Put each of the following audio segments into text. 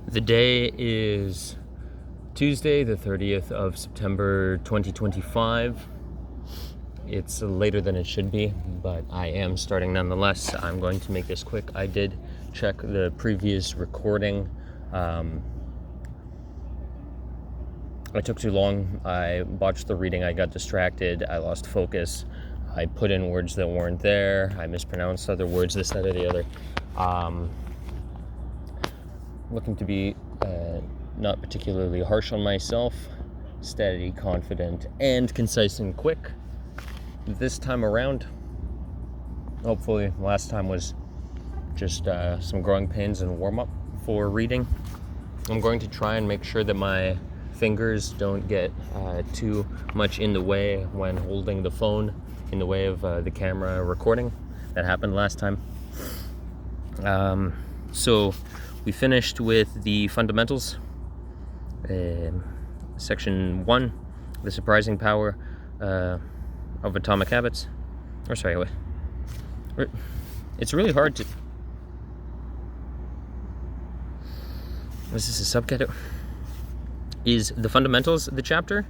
The day is Tuesday, the 30th of September, 2025. It's later than it should be, but I am starting nonetheless. I'm going to make this quick. I did check the previous recording. I took too long. I botched the reading. I got distracted. I lost focus. I put in words that weren't there. I mispronounced other words, this, that, or the other. Looking to be not particularly harsh on myself, steady, confident, and concise and quick this time around. Hopefully, last time was just some growing pains and warm-up for reading. I'm going to try and make sure that my fingers don't get too much in the way when holding the phone, in the way of the camera recording. That happened last time. So we finished with the fundamentals, section 1, the surprising power of atomic habits. Or sorry, wait. It's really hard to... Is this a subcategory? Is the fundamentals the chapter?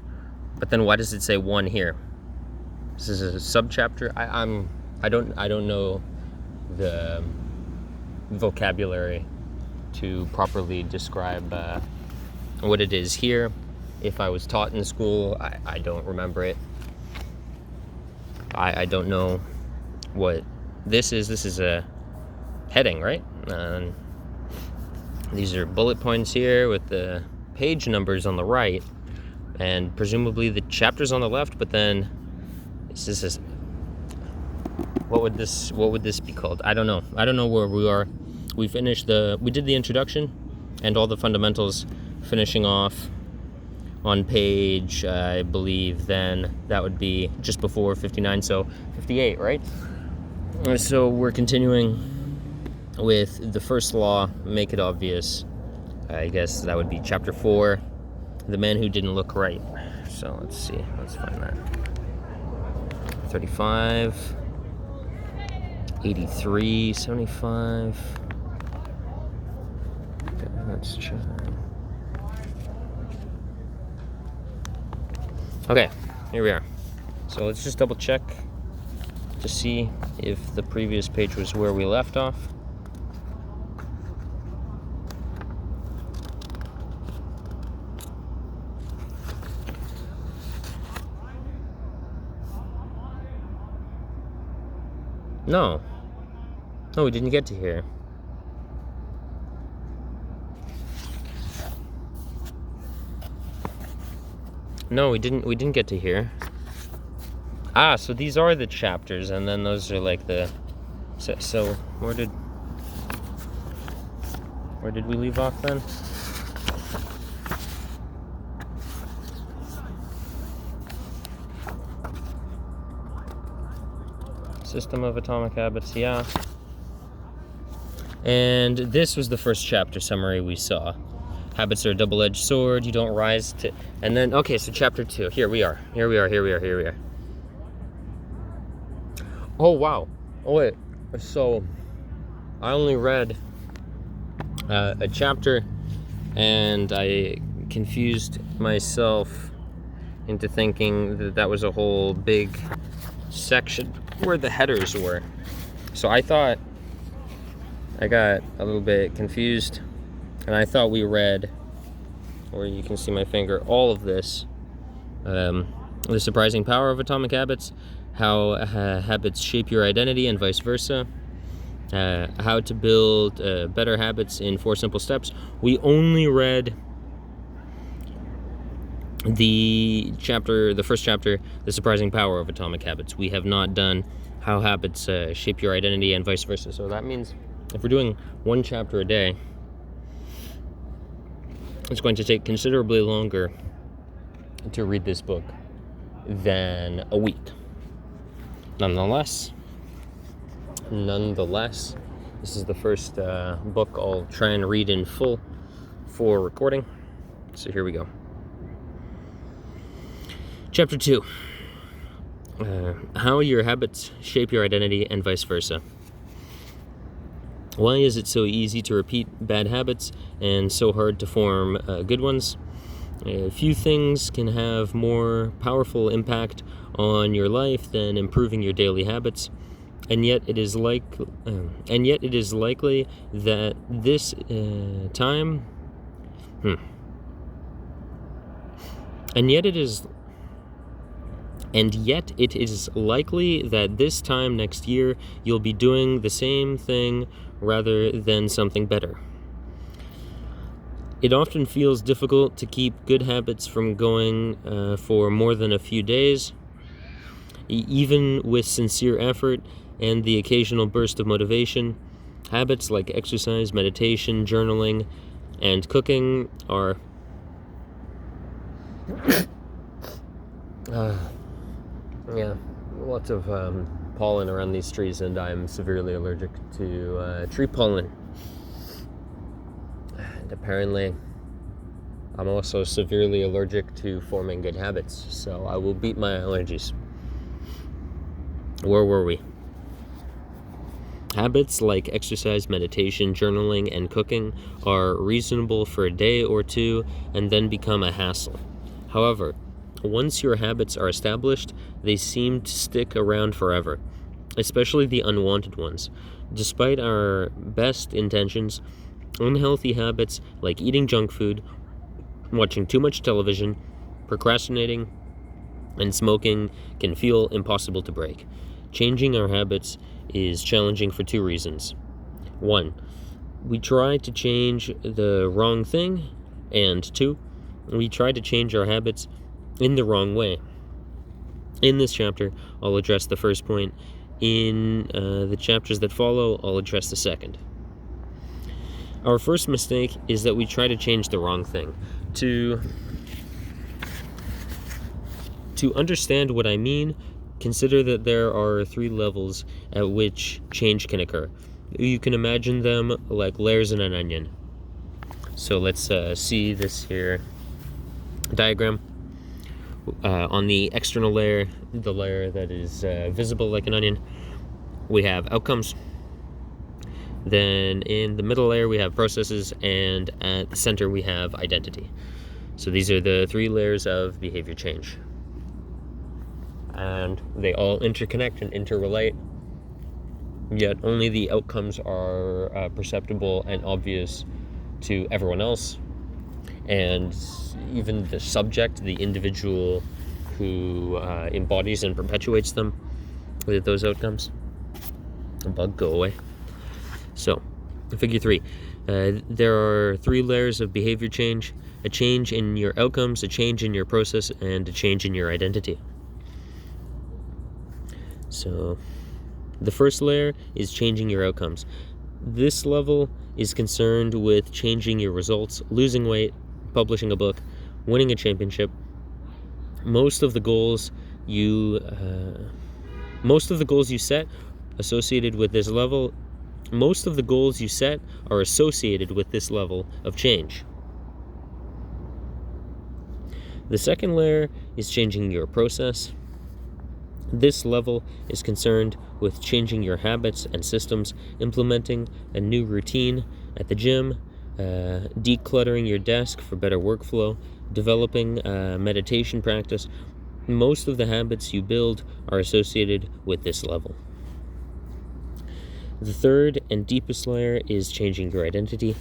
But then why does it say 1 here? This is a subchapter. I don't know the vocabulary to properly describe what it is here. If I was taught in school, I don't remember it. I don't know what this is. This is a heading, right? These are bullet points here with the page numbers on the right, and presumably the chapters on the left. But then this is what would this be called? I don't know where we are. We did the introduction and all the fundamentals, finishing off on page, I believe, then that would be just before 59, so 58, right? So we're continuing with the first law, make it obvious. I guess that would be chapter 4, the man who didn't look right. So let's see, let's find that. 35, 83, 75. Okay, let's try. Okay, here we are. So let's just double check to see if the previous page was where we left off. No, we didn't get to here. No, we didn't get to here. So these are the chapters, and then those are like the... So where did we leave off then? System of atomic habits, yeah. And this was the first chapter summary we saw. Habits are a double-edged sword. You don't rise to... And then, okay, so chapter 2. Here we are. Oh, wow. Oh, wait. So, I only read a chapter, and I confused myself into thinking that was a whole big section where the headers were. So I thought... I got a little bit confused. And I thought we read, or you can see my finger, all of this. The surprising power of atomic habits, how habits shape your identity and vice versa, how to build better habits in 4 simple steps. We only read the first chapter, the surprising power of atomic habits. We have not done how habits shape your identity and vice versa. So that means if we're doing 1 chapter a day, it's going to take considerably longer to read this book than a week. Nonetheless, this is the first book I'll try and read in full for recording. So here we go. Chapter 2. How your habits shape your identity and vice versa. Why is it so easy to repeat bad habits and so hard to form good ones? Few things can have more powerful impact on your life than improving your daily habits, and yet it is likely that this time, and yet it is likely that this time next year you'll be doing the same thing rather than something better. It often feels difficult to keep good habits from going for more than a few days. Even with sincere effort and the occasional burst of motivation, habits like exercise, meditation, journaling, and cooking are lots of pollen around these trees, and I'm severely allergic to tree pollen. And apparently, I'm also severely allergic to forming good habits, so I will beat my allergies. Where were we? Habits like exercise, meditation, journaling, and cooking are reasonable for a day or two and then become a hassle. However, once your habits are established, they seem to stick around forever, especially the unwanted ones. Despite our best intentions, unhealthy habits like eating junk food, watching too much television, procrastinating, and smoking can feel impossible to break. Changing our habits is challenging for two reasons. One, we try to change the wrong thing, and two, we try to change our habits in the wrong way. In this chapter, I'll address the first point. In the chapters that follow, I'll address the second. Our first mistake is that we try to change the wrong thing. To understand what I mean, consider that there are 3 levels at which change can occur. You can imagine them like layers in an onion. So let's see this here diagram. On the external layer, the layer that is visible like an onion, we have outcomes. Then in the middle layer we have processes, and at the center we have identity. So these are the 3 layers of behavior change. And they all interconnect and interrelate, yet only the outcomes are perceptible and obvious to everyone else, and even the subject, the individual who embodies and perpetuates them, with those outcomes. A bug, go away. So, figure 3. There are 3 layers of behavior change: a change in your outcomes, a change in your process, and a change in your identity. So, the first layer is changing your outcomes. This level is concerned with changing your results, losing weight, publishing a book, winning a championship. Most of the goals you set associated with this level are associated with this level of change. The second layer is changing your process. This level is concerned with changing your habits and systems, implementing a new routine at the gym, decluttering your desk for better workflow, developing a meditation practice. Most of the habits you build are associated with this level. The third and deepest layer is changing your identity.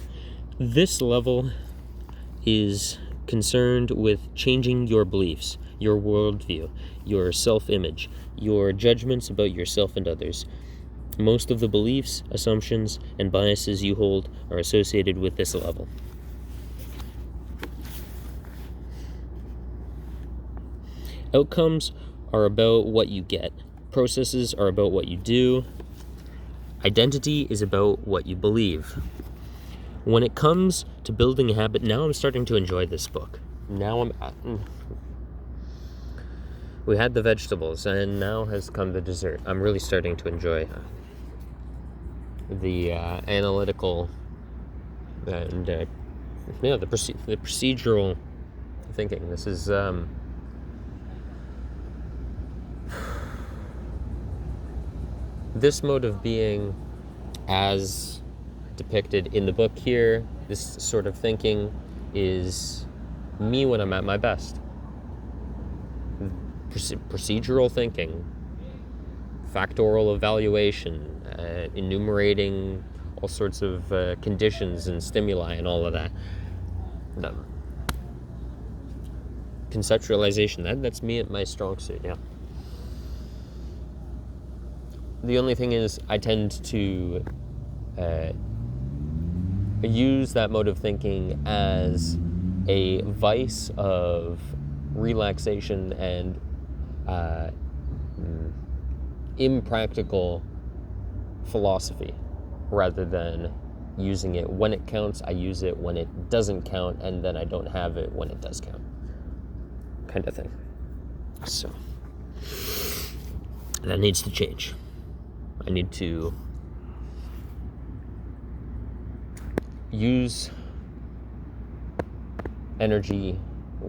This level is concerned with changing your beliefs, your worldview, your self-image, your judgments about yourself and others. Most of the beliefs, assumptions, and biases you hold are associated with this level. Outcomes are about what you get. Processes are about what you do. Identity is about what you believe. When it comes to building a habit, now I'm starting to enjoy this book. We had the vegetables, and now has come the dessert. I'm really starting to enjoy the analytical and the procedural thinking. This is this mode of being, as depicted in the book here, this sort of thinking is me when I'm at my best. Procedural thinking, factorial evaluation, enumerating all sorts of conditions and stimuli and all of that. Conceptualization, that's me at my strong suit, yeah. The only thing is I tend to use that mode of thinking as a vice of relaxation and impractical philosophy, rather than using it when it counts. I use it when it doesn't count, and then I don't have it when it does count, kind of thing. So that needs to change. I need to use energy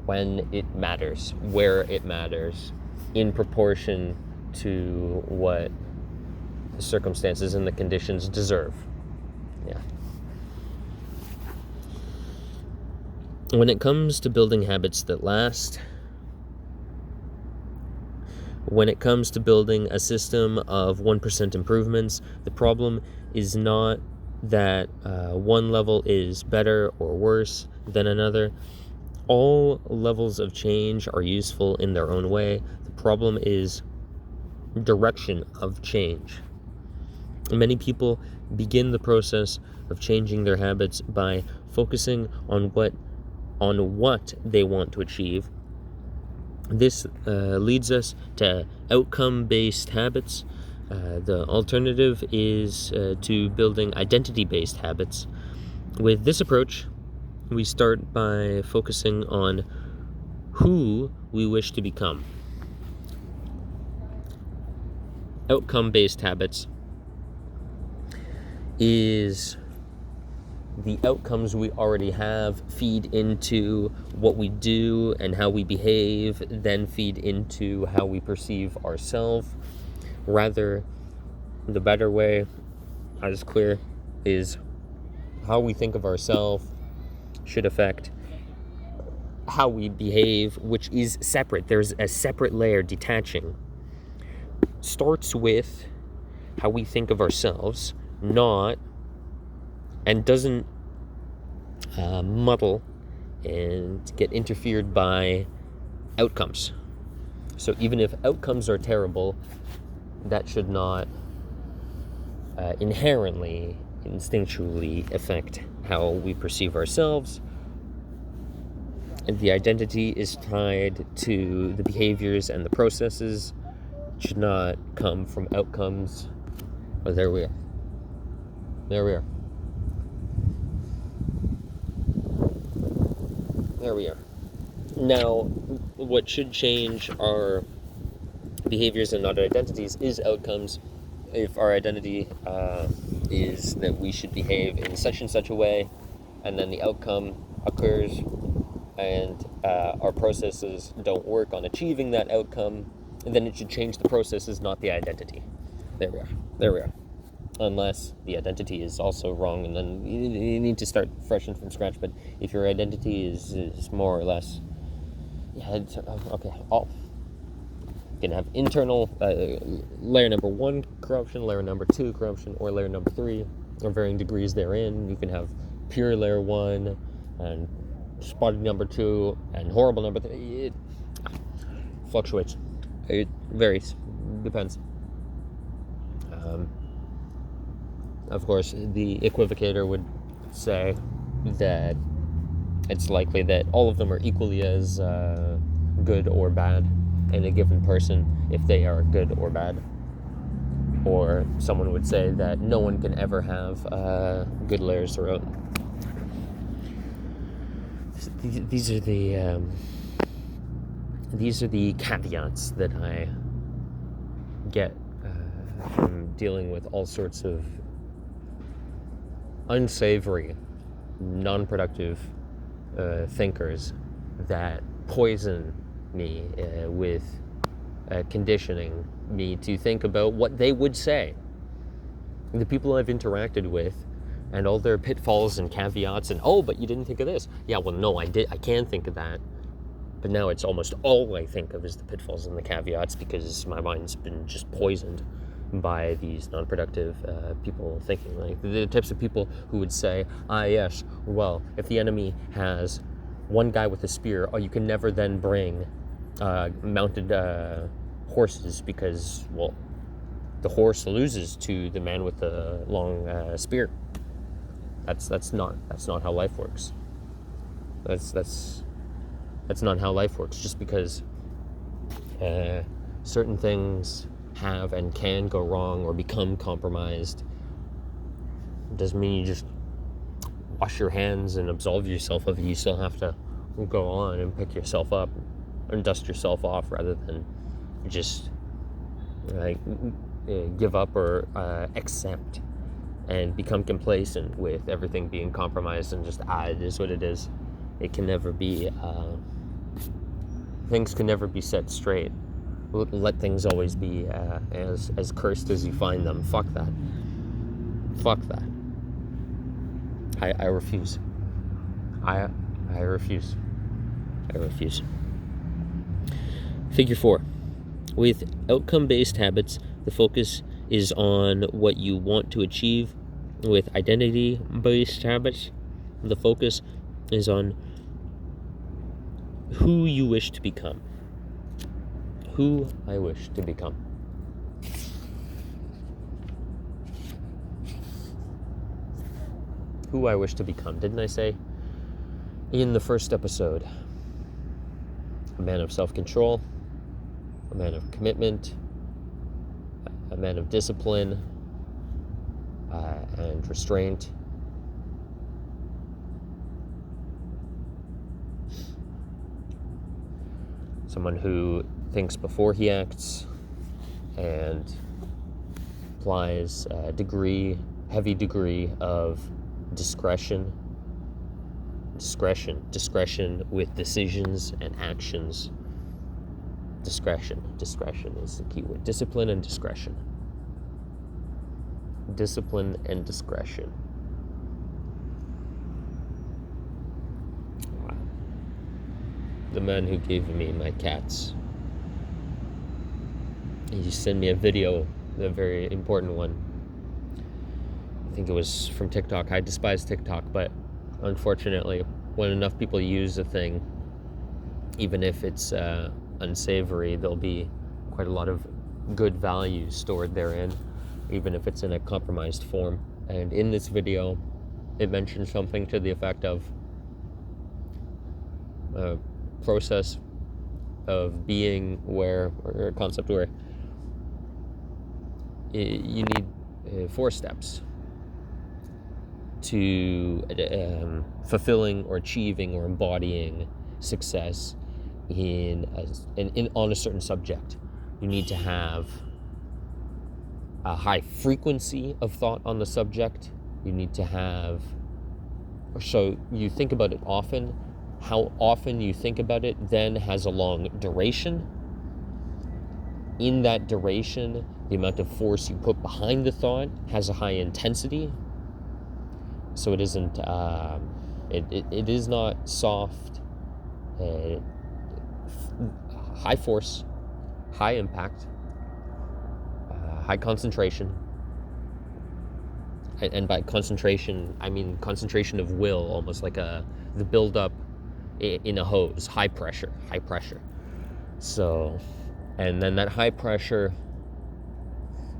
when it matters, where it matters, in proportion to what the circumstances and the conditions deserve. Yeah. When it comes to building habits that last, when it comes to building a system of 1% improvements, the problem is not that one level is better or worse than another. All levels of change are useful in their own way. The problem is direction of change. Many people begin the process of changing their habits by focusing on what they want to achieve. This leads us to outcome-based habits. The alternative is to building identity-based habits. With this approach, we start by focusing on who we wish to become. Outcome-based habits is the outcomes we already have feed into what we do and how we behave, then feed into how we perceive ourselves. Rather, the better way, as clear, is how we think of ourselves should affect how we behave, which is separate. There's a separate layer detaching. Starts with how we think of ourselves, and doesn't muddle and get interfered by outcomes. So even if outcomes are terrible, that should not inherently, instinctually affect how we perceive ourselves. And the identity is tied to the behaviors and the processes. It should not come from outcomes. Oh, there we are. There we are. There we are. Now, what should change our behaviors and not our identities is outcomes. If our identity is that we should behave in such and such a way, and then the outcome occurs, and our processes don't work on achieving that outcome, then it should change the processes, not the identity. There we are. There we are. Unless the identity is also wrong, and then you need to start fresh and from scratch. But if your identity is more or less, okay, you can have internal layer number 1 corruption, layer number 2 corruption, or layer number 3, or varying degrees therein. You can have pure layer 1 and spotted number 2 and horrible number 3. It fluctuates. It varies. Depends. Of course, the equivocator would say that it's likely that all of them are equally as good or bad in a given person, if they are good or bad. Or someone would say that no one can ever have good layers throughout. These are the caveats that I get from dealing with all sorts of unsavory, non-productive thinkers that poison me with conditioning me to think about what they would say. The people I've interacted with and all their pitfalls and caveats, and oh, but you didn't think of this. Yeah, well, no, I can think of that, but now it's almost all I think of is the pitfalls and the caveats, because my mind's been just poisoned by these non-productive people thinking. Like the types of people who would say, yes, well, if the enemy has one guy with a spear, you can never then bring mounted horses, because, well, the horse loses to the man with the long spear. That's not how life works. That's not how life works. Just because certain things have and can go wrong or become compromised doesn't mean you just wash your hands and absolve yourself of it. You still have to go on and pick yourself up and dust yourself off, rather than just give up or accept and become complacent with everything being compromised and just, it is what it is. It can never be, things can never be set straight. Let things always be as cursed as you find them. Fuck that. I refuse. I refuse. Figure 4. With outcome-based habits, the focus is on what you want to achieve. With identity-based habits, the focus is on who you wish to become. Who I wish to become. Who I wish to become. Didn't I say in the first episode? A man of self-control, a man of commitment, a man of discipline and restraint. Someone who thinks before he acts and applies a heavy degree of discretion with decisions and actions. Discretion is the key word. Discipline and discretion. The man who gave me my cats, he sent me a video, a very important one. I think it was from TikTok. I despise TikTok, but unfortunately, when enough people use a thing, even if it's unsavory, there'll be quite a lot of good values stored therein, even if it's in a compromised form. And in this video, it mentions something to the effect of a process of being where, or a concept where you need 4 steps to fulfilling or achieving or embodying success on a certain subject. You need to have a high frequency of thought on the subject. You need to have, so you think about it often. How often you think about it then has a long duration. In that duration, the amount of force you put behind the thought has a high intensity. So it isn't, it is not soft, high force, high impact, high concentration. And by concentration, I mean concentration of will, almost like the buildup in a hose, high pressure. So, and then that high pressure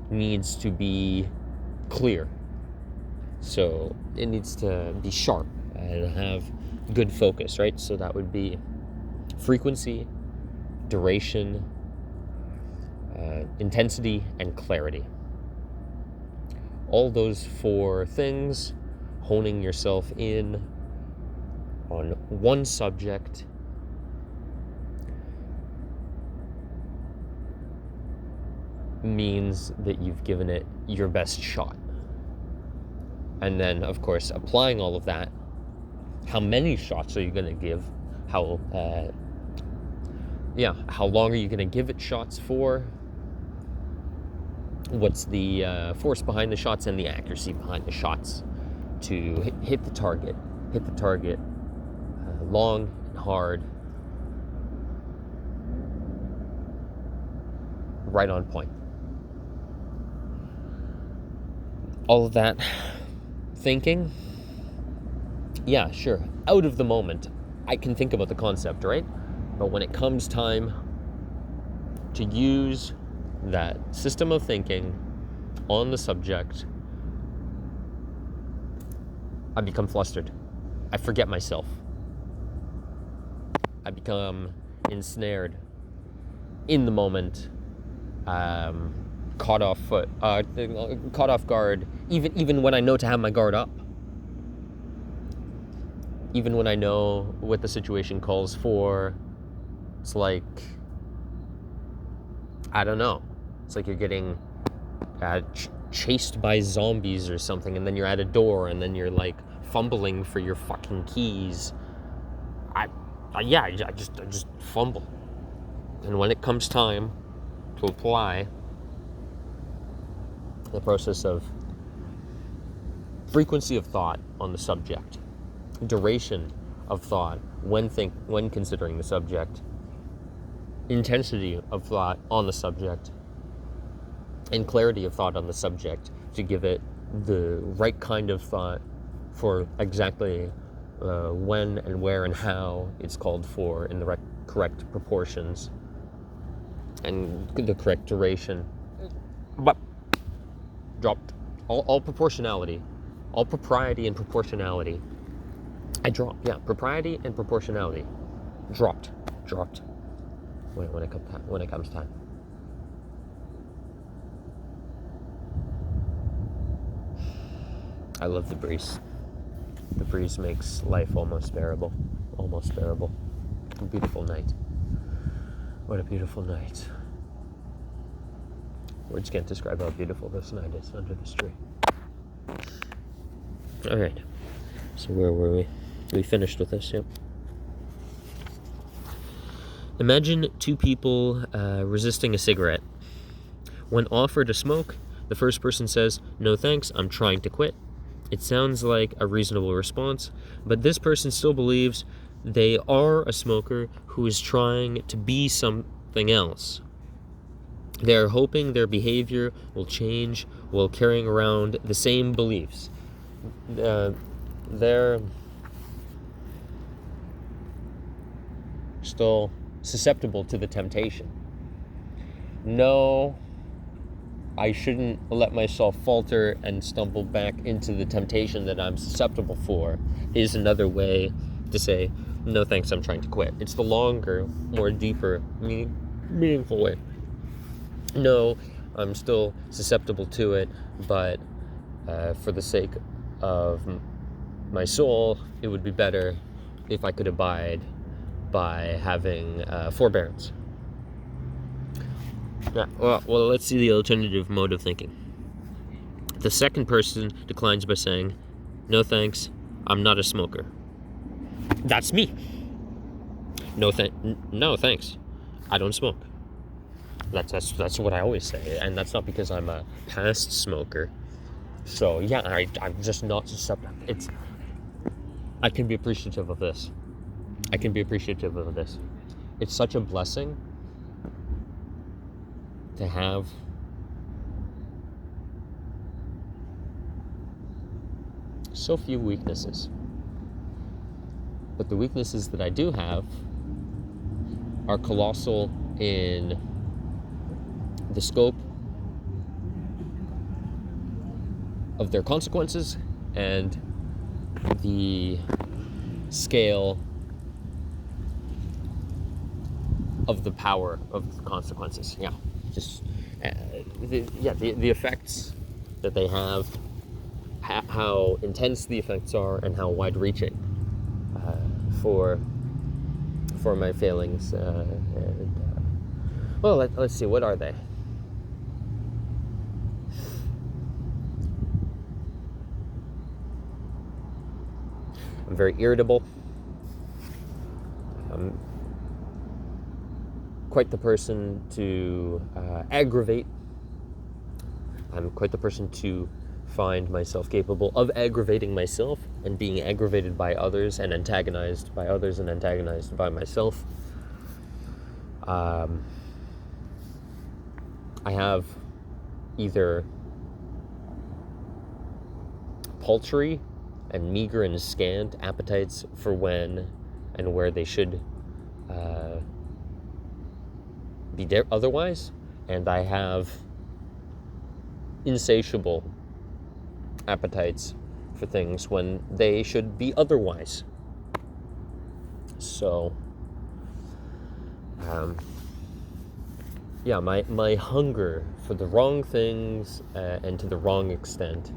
needs to be clear. So it needs to be sharp and have good focus, right? So that would be frequency, duration, intensity, and clarity. All those 4 things, honing yourself in on one subject, means that you've given it your best shot. And then, of course, applying all of that, how many shots are you going to give? How long are you going to give it shots for? What's the force behind the shots and the accuracy behind the shots? to hit the target long and hard, right on point. All of that thinking, yeah, sure, out of the moment, I can think about the concept, right? But when it comes time to use that system of thinking on the subject, I become flustered. I forget myself. I become ensnared in the moment, caught off guard, even when I know to have my guard up. Even when I know what the situation calls for, it's like, I don't know. It's like you're getting chased by zombies or something, and then you're at a door, and then you're like fumbling for your fucking keys. I just fumble. And when it comes time to apply the process of frequency of thought on the subject, duration of thought when considering the subject, intensity of thought on the subject, and clarity of thought on the subject to give it the right kind of thought for exactly when and where and how it's called for in the correct proportions and the correct duration. But dropped all proportionality, all propriety and proportionality. I dropped, yeah, propriety and proportionality. Dropped when it comes time. I love the breeze. The breeze makes life almost bearable. Almost bearable. A beautiful night. What a beautiful night. Words can't describe how beautiful this night is under this tree. Alright. So where were we? We finished with this, yep. Imagine two people resisting a cigarette. When offered a smoke, the first person says, "No thanks, I'm trying to quit." It sounds like a reasonable response, but this person still believes they are a smoker who is trying to be something else. They are hoping their behavior will change while carrying around the same beliefs. They're still susceptible to the temptation. No, I shouldn't let myself falter and stumble back into the temptation that I'm susceptible for is another way to say, no thanks, I'm trying to quit. It's the longer, more deeper, meaningful way. No, I'm still susceptible to it, but for the sake of my soul, it would be better if I could abide by having forbearance. Yeah, well, let's see the alternative mode of thinking. The second person declines by saying, "No thanks, I'm not a smoker." That's me. No thanks, I don't smoke. That's what I always say, and that's not because I'm a past smoker. So yeah, I'm just not susceptible. I can be appreciative of this. It's such a blessing to have so few weaknesses. But the weaknesses that I do have are colossal in the scope of their consequences and the scale of the power of the consequences. Yeah, just the effects that they have, how intense the effects are, and how wide-reaching for my failings. Well, let's see, what are they? I'm very irritable. I'm quite the person to aggravate. I'm quite the person to find myself capable of aggravating myself and being aggravated by others and antagonized by others and antagonized by myself. I have either paltry and meager and scant appetites for when and where they should be otherwise, and I have insatiable appetites for things when they should be otherwise. So, my hunger for the wrong things and to the wrong extent,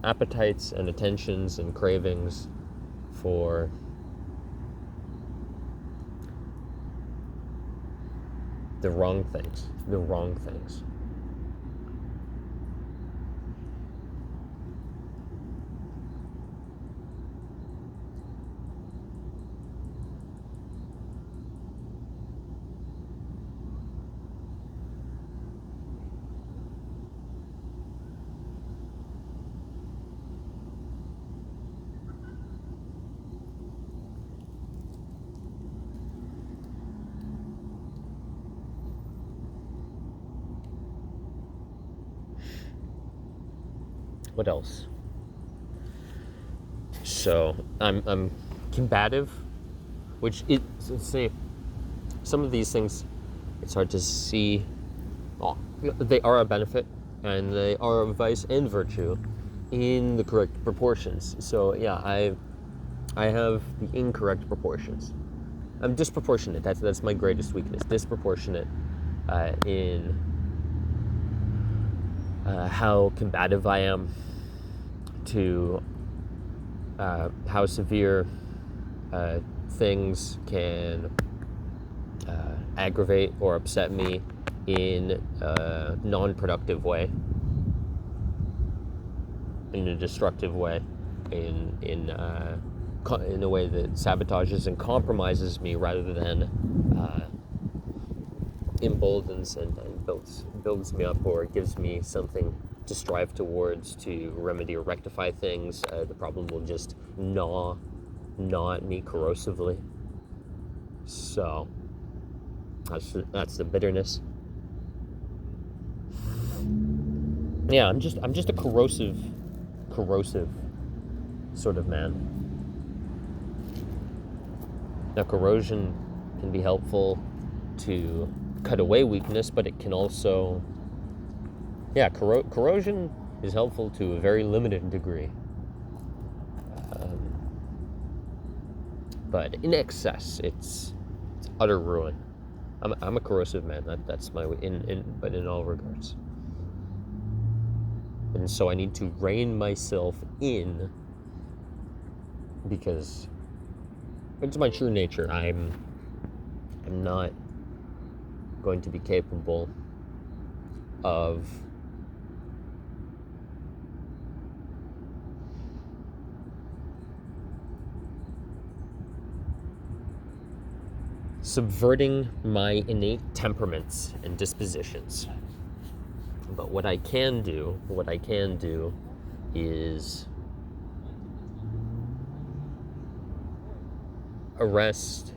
appetites and attentions and cravings for the wrong things. What else? So I'm combative, which say some of these things it's hard to see. Oh, they are a benefit and they are a vice and virtue in the correct proportions. So yeah, I have the incorrect proportions. I'm disproportionate. That's my greatest weakness. Disproportionate in how combative I am to how severe things can aggravate or upset me in a non-productive way, in a destructive way, in a way that sabotages and compromises me rather than emboldens and builds me up or gives me something to strive towards to remedy or rectify things. The problem will just gnaw at me corrosively. So that's the bitterness. Yeah, I'm just a corrosive sort of man. Now, corrosion can be helpful to cut away weakness, but it can also, corrosion is helpful to a very limited degree. But in excess, it's utter ruin. I'm a corrosive man. That's my but in all regards. And so I need to rein myself in because it's my true nature. I'm not going to be capable of subverting my innate temperaments and dispositions. But what I can do is arrest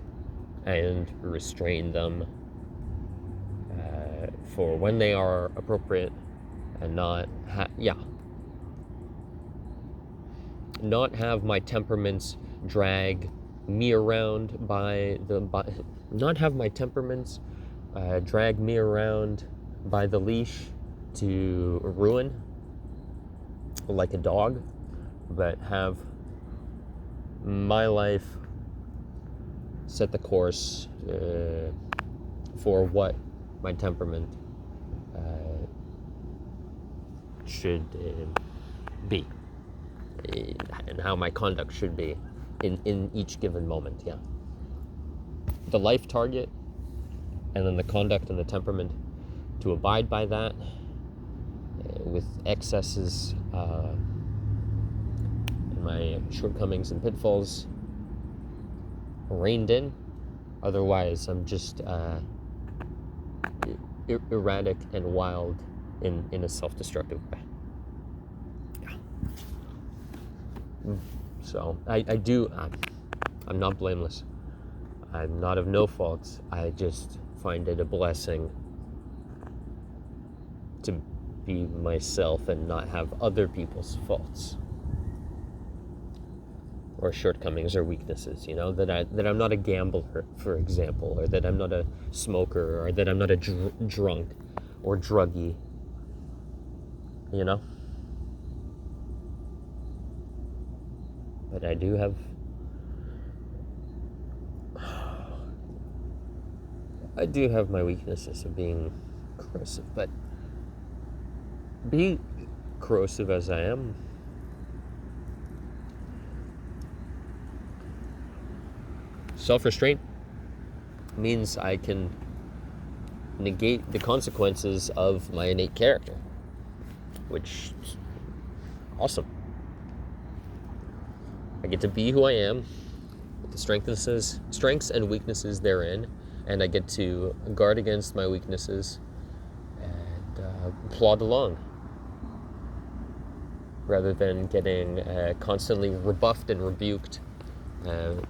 and restrain them for when they are appropriate, and not have my temperaments drag me around drag me around by the leash to ruin like a dog, but have my life set the course for what my temperament should be, and how my conduct should be in each given moment. Yeah, the life target, and then the conduct and the temperament to abide by that, with excesses and my shortcomings and pitfalls reined in. Otherwise, I'm just erratic and wild in a self-destructive way. So I'm not blameless. I'm not of no faults. I just find it a blessing to be myself and not have other people's faults or shortcomings or weaknesses, that I'm not a gambler, for example, or that I'm not a smoker, or that I'm not a drunk or druggie, But I do have my weaknesses of being corrosive, but being corrosive as I am, self-restraint means I can negate the consequences of my innate character, which is awesome. I get to be who I am, with the strengths and weaknesses therein, and I get to guard against my weaknesses and plod along, rather than getting constantly rebuffed and rebuked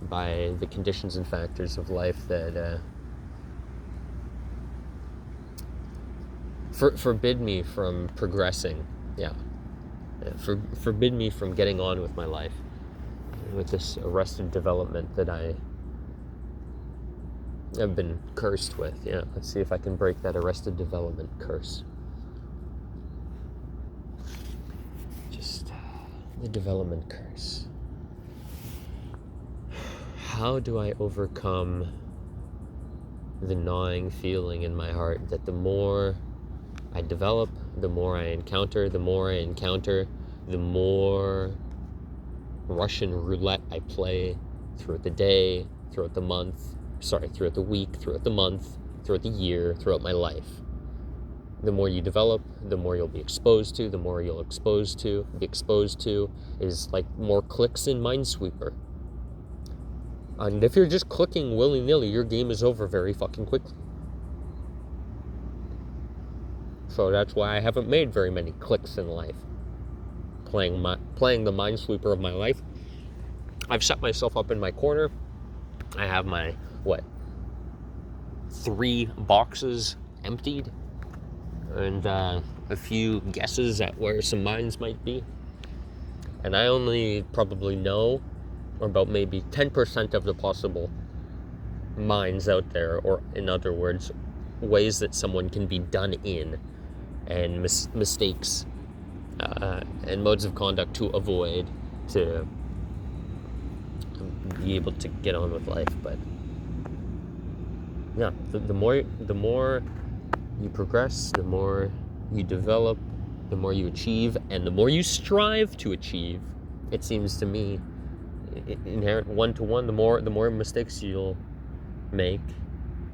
by the conditions and factors of life that forbid me from progressing. Forbid me from getting on with my life, with this arrested development that I have been cursed with. Let's see if I can break that arrested development curse. Just the development curse. How do I overcome the gnawing feeling in my heart that the more I develop, the more I encounter, the more Russian roulette I play throughout the day, throughout the week, throughout the month, throughout the year, throughout my life. The more you develop, the more you'll be exposed to, the more you'll be exposed to is like more clicks in Minesweeper. And if you're just clicking willy-nilly, your game is over very fucking quickly. So that's why I haven't made very many clicks in life. Playing the Minesweeper of my life. I've set myself up in my corner. I have my, 3 boxes emptied, and a few guesses at where some mines might be. And I only probably know about maybe 10% of the possible mines out there, or in other words, ways that someone can be done in, and mistakes and modes of conduct to avoid, to be able to get on with life. But the more you progress, the more you develop, the more you achieve, and the more you strive to achieve, it seems to me, inherent one-to-one, the more mistakes you'll make,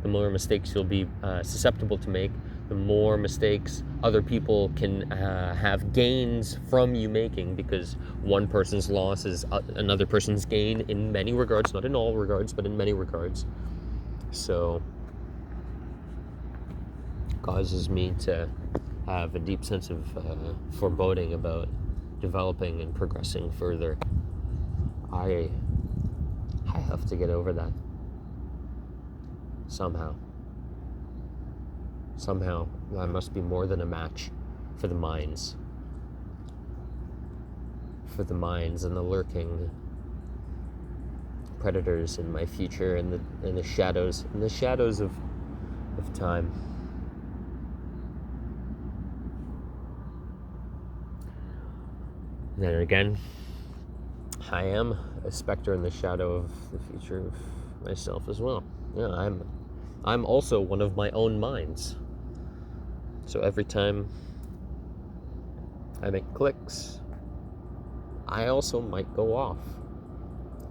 the more mistakes you'll be susceptible to make, the more mistakes other people can have gains from you making, because one person's loss is another person's gain in many regards, not in all regards, but in many regards. So causes me to have a deep sense of foreboding about developing and progressing further. I have to get over that somehow. I must be more than a match for the minds and the lurking predators in my future, and the shadows of time. And then again, I am a specter in the shadow of the future of myself as well. I'm also one of my own minds. So every time I make clicks, I also might go off.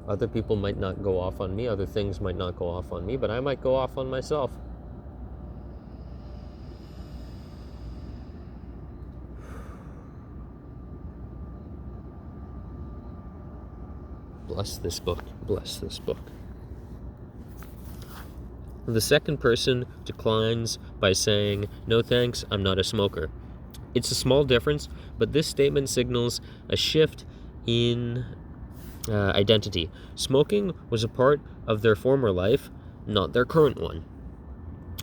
Other people might not go off on me, other things might not go off on me, but I might go off on myself. Bless this book. The second person declines by saying, "No thanks, I'm not a smoker." It's a small difference, but this statement signals a shift in identity. Smoking was a part of their former life, not their current one.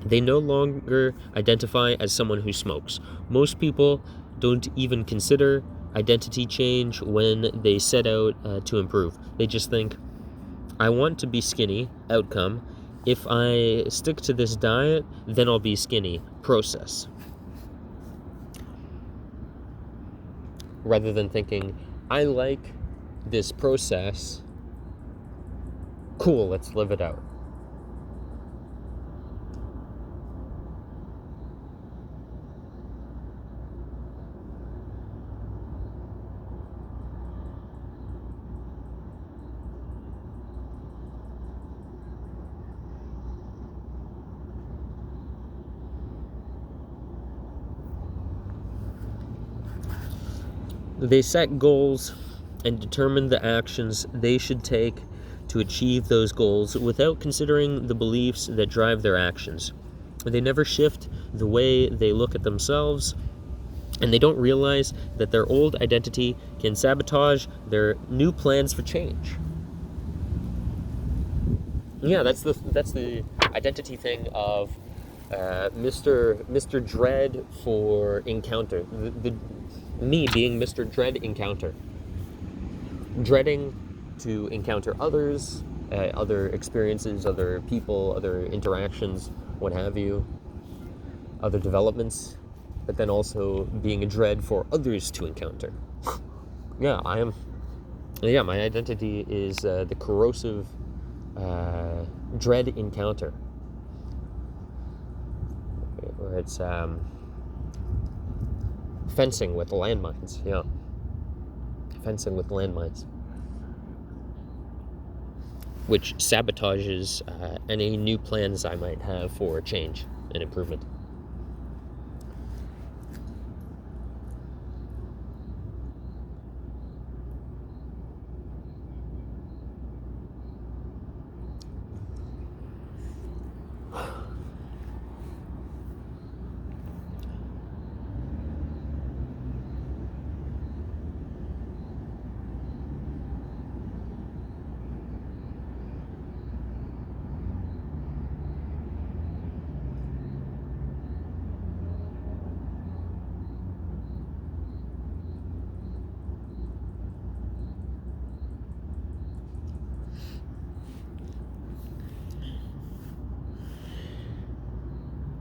They no longer identify as someone who smokes. Most people don't even consider identity change when they set out to improve. They just think, I want to be skinny, outcome. If I stick to this diet, then I'll be skinny, process. Rather than thinking, I like this process, cool, let's live it out. They set goals and determine the actions they should take to achieve those goals without considering the beliefs that drive their actions. They never shift the way they look at themselves, and they don't realize that their old identity can sabotage their new plans for change. Yeah, that's the identity thing of Mr. Dread for Encounter. Me being Mr. Dread Encounter. Dreading to encounter others, other experiences, other people, other interactions, what have you, other developments, but then also being a dread for others to encounter. Yeah, my identity is the corrosive dread encounter. Where it's fencing with landmines, yeah. Fencing with landmines. Which sabotages any new plans I might have for change and improvement.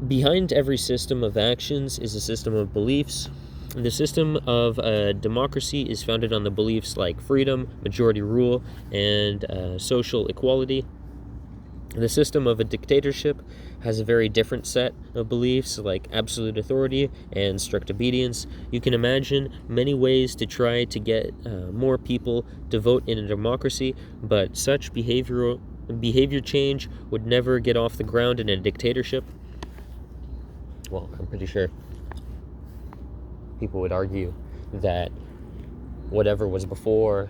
Behind every system of actions is a system of beliefs. The system of democracy is founded on the beliefs like freedom, majority rule, and social equality. The system of a dictatorship has a very different set of beliefs like absolute authority and strict obedience. You can imagine many ways to try to get more people to vote in a democracy, but such behavior change would never get off the ground in a dictatorship. Well, I'm pretty sure people would argue that whatever was before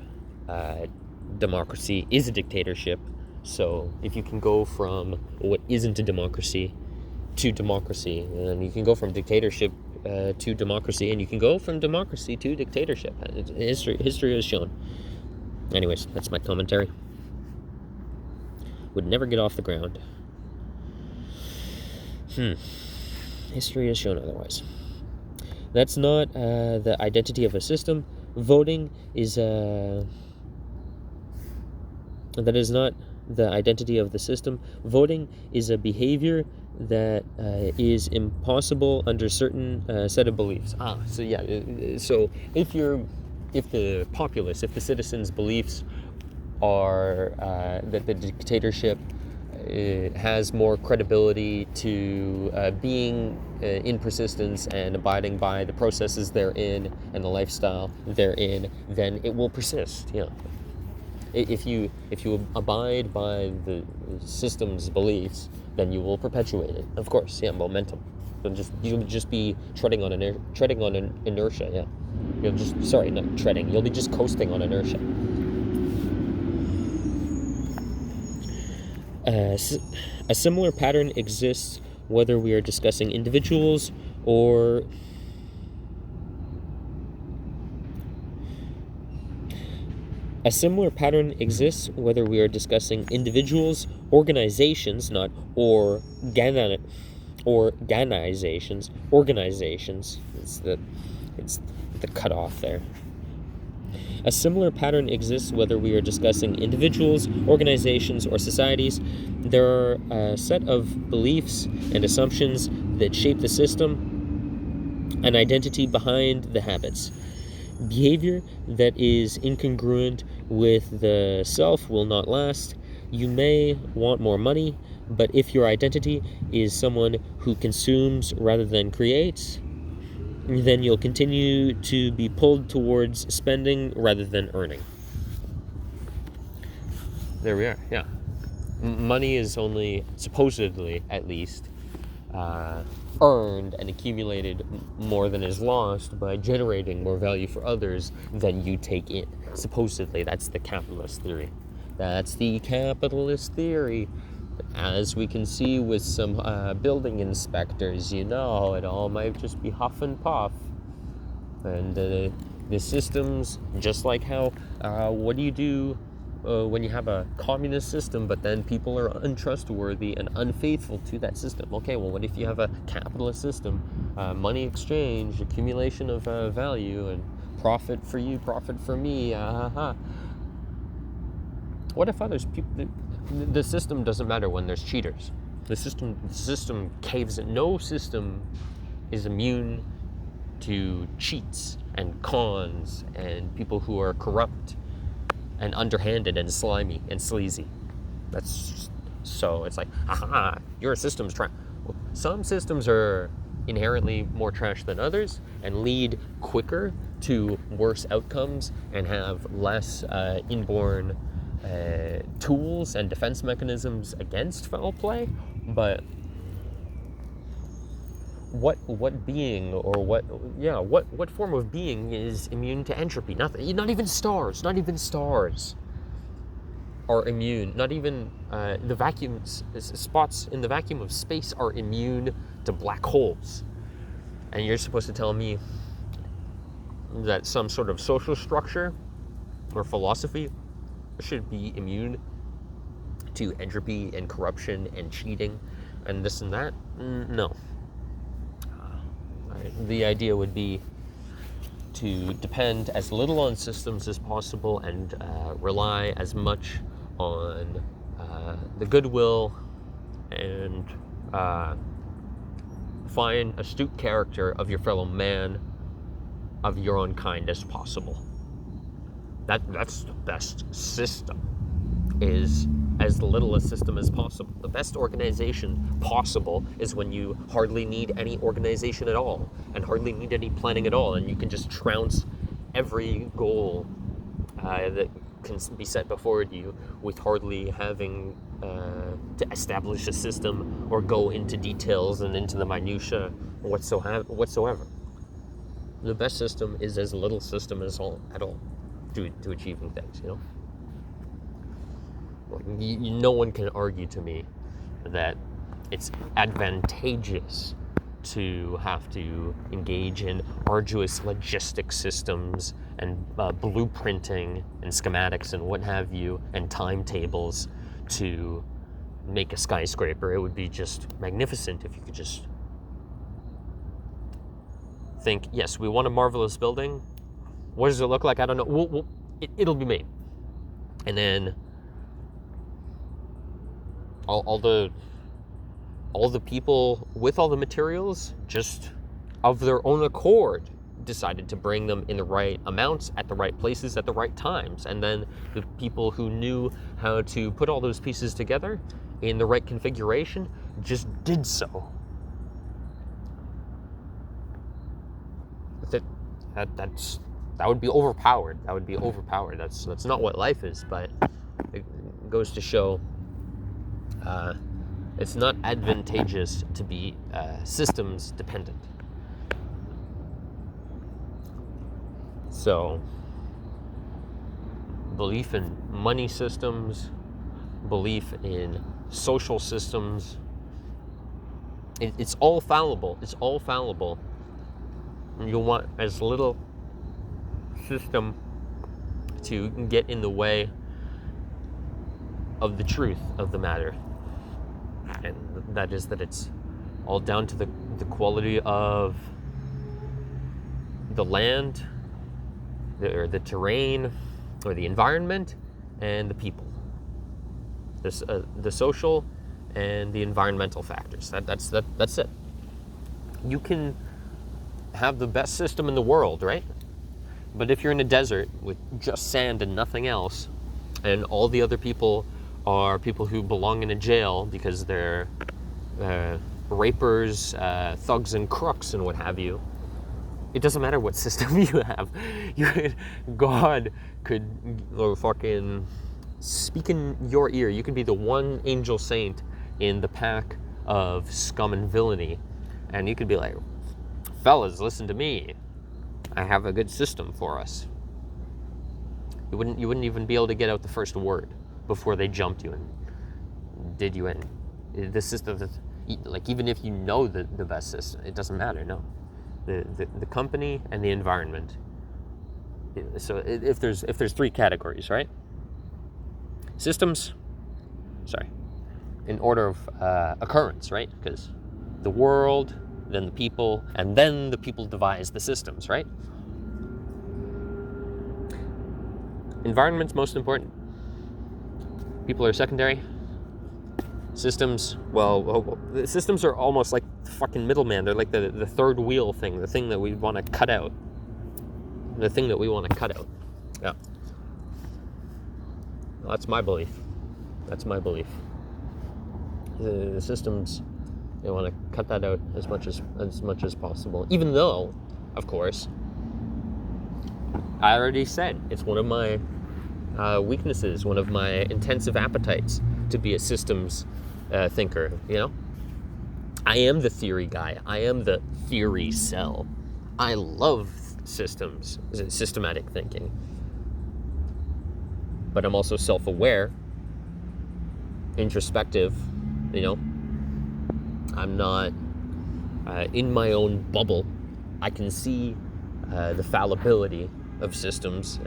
democracy is a dictatorship. So if you can go from what isn't a democracy to democracy, and you can go from dictatorship to democracy, and you can go from democracy to dictatorship. History has shown. Anyways, that's my commentary. Would never get off the ground. History has shown otherwise. That's not the identity of a system. Voting is that is not the identity of the system. Voting is a behavior that is impossible under certain set of beliefs. So if the populace, if the citizens' beliefs are that the dictatorship has more credibility to being in persistence and abiding by the processes they're in and the lifestyle they're in, then it will persist. Yeah. If you abide by the system's beliefs, then you will perpetuate it. Of course, yeah, momentum. You'll just be treading on inertia. Yeah. You'll be just coasting on inertia. A similar pattern exists whether we are discussing individuals or A similar pattern exists whether we are discussing individuals, organizations, not organizations. It's the cutoff there. A similar pattern exists whether we are discussing individuals, organizations, or societies. There are a set of beliefs and assumptions that shape the system, an identity behind the habits. Behavior that is incongruent with the self will not last. You may want more money, but if your identity is someone who consumes rather than creates, then you'll continue to be pulled towards spending rather than earning. There we are, yeah. Money is only, supposedly at least, earned and accumulated more than is lost by generating more value for others than you take in. Supposedly, that's the capitalist theory. As we can see with some building inspectors, it all might just be huff and puff. And the systems, just like how, what do you do when you have a communist system, but then people are untrustworthy and unfaithful to that system? Okay, well, what if you have a capitalist system, money exchange, accumulation of value, and profit for you, profit for me? What if the system doesn't matter when there's cheaters? The system caves in. No system is immune to cheats and cons and people who are corrupt and underhanded and slimy and sleazy. So it's like, your system's trash. Well, some systems are inherently more trash than others and lead quicker to worse outcomes and have less inborn tools and defense mechanisms against foul play. But what being or what form of being is immune to entropy? Nothing. Not even stars are immune. Not even the vacuum spots in the vacuum of space are immune to black holes. And you're supposed to tell me that some sort of social structure or philosophy should be immune to entropy and corruption and cheating and this and that? No. The idea would be to depend as little on systems as possible and rely as much on the goodwill and fine, astute character of your fellow man, of your own kind as possible. That's the best system, is as little a system as possible. The best organization possible is when you hardly need any organization at all and hardly need any planning at all, and you can just trounce every goal that can be set before you with hardly having to establish a system or go into details and into the minutiae whatsoever. The best system is as little system as at all to achieving things, No one can argue to me that it's advantageous to have to engage in arduous logistic systems and blueprinting and schematics and what have you and timetables to make a skyscraper. It would be just magnificent if you could just think, yes, we want a marvelous building. What does it look like? I don't know. It'll be made. And then all the people with all the materials just of their own accord decided to bring them in the right amounts at the right places at the right times, and then the people who knew how to put all those pieces together in the right configuration just did so. That would be overpowered. That's not what life is, but it goes to show it's not advantageous to be systems dependent. So, belief in money systems, belief in social systems, it's all fallible. It's all fallible. You want as little system to get in the way of the truth of the matter. And that is that it's all down to the quality of the land, or the terrain, or the environment, and the people. The social and the environmental factors. That's it. You can have the best system in the world, right? But if you're in a desert with just sand and nothing else, and all the other people are people who belong in a jail because they're rapers, thugs and crooks and what have you, it doesn't matter what system you have. God could fucking speak in your ear. You could be the one angel saint in the pack of scum and villainy, and you could be like, fellas, listen to me. I have a good system for us. You wouldn't even be able to get out the first word before they jumped you and did you in. The system, like, even if you know the best system, it doesn't matter. No, the company and the environment. So if there's three categories, right? Systems, in order of occurrence, right? Because the world, then the people, and then the people devise the systems, right? Environment's most important. People are secondary. Systems, systems are almost like the fucking middleman. They're like the third wheel thing, the thing that we want to cut out. The thing that we want to cut out. Yeah. Well, that's my belief. The systems, they want to cut that out as much as possible. Even though, of course, I already said it's one of my weaknesses, one of my intensive appetites to be a systems thinker. You know, I am the theory guy. I am the theory cell. I love systems, systematic thinking. But I'm also self-aware, introspective. You know, I'm not in my own bubble. I can see the fallibility of systems.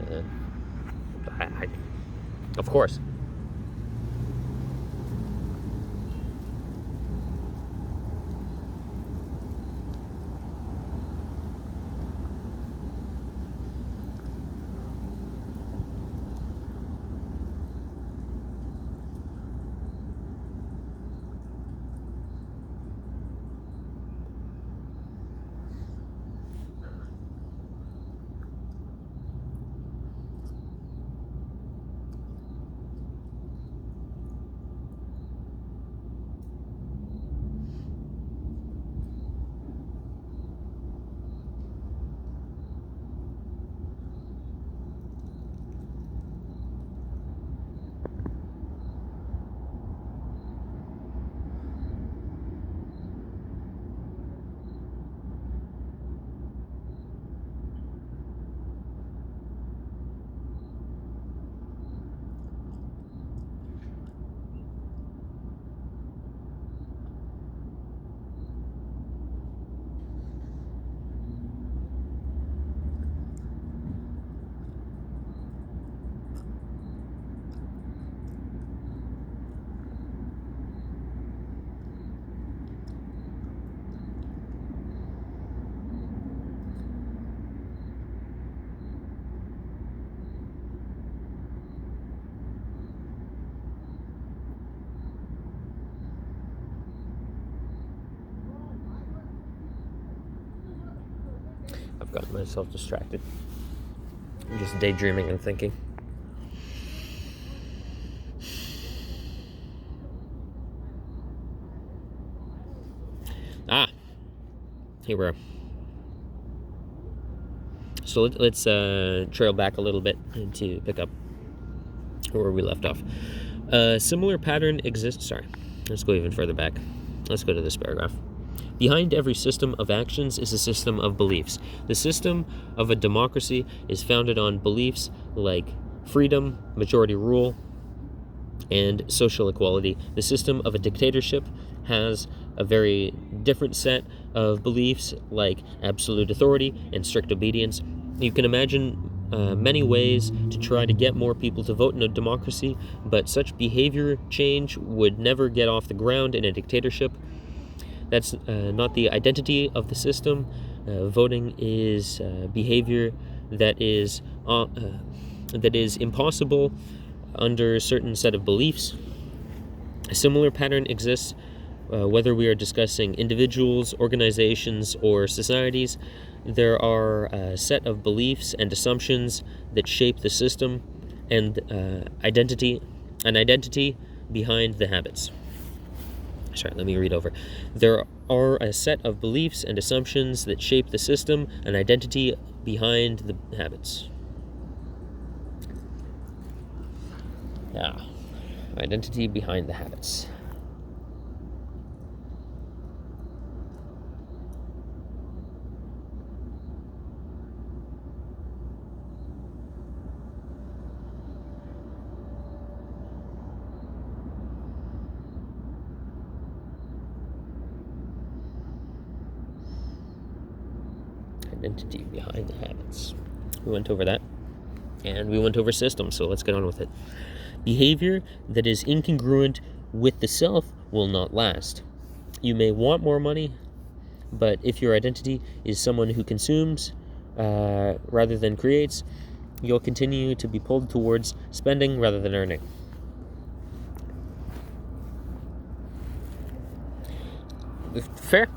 Of course. I've gotten myself distracted. I'm just daydreaming and thinking. Here we are. So let's trail back a little bit to pick up where we left off. A similar pattern exists. Sorry, let's go even further back. Let's go to this paragraph. Behind every system of actions is a system of beliefs. The system of a democracy is founded on beliefs like freedom, majority rule, and social equality. The system of a dictatorship has a very different set of beliefs like absolute authority and strict obedience. You can imagine many ways to try to get more people to vote in a democracy, but such behavior change would never get off the ground in a dictatorship. That's not the identity of the system. Voting is behavior that is impossible under a certain set of beliefs. A similar pattern exists whether we are discussing individuals, organizations, or societies. There are a set of beliefs and assumptions that shape the system, and an identity behind the habits. Sorry, let me read over. There are a set of beliefs and assumptions that shape the system, an identity behind the habits. Yeah, identity behind the habits. Identity behind the habits. We went over that, and we went over systems, so let's get on with it. Behavior that is incongruent with the self will not last. You may want more money, but if your identity is someone who consumes rather than creates, you'll continue to be pulled towards spending rather than earning. Fair.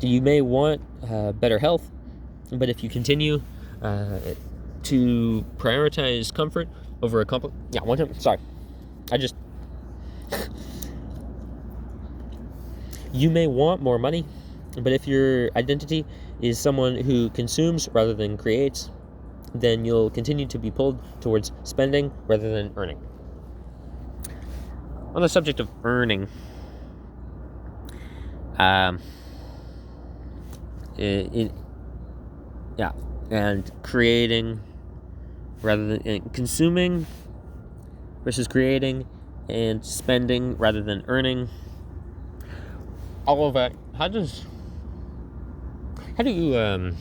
You may want better health, but if you continue to prioritize comfort over You may want more money, but if your identity is someone who consumes rather than creates, then you'll continue to be pulled towards spending rather than earning. On the subject of earning, and creating rather than consuming versus creating, and spending rather than earning. All of that. How do you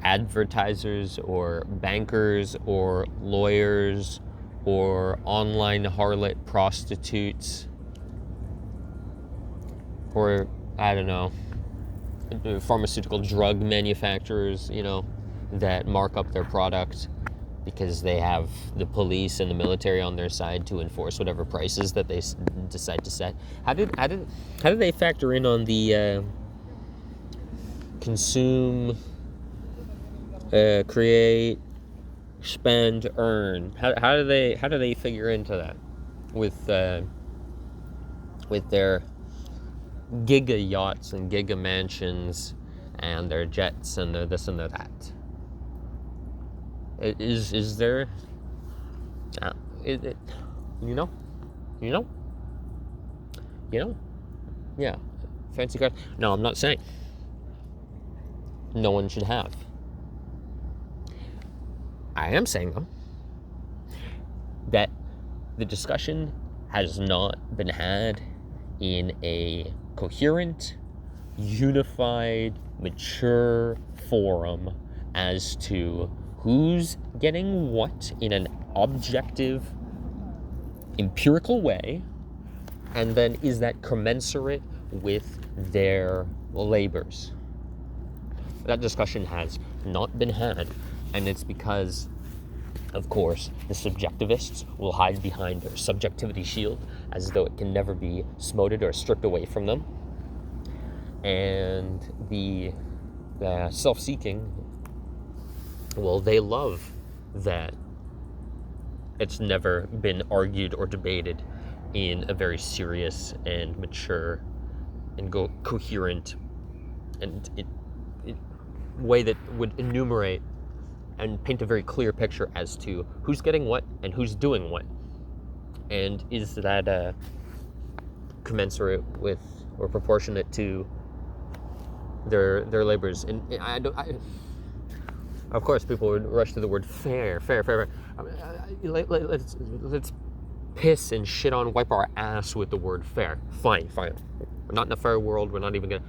advertisers or bankers or lawyers or online harlot prostitutes or pharmaceutical drug manufacturers, that mark up their product because they have the police and the military on their side to enforce whatever prices that they decide to set. How do they factor in on the consume, create, spend, earn? How do they figure into that with their giga yachts and giga mansions and their jets and their this and their that? Is there yeah, fancy cars? No, I'm not saying no one should have. I am saying, though, that the discussion has not been had in a coherent, unified, mature forum as to who's getting what in an objective, empirical way, and then is that commensurate with their labors. That discussion has not been had, and it's because, of course, the subjectivists will hide behind their subjectivity shield as though it can never be smoted or stripped away from them. And the self-seeking, well, they love that it's never been argued or debated in a very serious and mature and coherent and way that would enumerate and paint a very clear picture as to who's getting what and who's doing what, and is that commensurate with or proportionate to their labors. And of course, people would rush to the word fair. Let's piss and shit on, wipe our ass with the word fair. Fine. We're not in a fair world. We're not even gonna.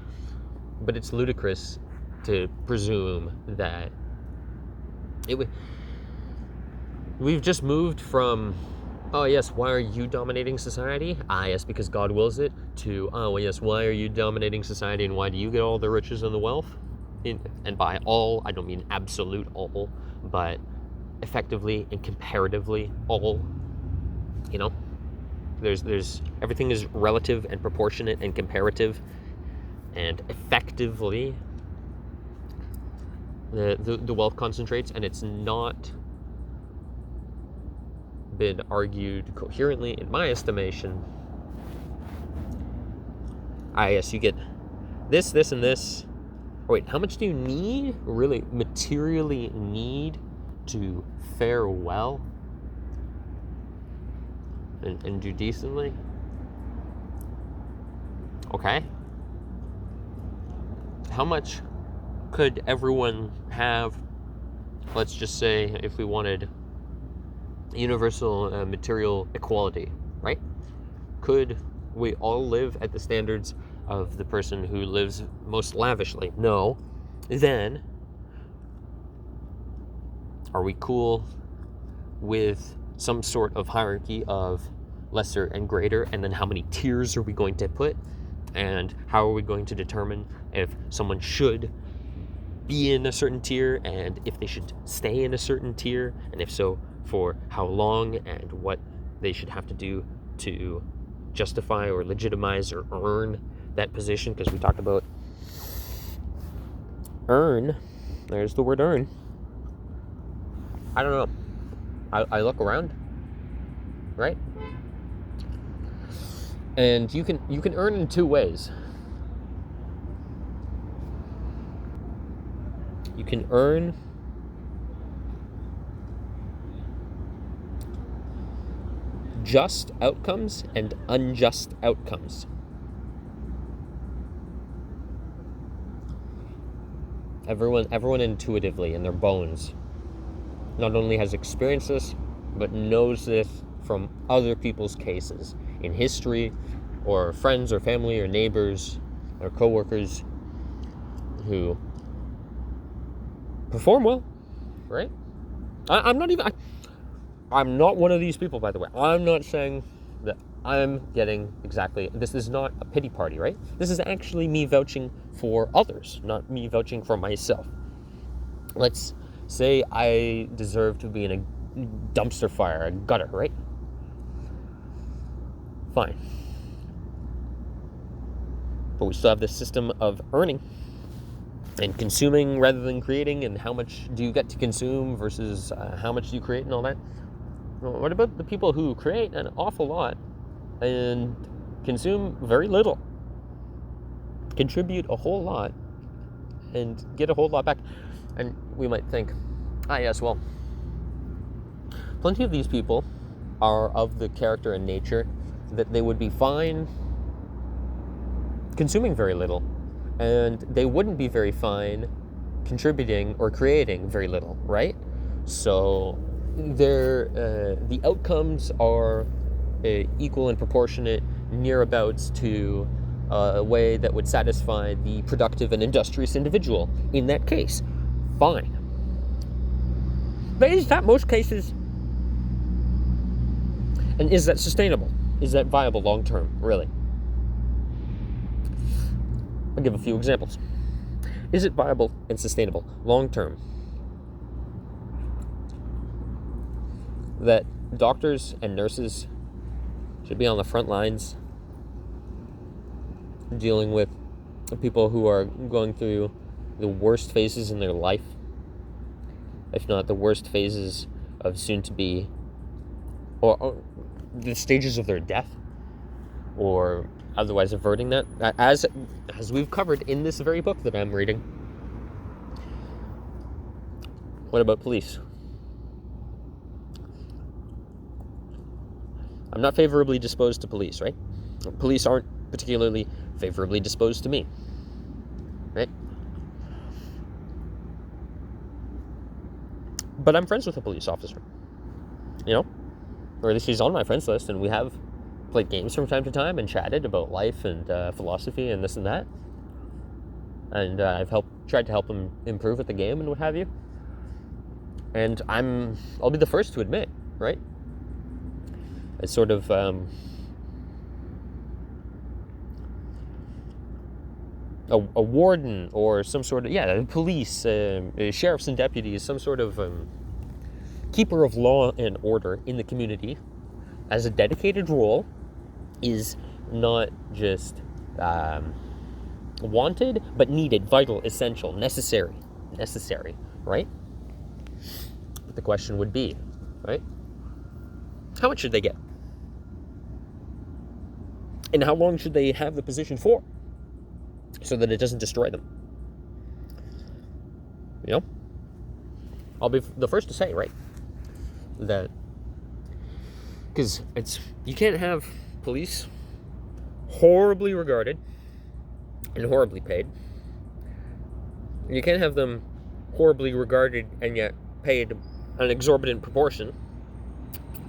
But it's ludicrous to presume that we've just moved from, oh yes, why are you dominating society? Ah yes, because God wills it, to, oh well, yes, why are you dominating society and why do you get all the riches and the wealth? And by all, I don't mean absolute all, but effectively and comparatively all. You know, there's everything is relative and proportionate and comparative, and effectively the wealth concentrates, and it's not been argued coherently, in my estimation. Yes, you get this, and this. Oh, wait, how much do you need, really materially need, to fare well and do decently? Okay. How much could everyone have, let's just say, if we wanted universal material equality, right? Could we all live at the standards of the person who lives most lavishly? No. Then, are we cool with some sort of hierarchy of lesser and greater, and then how many tiers are we going to put, and how are we going to determine if someone should be in a certain tier and if they should stay in a certain tier, and if so, for how long, and what they should have to do to justify or legitimize or earn that position? Because we talked about earn. There's the word earn. I don't know. I look around, right? And you can earn in two ways. You can earn just outcomes and unjust outcomes. Everyone intuitively in their bones not only has experienced this, but knows this from other people's cases in history, or friends or family or neighbors or coworkers who perform well, right? I'm not one of these people, by the way. I'm not saying that I'm getting exactly, this is not a pity party, right? This is actually me vouching for others, not me vouching for myself. Let's say I deserve to be in a dumpster fire, a gutter, right? Fine. But we still have this system of earning and consuming rather than creating, and how much do you get to consume versus how much do you create and all that. What about the people who create an awful lot and consume very little, contribute a whole lot and get a whole lot back? And we might think, yes, well, plenty of these people are of the character and nature that they would be fine consuming very little, and they wouldn't be very fine contributing or creating very little, right? So the outcomes are equal and proportionate, nearabouts to a way that would satisfy the productive and industrious individual in that case. Fine. But is that most cases? And is that sustainable? Is that viable long term, really? I'll give a few examples. Is it viable and sustainable long term that doctors and nurses should be on the front lines dealing with people who are going through the worst phases in their life, if not the worst phases of soon to be, or the stages of their death, or otherwise averting that, as we've covered in this very book that I'm reading? What about police? I'm not favorably disposed to police, right? Police aren't particularly favorably disposed to me, right? But I'm friends with a police officer, or at least he's on my friends list, and we have played games from time to time and chatted about life and philosophy and this and that. and I've tried to help them improve at the game and what have you. And I'll be the first to admit, right? It's sort of a warden or some sort of police, sheriffs and deputies, some sort of keeper of law and order in the community, as a dedicated role, is not just wanted, but needed, vital, essential, necessary, right? But the question would be, right? How much should they get? And how long should they have the position for, so that it doesn't destroy them? You know? I'll be the first to say, right, that, because you can't have police horribly regarded and horribly paid. You can't have them horribly regarded and yet paid an exorbitant proportion.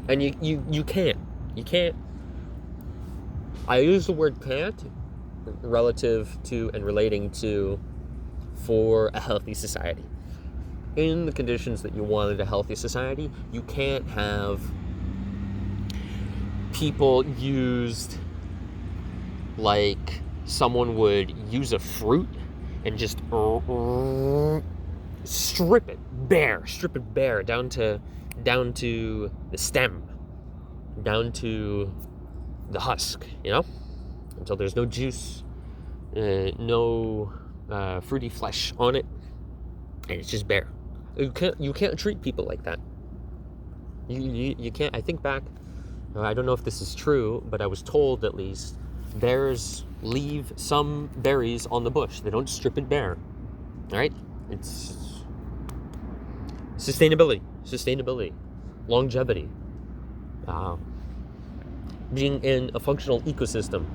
And you can't. I use the word can't relative to and relating to for a healthy society. In the conditions that you wanted a healthy society, you can't have people used like someone would use a fruit and just strip it bare down to the stem, down to the husk, until there's no juice, no fruity flesh on it, and it's just bare. You can't treat people like that. You can't. I think back, I don't know if this is true, but I was told at least, bears leave some berries on the bush. They don't strip it bare. All right? It's sustainability, longevity, being in a functional ecosystem.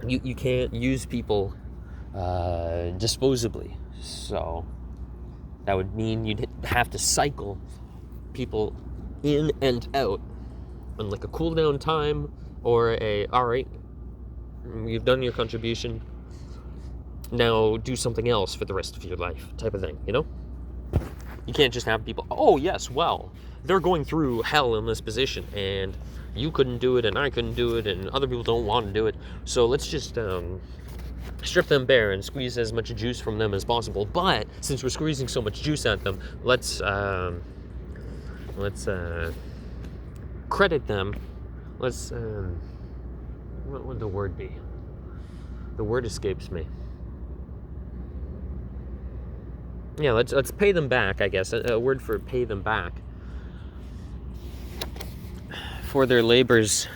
You can't use people disposably. So that would mean you'd have to cycle people in and out on like a cool down time, or all right, you've done your contribution, now do something else for the rest of your life type of thing, You can't just have people, oh yes, well, they're going through hell in this position, and you couldn't do it, and I couldn't do it, and other people don't want to do it, so let's just strip them bare and squeeze as much juice from them as possible. But since we're squeezing so much juice at them, let's credit them. Let's what would the word be? The word escapes me. Yeah, let's pay them back, I guess. A word for pay them back for their labors.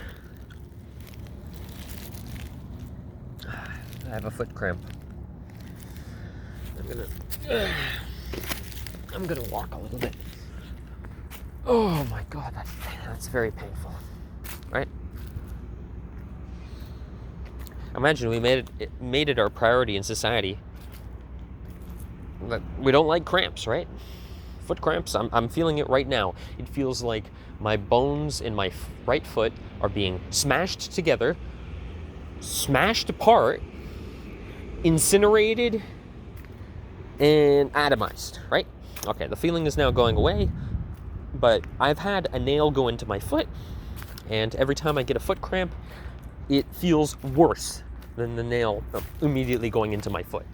I have a foot cramp. I'm gonna walk a little bit. Oh my God, that's very painful, right? Imagine we made it our priority in society. We don't like cramps, right? Foot cramps. I'm feeling it right now. It feels like my bones in my right foot are being smashed together, smashed apart, incinerated, and atomized, right? Okay, the feeling is now going away, but I've had a nail go into my foot, and every time I get a foot cramp, it feels worse than the nail immediately going into my foot.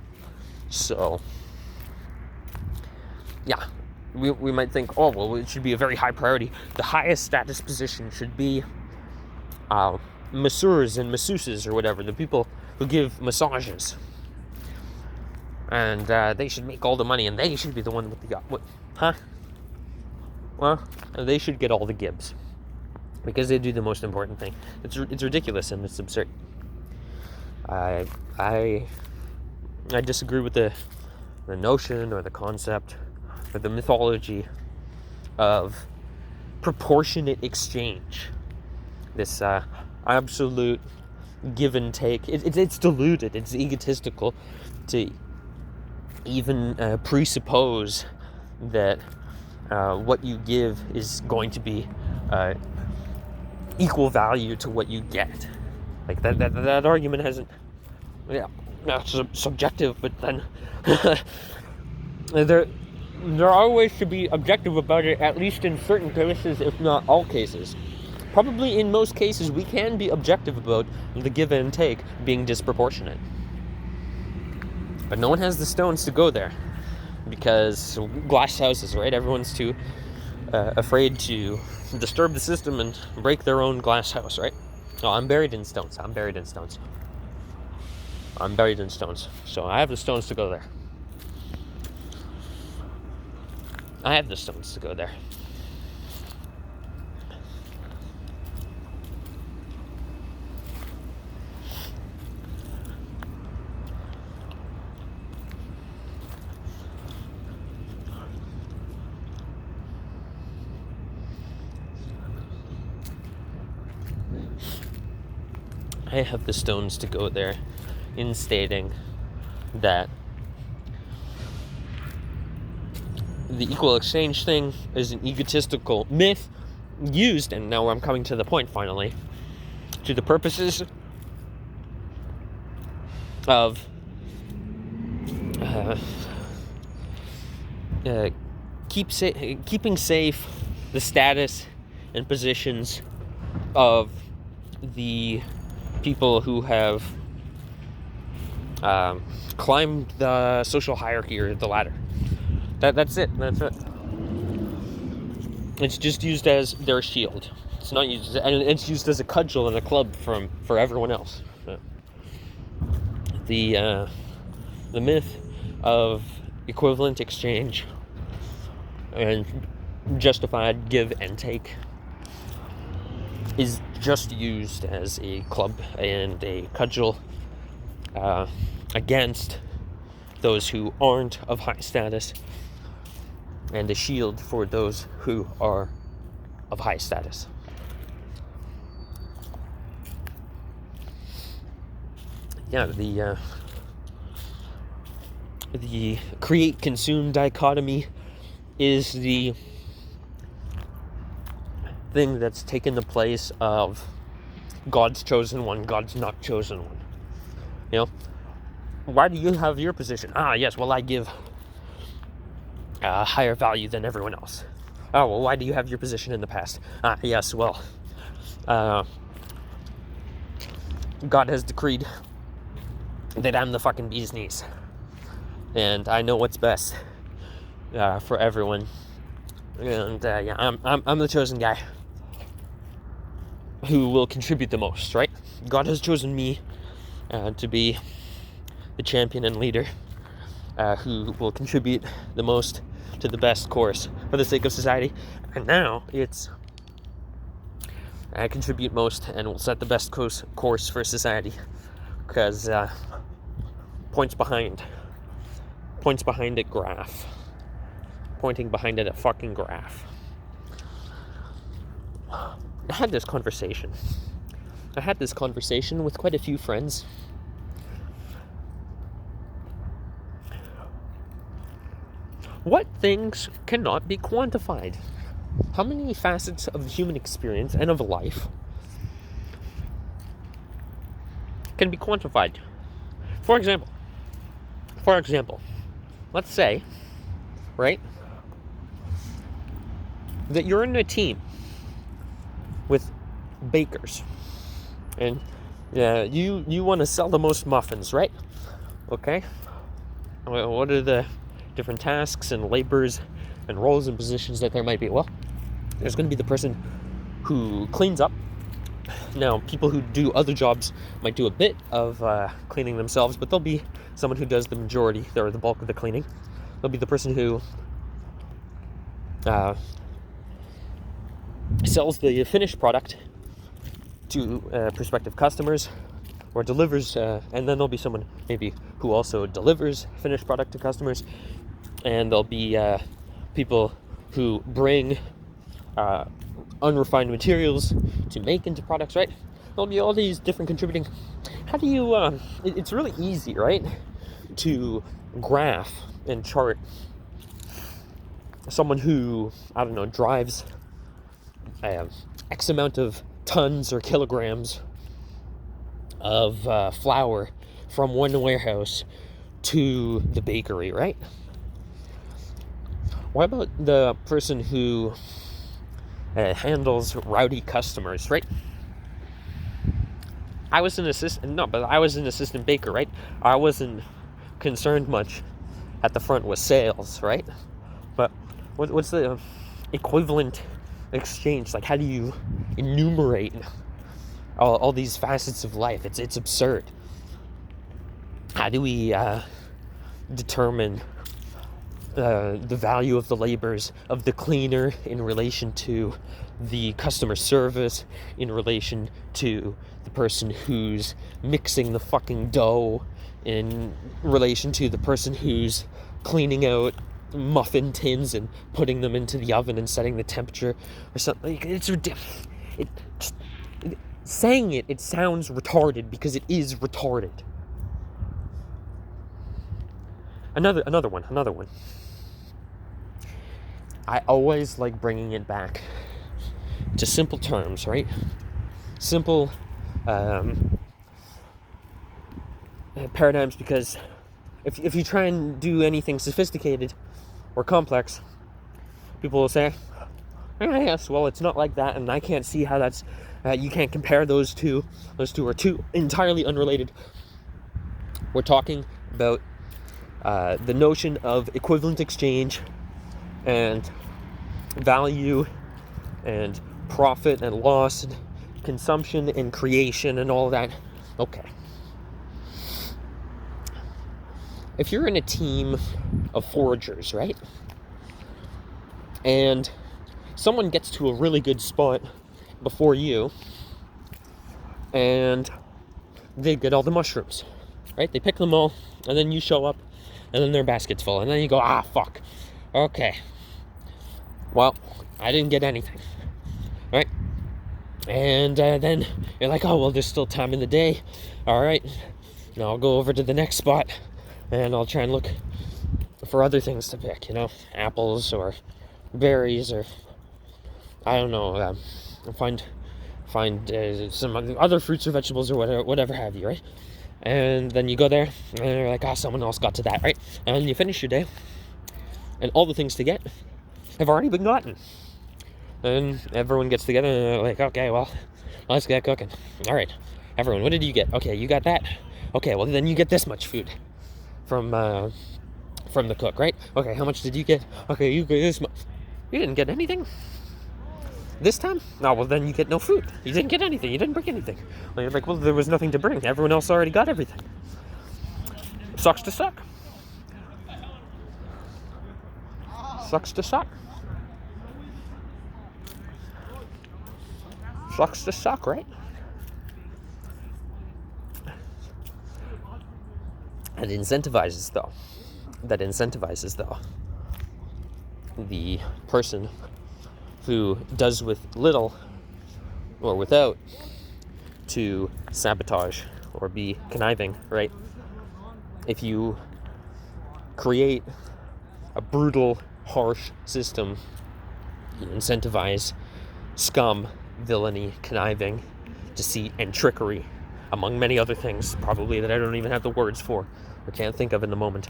So, yeah, we might think, oh, well, it should be a very high priority. The highest status position should be masseurs and masseuses or whatever, the people who give massages. And they should make all the money, and they should be the one with the... Well, they should get all the gibs, because they do the most important thing. It's ridiculous and it's absurd. I disagree with the notion or the concept or the mythology of proportionate exchange. This absolute give and take. It's deluded. It's egotistical to even presuppose that what you give is going to be equal value to what you get. Like that argument hasn't. Yeah, subjective, but then there are ways to be objective about it, at least in certain cases, if not all cases. Probably in most cases, we can be objective about the give and take being disproportionate. But no one has the stones to go there, because glass houses, right? Everyone's too afraid to disturb the system and break their own glass house, right? Oh, I'm buried in stones. So I have the stones to go there. I have the stones to go there in stating that the equal exchange thing is an egotistical myth used, and now I'm coming to the point finally, to the purposes of keeping safe the status and positions of the people who have climbed the social hierarchy or the ladder. That's it. It's just used as their shield. It's not used, and it's used as a cudgel and a club for everyone else. The myth of equivalent exchange and justified give and take is just used as a club and a cudgel against those who aren't of high status, and a shield for those who are of high status. Yeah, the create-consume dichotomy is the thing that's taken the place of God's chosen one, God's not chosen one. You know, why do you have your position? Yes, well, I give a higher value than everyone else. Oh, well, why do you have your position in the past? Yes, well, God has decreed that I'm the fucking bee's knees, and I know what's best for everyone, and I'm the chosen guy who will contribute the most, right? God has chosen me to be the champion and leader who will contribute the most to the best course for the sake of society. And now it's I contribute most and will set the best course for society, because points behind it graph. Pointing behind it a fucking graph. I had this conversation with quite a few friends. What things cannot be quantified? How many facets of the human experience and of life can be quantified? For example, let's say, right, that you're in a team with bakers, and you want to sell the most muffins, right? Okay. What are the different tasks and labors and roles and positions that there might be? Well, there's going to be the person who cleans up. Now, people who do other jobs might do a bit of cleaning themselves, but there'll be someone who does the majority, or the bulk of the cleaning. There'll be the person who sells the finished product to prospective customers, or delivers, and then there'll be someone maybe who also delivers finished product to customers, and there'll be people who bring unrefined materials to make into products, right? There'll be all these different contributing. How do you, it's really easy, right, to graph and chart someone who, I don't know, drives X amount of tons or kilograms of flour from one warehouse to the bakery, right? What about the person who handles rowdy customers, right? I was an assistant baker, right? I wasn't concerned much at the front with sales, right? But what's the equivalent exchange? Like, how do you enumerate all these facets of life? It's absurd. How do we determine the value of the labors of the cleaner in relation to the customer service, in relation to the person who's mixing the fucking dough, in relation to the person who's cleaning out muffin tins and putting them into the oven and setting the temperature or something? It's ridiculous. Saying it sounds retarded because it is retarded. Another one. I always like bringing it back to simple terms, right? Simple paradigms, because if you try and do anything sophisticated or complex, people will say, yes, well, it's not like that, and I can't see how that's, you can't compare those two. Those two are two entirely unrelated. We're talking about the notion of equivalent exchange and value and profit and loss and consumption and creation and all that. Okay. If you're in a team of foragers, right? And someone gets to a really good spot before you and they get all the mushrooms, right? They pick them all, and then you show up and then their basket's full, and then you go, fuck. Okay. Well, I didn't get anything, right? And then you're like, oh, well, there's still time in the day. All right, now I'll go over to the next spot and I'll try and look for other things to pick, apples or berries, or I don't know, find some other fruits or vegetables or whatever have you, right? And then you go there and you're like, someone else got to that, right? And then you finish your day and all the things to get have already been gotten. And everyone gets together and they're like, okay, well, let's get cooking. All right, everyone, what did you get? Okay, you got that. Okay, well, then you get this much food from the cook, right? Okay, how much did you get? Okay, you get this much. You didn't get anything this time? No, well, then you get no food. You didn't get anything. You didn't bring anything. Well, you're like, well, there was nothing to bring. Everyone else already got everything. Sucks to suck. Sucks to suck. Sucks to suck, right? That incentivizes, though, the person who does with little or without to sabotage or be conniving, right? If you create a brutal, harsh system, you incentivize scum, villainy, conniving, deceit, and trickery, among many other things, probably that I don't even have the words for or can't think of in the moment.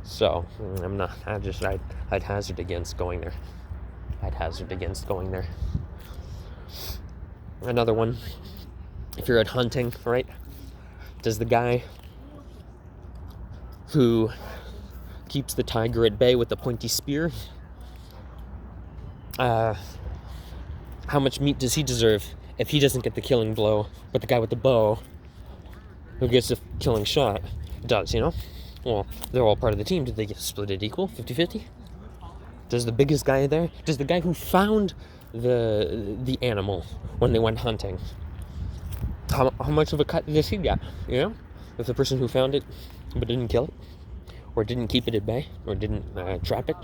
So, I'd hazard against going there. Another one, if you're out hunting, right? Does the guy who keeps the tiger at bay with the pointy spear, how much meat does he deserve if he doesn't get the killing blow, but the guy with the bow who gets the killing shot does, Well, they're all part of the team. Did they get split it equal, 50-50? Does the biggest guy there, does the guy who found the animal when they went hunting, how much of a cut does he get, If the person who found it but didn't kill it, or didn't keep it at bay, or didn't trap it,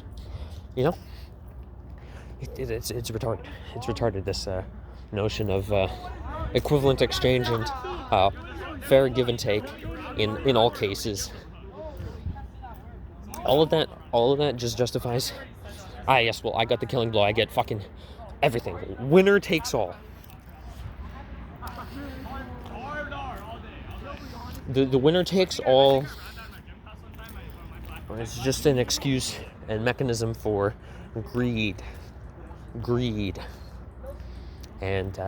It's retarded. It's retarded, this notion of equivalent exchange and fair give and take in all cases. All of that just justifies, yes, well, I got the killing blow, I get fucking everything. Winner takes all. the winner takes all. It's just an excuse and mechanism for greed, and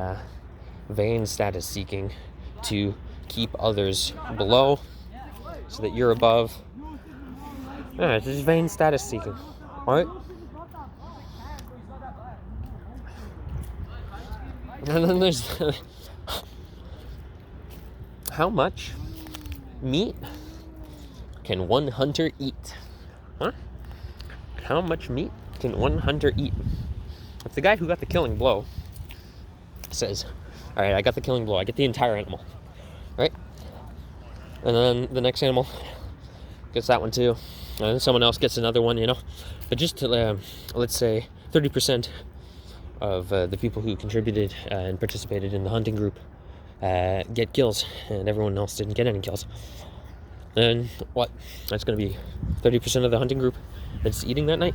vain status seeking to keep others below so that you're above. Yeah, it's just vain status seeking, right? And then there's how much meat can one hunter eat? Huh? How much meat can one hunter eat? If the guy who got the killing blow says, all right, I got the killing blow, I get the entire animal, right? And then the next animal gets that one too. And then someone else gets another one, But just to, let's say 30% of the people who contributed and participated in the hunting group get kills, and everyone else didn't get any kills. Then what? That's going to be 30% of the hunting group that's eating that night.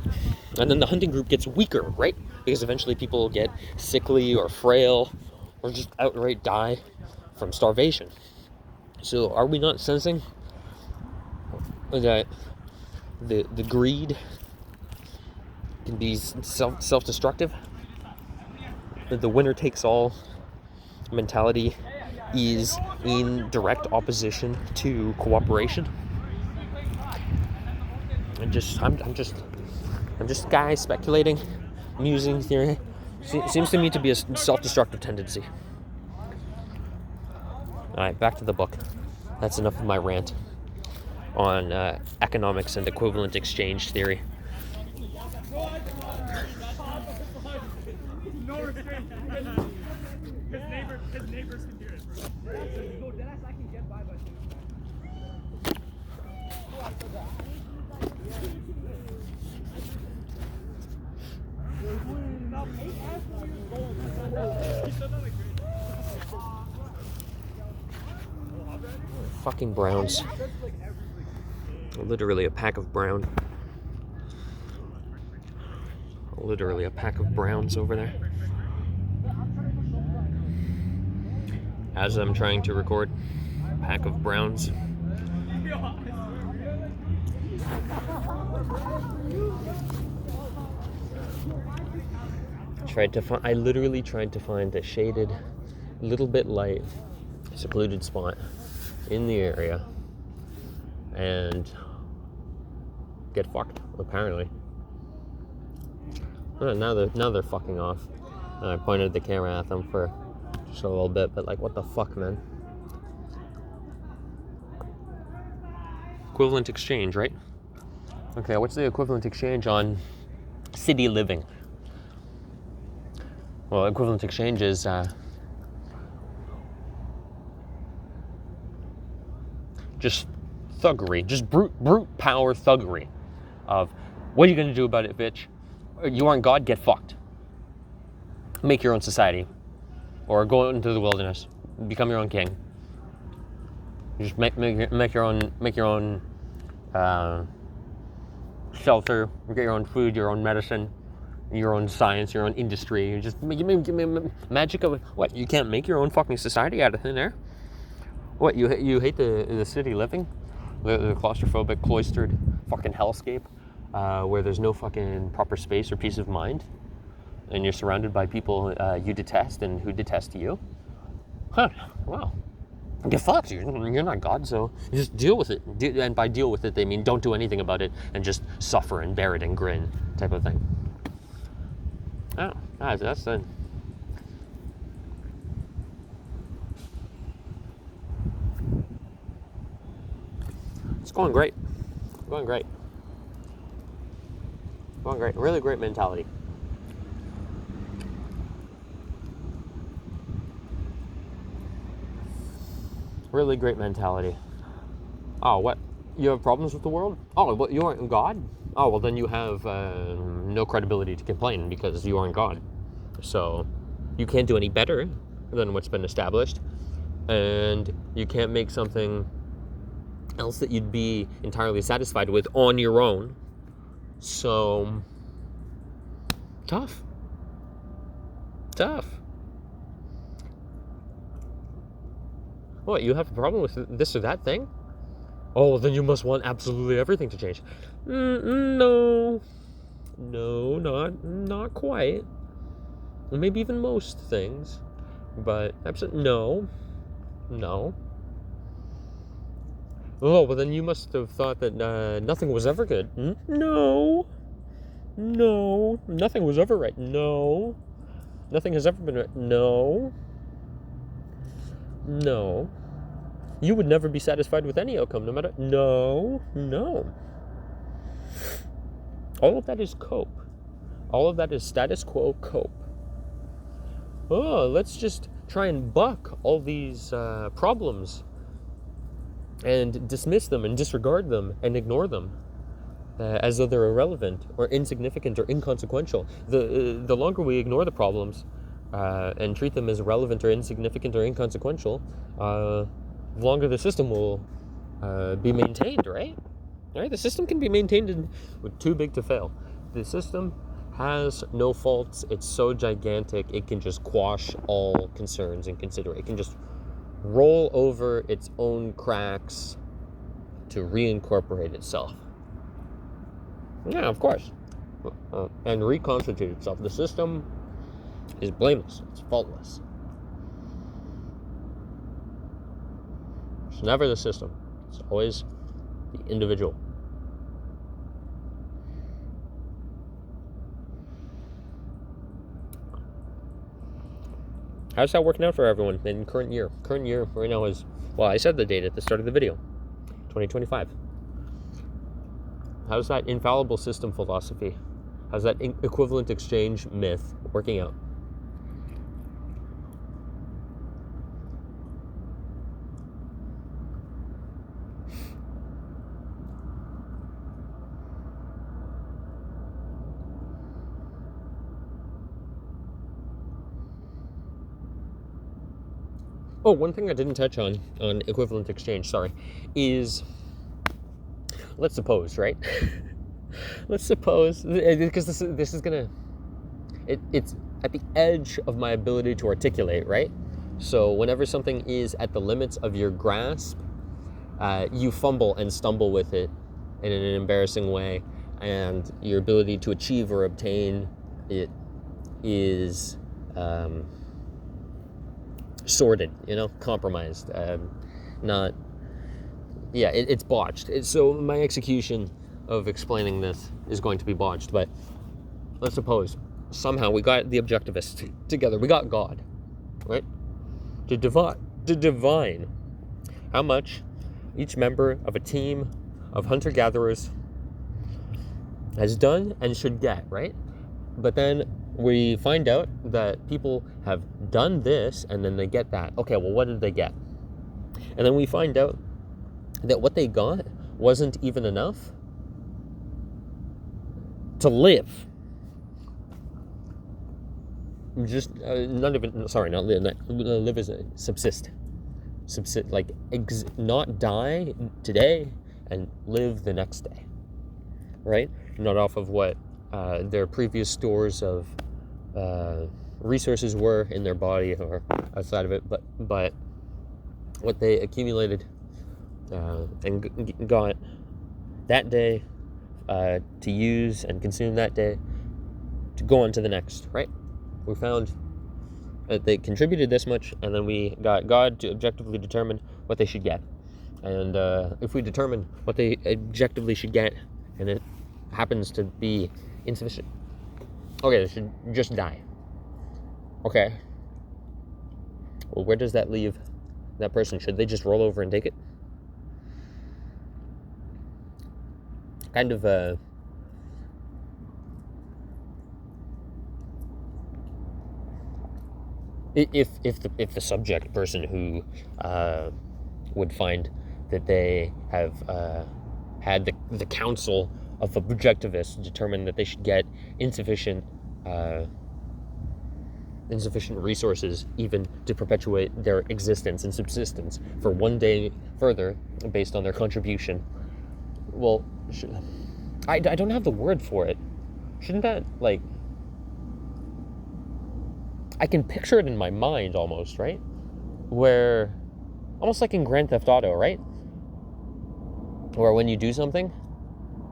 And then the hunting group gets weaker, right? Because eventually people get sickly or frail or just outright die from starvation. So are we not sensing that the greed can be self-destructive? The winner takes all mentality is in direct opposition to cooperation. I'm just guy speculating, musing theory. Seems to me to be a self-destructive tendency. All right, back to the book. That's enough of my rant on economics and equivalent exchange theory. His neighbors can hear it, bro. Fucking browns. Literally a pack of brown. Literally a pack of browns over there. As I'm trying to record, a pack of browns. I literally tried to find a shaded, little bit light, secluded spot in the area and get fucked, apparently. Now they're fucking off. And I pointed the camera at them for just a little bit, but like, what the fuck, man? Equivalent exchange, right? Okay, what's the equivalent exchange on city living? Well, equivalent exchange is just thuggery, just brute power thuggery of, what are you going to do about it, bitch? You aren't God, get fucked. Make your own society. Or go out into the wilderness. Become your own king. Just make your own shelter, get your own food, your own medicine, your own science, your own industry. You just give me magic of what? You can't make your own fucking society out of thin air? What, you hate the city living? The claustrophobic, cloistered fucking hellscape where there's no fucking proper space or peace of mind, and you're surrounded by people you detest and who detest you? Huh, wow. Get fucked. You're not God, so you just deal with it. And by deal with it, they mean don't do anything about it and just suffer and bear it and grin type of thing. Oh, that's the... It's going great. Going great. Going great. Really great mentality. Really great mentality. Oh, what? You have problems with the world? Oh, but you aren't God? Oh, well, then you have no credibility to complain because you aren't God. So you can't do any better than what's been established. And you can't make something else that you'd be entirely satisfied with on your own. So, tough. What, you have a problem with this or that thing? Oh, then you must want absolutely everything to change. No. No, not quite. Maybe even most things. But absolutely no. No. Oh, well then you must have thought that nothing was ever good. No. No. Nothing was ever right. No. Nothing has ever been right. No. No. You would never be satisfied with any outcome, no matter... No. All of that is cope. All of that is status quo cope. Oh, let's just try and buck all these problems and dismiss them and disregard them and ignore them as though they're irrelevant or insignificant or inconsequential. The longer we ignore the problems and treat them as irrelevant or insignificant or inconsequential, the longer the system will be maintained, right? The system can be maintained with too big to fail. The system has no faults. It's so gigantic, it can just quash all concerns and consider. It can just roll over its own cracks to reincorporate itself. Yeah, of course. And reconstitute itself. The system is blameless. It's faultless. It's never the system. It's always the individual. How's that working out for everyone in current year? Current year right now is, well, I said the date at the start of the video, 2025. How's that infallible system philosophy? How's that equivalent exchange myth working out? Oh, one thing I didn't touch on equivalent exchange, sorry, is, let's suppose, right? Let's suppose, because this is gonna, it's at the edge of my ability to articulate, right? So whenever something is at the limits of your grasp, you fumble and stumble with it in an embarrassing way, and your ability to achieve or obtain it is sordid, compromised, it's botched. So my execution of explaining this is going to be botched, but let's suppose somehow we got the objectivists together, we got God, right, to divine how much each member of a team of hunter-gatherers has done and should get, right? But then we find out that people have done this and then they get that. Okay, well, what did they get? And then we find out that what they got wasn't even enough to live. Just not live as a subsist, like not die today and live the next day, right? Not off of what their previous stores of resources were in their body or outside of it, but what they accumulated and got that day to use and consume that day to go on to the next, right? We found that they contributed this much, and then we got God to objectively determine what they should get. And if we determine what they objectively should get, and it happens to be insufficient, okay, they should just die. Okay. Well, where does that leave that person? Should they just roll over and take it? Kind of if the subject person who would find that they have had the council of objectivists determine that they should get insufficient resources even to perpetuate their existence and subsistence for one day further based on their contribution. Well, I don't have the word for it. Shouldn't that, like, I can picture it in my mind almost, right? Where almost like in Grand Theft Auto, right? Where when you do something,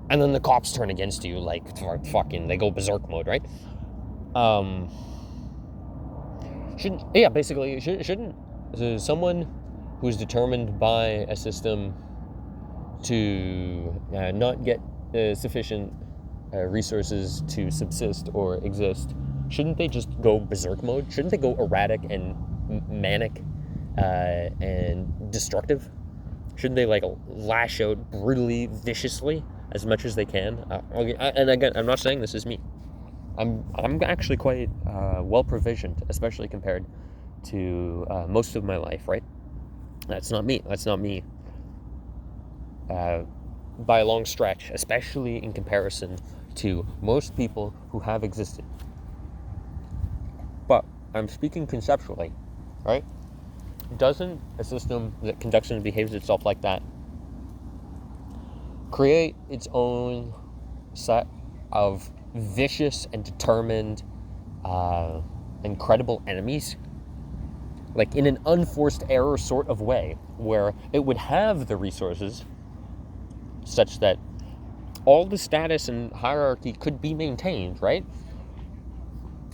and then the cops turn against you, like, they go berserk mode, right? Shouldn't someone who's determined by a system to not get sufficient resources to subsist or exist, shouldn't they just go berserk mode? Shouldn't they go erratic and manic and destructive? Shouldn't they like lash out brutally, viciously as much as they can? And again, I'm not saying this is me. I'm actually quite well provisioned, especially compared to most of my life, right? That's not me. By a long stretch, especially in comparison to most people who have existed. But I'm speaking conceptually, right? Doesn't a system that conducts and behaves itself like that create its own set of vicious and determined incredible enemies? Like in an unforced error sort of way, where it would have the resources such that all the status and hierarchy could be maintained, right?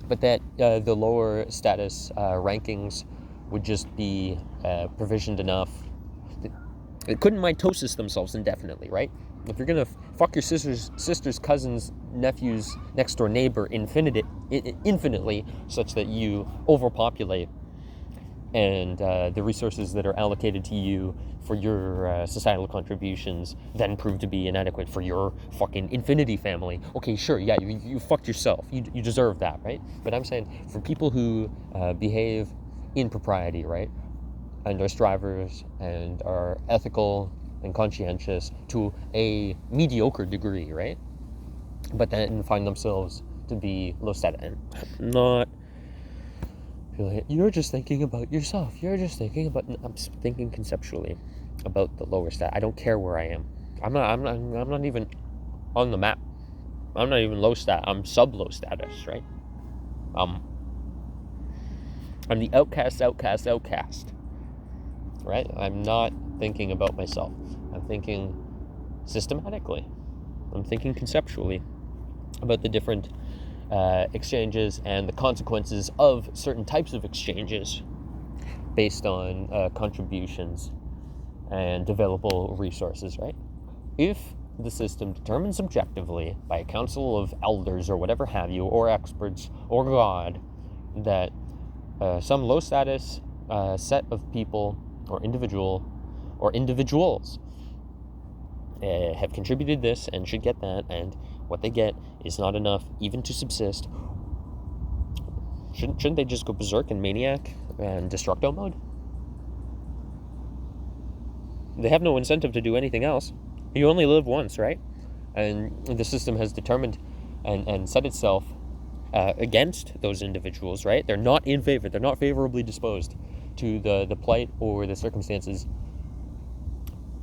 But that the lower status rankings would just be provisioned enough. It couldn't mitosis themselves indefinitely, right? If you're gonna fuck your sister's cousin's nephew's next door neighbor infinitely, such that you overpopulate, and the resources that are allocated to you for your societal contributions then prove to be inadequate for your fucking infinity family. Okay, sure, yeah, you fucked yourself. You deserve that, right? But I'm saying for people who behave in propriety, right, and are strivers and are ethical and conscientious to a mediocre degree, right, but then find themselves to be low stat. And not you're just thinking about yourself. I'm thinking conceptually about the lower stat. I don't care where I am. I'm not even on the map. I'm not even low stat. I'm sub low status, right? I'm the outcast, right? I'm not thinking about myself. I'm thinking systematically. I'm thinking conceptually about the different exchanges and the consequences of certain types of exchanges based on contributions and available resources, right? If the system determines objectively by a council of elders or whatever have you, or experts, or God, that some low status set of people or individuals have contributed this and should get that, and what they get is not enough even to subsist, shouldn't they just go berserk and maniac and destructo mode? They have no incentive to do anything else. You only live once, right? And the system has determined and set itself against those individuals, right? They're not in favor. They're not favorably disposed to the plight or the circumstances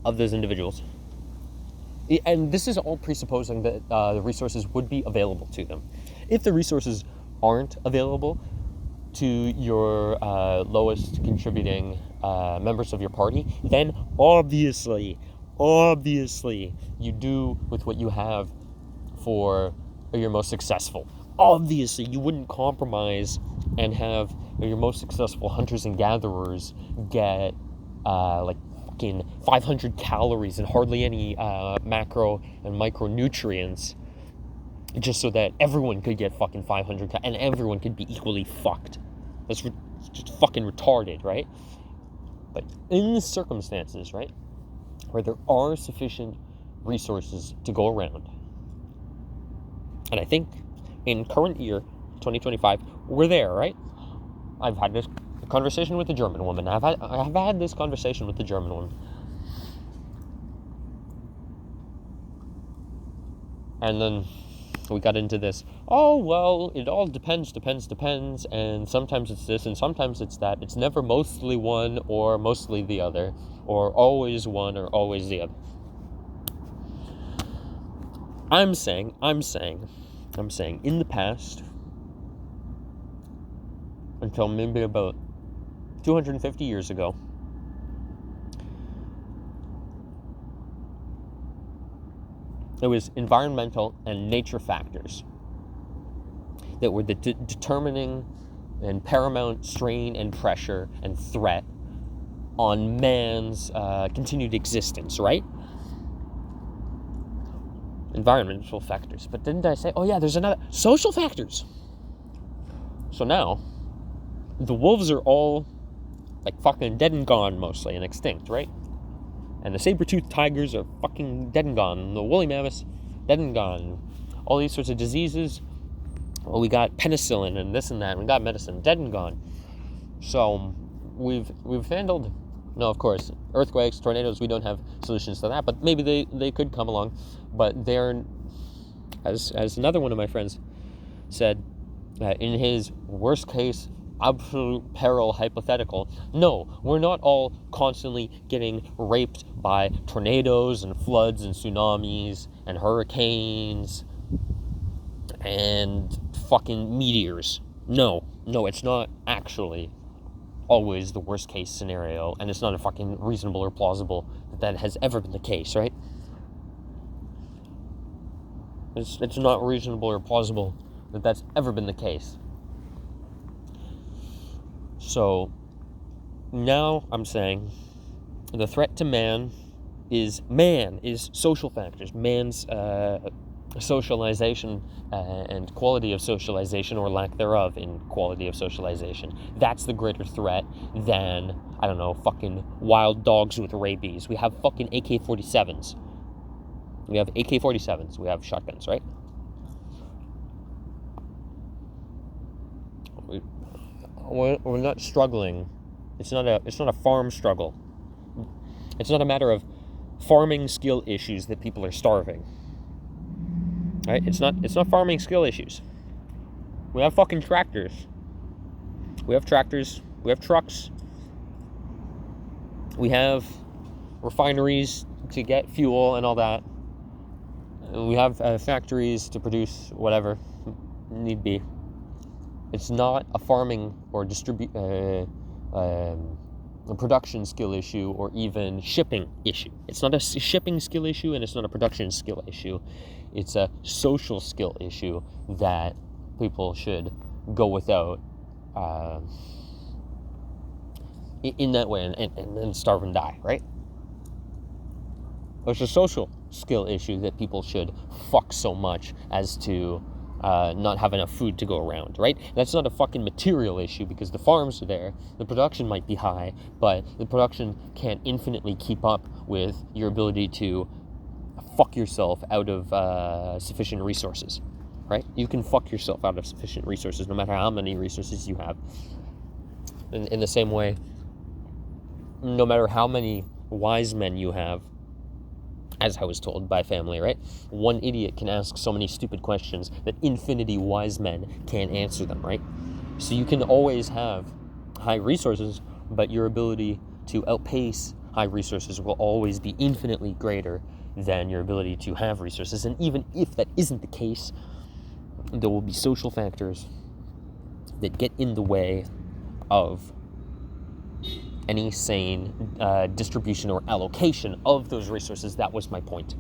of those individuals. And this is all presupposing that the resources would be available to them. If the resources aren't available to your lowest contributing members of your party, then obviously, you do with what you have for your most successful. Obviously, you wouldn't compromise and have your most successful hunters and gatherers get like 500 calories and hardly any macro and micronutrients, just so that everyone could get fucking 500 and everyone could be equally fucked. That's just fucking retarded, right? But in the circumstances, right, where there are sufficient resources to go around, and I think in current year 2025 we're there, right? I've had this conversation with the German woman. I've had this conversation with the German woman. And then we got into this, oh, well, it all depends, and sometimes it's this and sometimes it's that. It's never mostly one or mostly the other, or always one or always the other. I'm saying, in the past, until maybe about 250 years ago, It was environmental and nature factors that were the determining and paramount strain and pressure and threat on man's continued existence, right? Environmental factors. But didn't I say, oh yeah, there's another, social factors. So now, the wolves are all like fucking dead and gone mostly and extinct, right? And the saber-toothed tigers are fucking dead and gone. And the woolly mammoths, dead and gone. All these sorts of diseases, well, we got penicillin and this and that, and we got medicine, dead and gone. So we've handled, no, of course, earthquakes, tornadoes, we don't have solutions to that, but maybe they could come along. But they're, as another one of my friends said, in his worst case, absolute peril hypothetical, no, we're not all constantly getting raped by tornadoes and floods and tsunamis and hurricanes and fucking meteors. No, it's not actually always the worst case scenario, and it's not a fucking reasonable or plausible that has ever been the case, right? It's not reasonable or plausible that that's ever been the case. So now I'm saying the threat to man is social factors, man's socialization and quality of socialization, or lack thereof in quality of socialization. That's the greater threat than, I don't know, fucking wild dogs with rabies. We have fucking AK-47s. We have AK-47s. We have shotguns, right? We're not struggling. It's not a farm struggle. It's not a matter of farming skill issues that people are starving. Right? It's not farming skill issues. We have fucking tractors. We have tractors. We have trucks. We have refineries to get fuel and all that. We have factories to produce whatever need be. It's not a farming or a production skill issue, or even shipping issue. It's not a shipping skill issue, and it's not a production skill issue. It's a social skill issue that people should go without in that way and starve and die, right? It's a social skill issue that people should fuck so much as to not have enough food to go around, right? That's not a fucking material issue, because the farms are there, the production might be high, but the production can't infinitely keep up with your ability to fuck yourself out of sufficient resources, right? You can fuck yourself out of sufficient resources no matter how many resources you have. In the same way, no matter how many wise men you have, as I was told by family, right? One idiot can ask so many stupid questions that infinity wise men can't answer them, right? So you can always have high resources, but your ability to outpace high resources will always be infinitely greater than your ability to have resources. And even if that isn't the case, there will be social factors that get in the way of any sane distribution or allocation of those resources. That was my point.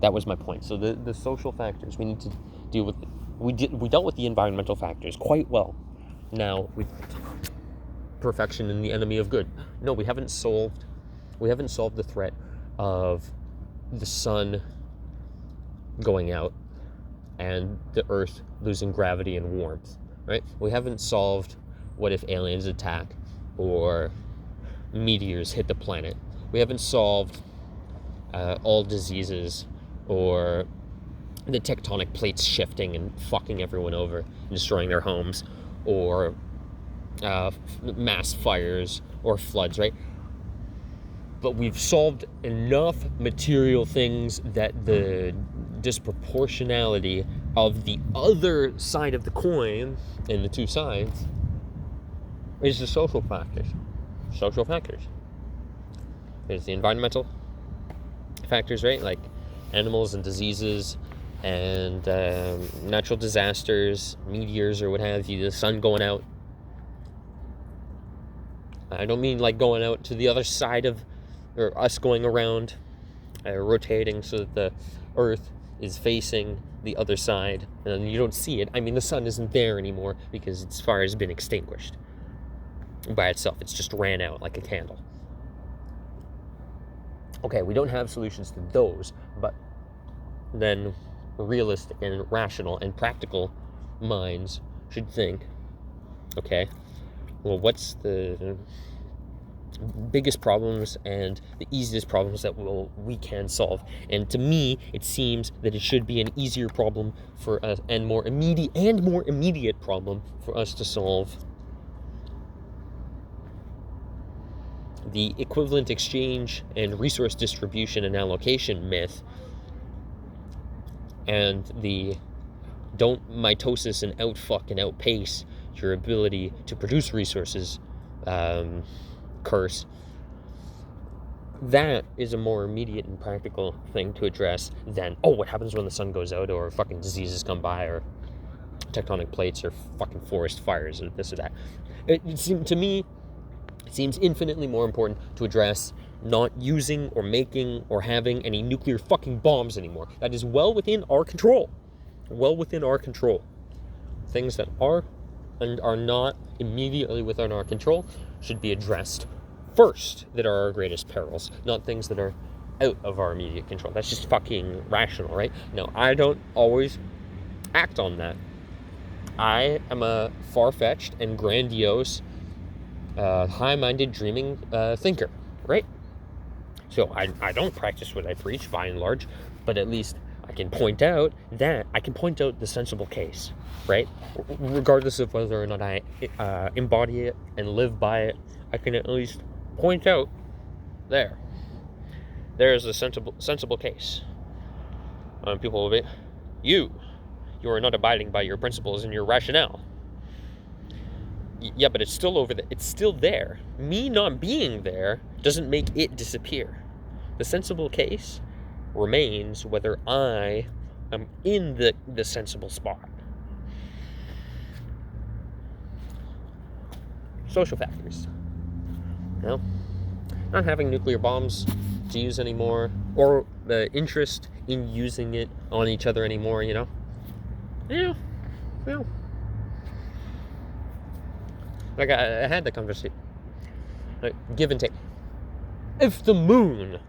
So the social factors, we need to deal with. We dealt with the environmental factors quite well. Now, with perfection and the enemy of good. No, we haven't solved the threat of the sun going out and the earth losing gravity and warmth, right? We haven't solved what if aliens attack or meteors hit the planet. We haven't solved all diseases, or the tectonic plates shifting and fucking everyone over and destroying their homes, or mass fires or floods, right? But we've solved enough material things that the disproportionality of the other side of the coin in the two sides is the social factors. There's the environmental factors, right? Like animals and diseases and natural disasters, meteors or what have you, the sun going out. I don't mean like going out to the other side of, or us going around, rotating so that the earth is facing the other side, and you don't see it. I mean, the sun isn't there anymore because its fire has been extinguished by itself. It's just ran out like a candle. Okay, we don't have solutions to those, but then realistic and rational and practical minds should think, okay, well, what's the biggest problems and the easiest problems that we can solve? And to me, it seems that it should be an easier problem for us and more immediate problem for us to solve. The equivalent exchange and resource distribution and allocation myth, and the don't mitosis and outfuck and outpace your ability to produce resources curse. That is a more immediate and practical thing to address than, what happens when the sun goes out, or fucking diseases come by, or tectonic plates, or fucking forest fires, or this or that. To me, it seems infinitely more important to address not using or making or having any nuclear fucking bombs anymore. That is well within our control. Well within our control. Things that are and are not immediately within our control should be addressed first, that are our greatest perils, not things that are out of our immediate control. That's just fucking rational, right? No, I don't always act on that. I am a far-fetched and grandiose, high-minded, dreaming thinker, right? So I don't practice what I preach, by and large, but at least I can point out the sensible case, right? Regardless of whether or not I embody it and live by it, I can at least point out there's a sensible case. People will be, you are not abiding by your principles and your rationale. Yeah, but it's still over there. It's still there. Me not being there doesn't make it disappear. The sensible case remains whether I am in the sensible spot. Social factors. Not having nuclear bombs to use anymore, or the interest in using it on each other anymore, Yeah. Like I had the conversation, like, give and take. If the moon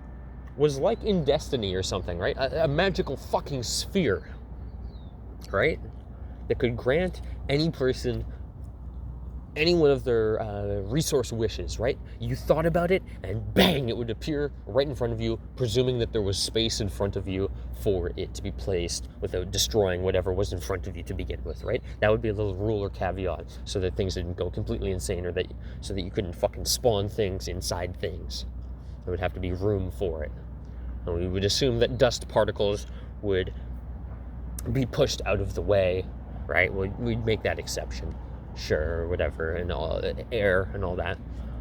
was like in Destiny or something, right? A magical fucking sphere, right? That could grant any person any one of their resource wishes, right? You thought about it, and bang, it would appear right in front of you, presuming that there was space in front of you for it to be placed without destroying whatever was in front of you to begin with, right? That would be a little rule or caveat, so that things didn't go completely insane, or so that you couldn't fucking spawn things inside things. There would have to be room for it. And we would assume that dust particles would be pushed out of the way, right? We'd make that exception. Sure, whatever, and all air and all that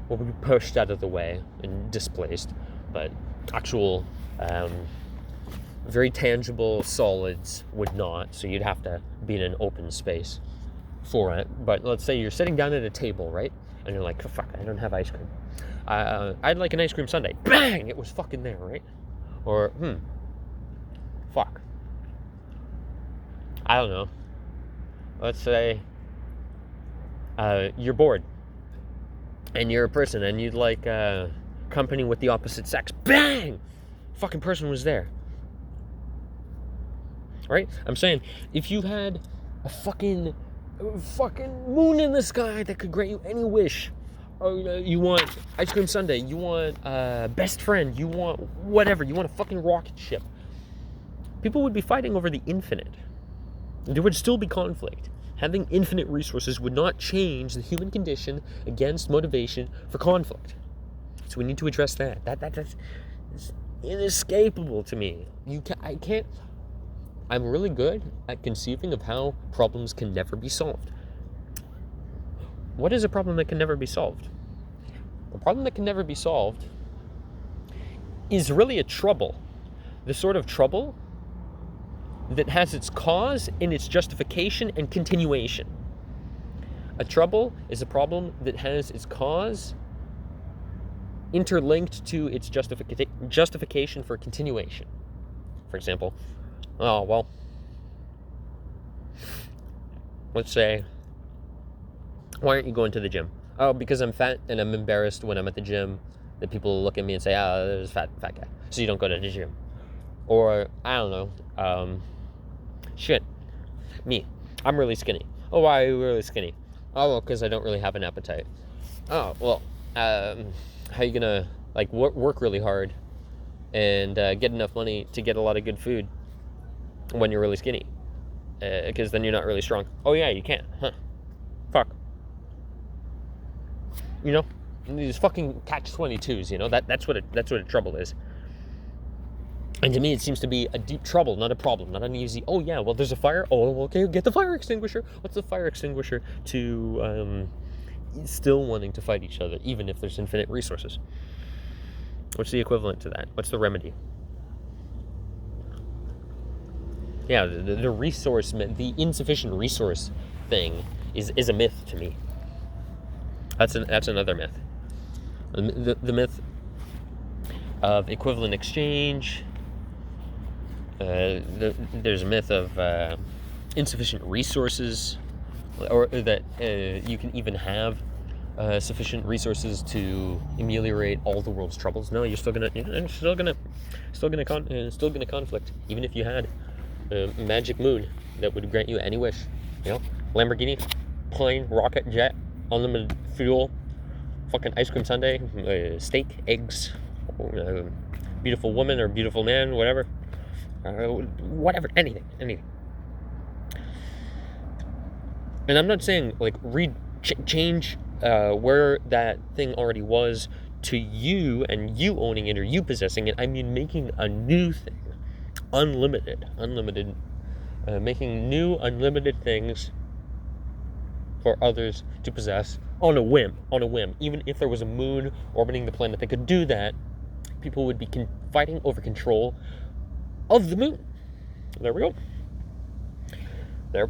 will be pushed out of the way and displaced, but actual very tangible solids would not, so you'd have to be in an open space for it. But let's say you're sitting down at a table, right, and you're like, fuck, I don't have ice cream. I'd like an ice cream sundae. Bang, it was fucking there, right? Or fuck, I don't know, let's say you're bored and you're a person and you'd like company with the opposite sex. Bang! Fucking person was there. Right? I'm saying, if you had a fucking moon in the sky that could grant you any wish, you want ice cream sundae, you want best friend, you want whatever, you want a fucking rocket ship, people would be fighting over the infinite. There would still be conflict. Having infinite resources would not change the human condition against motivation for conflict. So we need to address that. That's inescapable to me. I can't. I'm really good at conceiving of how problems can never be solved. What is a problem that can never be solved? A problem that can never be solved is really a trouble. The sort of trouble that has its cause in its justification and continuation. A trouble is a problem that has its cause interlinked to its justification for continuation. For example, Oh, well, let's say, why aren't you going to the gym? Oh, because I'm fat and I'm embarrassed when I'm at the gym that people look at me and say, there's a fat guy. So you don't go to the gym. Or, I don't know, shit, me, I'm really skinny. Oh, why are you really skinny? Oh, well, because I don't really have an appetite. Oh, well, how are you gonna, like, work really hard and get enough money to get a lot of good food when you're really skinny? Because then you're not really strong. Oh, yeah, you can't. Huh. Fuck. You know? These fucking catch-22s, you know? That's what a trouble is. And to me, it seems to be a deep trouble, not a problem, not an easy, oh yeah, well, there's a fire. Oh, okay, get the fire extinguisher. What's the fire extinguisher to still wanting to fight each other, even if there's infinite resources? What's the equivalent to that? What's the remedy? Yeah, the resource, the insufficient resource thing is a myth to me. That's another myth. The myth of equivalent exchange. There's a myth of insufficient resources, or that you can even have sufficient resources to ameliorate all the world's troubles. No, you're still gonna conflict, even if you had a magic moon that would grant you any wish. You know, Lamborghini, plane, rocket, jet, unlimited fuel, fucking ice cream sundae, steak, eggs, beautiful woman or beautiful man, whatever. Whatever, anything. And I'm not saying, like, change where that thing already was to you and you owning it or you possessing it. I mean making a new thing. Unlimited. Making new unlimited things for others to possess on a whim. Even if there was a moon orbiting the planet that could do that, people would be fighting over control of the moon. There we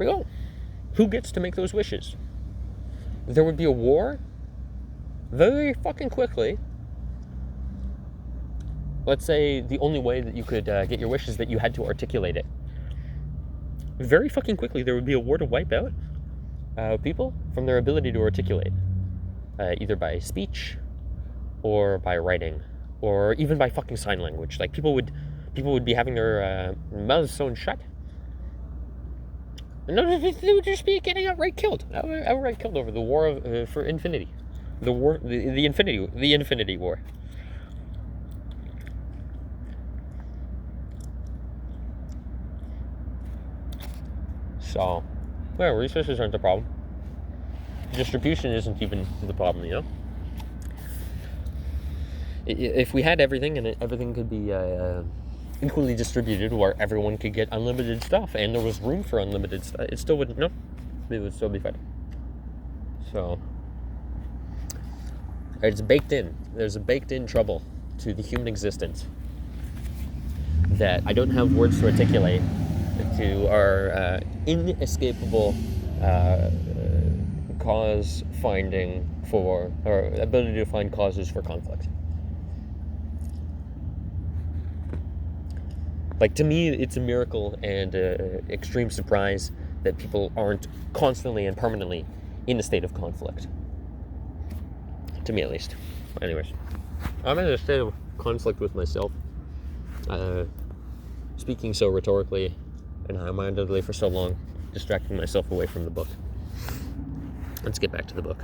go. Who gets to make those wishes? There would be a war very fucking quickly. Let's say the only way that you could get your wish is that you had to articulate it. Very fucking quickly there would be a war to wipe out people from their ability to articulate, either by speech or by writing or even by fucking sign language. Like, people would be having their mouths sewn shut. No, they would just be getting outright killed over the war for infinity, the infinity war. So, well, resources aren't the problem. Distribution isn't even the problem, you know. If we had everything and everything could be equally distributed, where everyone could get unlimited stuff and there was room for unlimited stuff, it still wouldn't. No, it would still be fine. So it's baked in. There's a baked-in trouble to the human existence that I don't have words to articulate, to our inescapable cause finding for, or ability to find causes for conflict. Like, to me, it's a miracle and extreme surprise that people aren't constantly and permanently in a state of conflict. To me, at least. Anyways, I'm in a state of conflict with myself. Speaking so rhetorically and high-mindedly for so long, distracting myself away from the book. Let's get back to the book.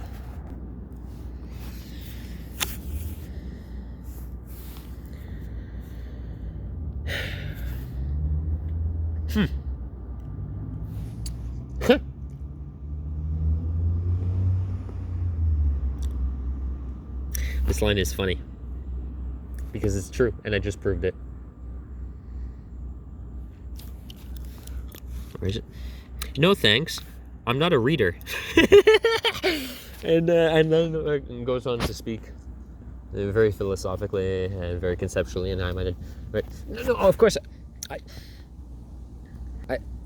This line is funny because it's true, and I just proved it. Where is it? No thanks, I'm not a reader. and then goes on to speak very philosophically and very conceptually and high-minded. Right? No, of course,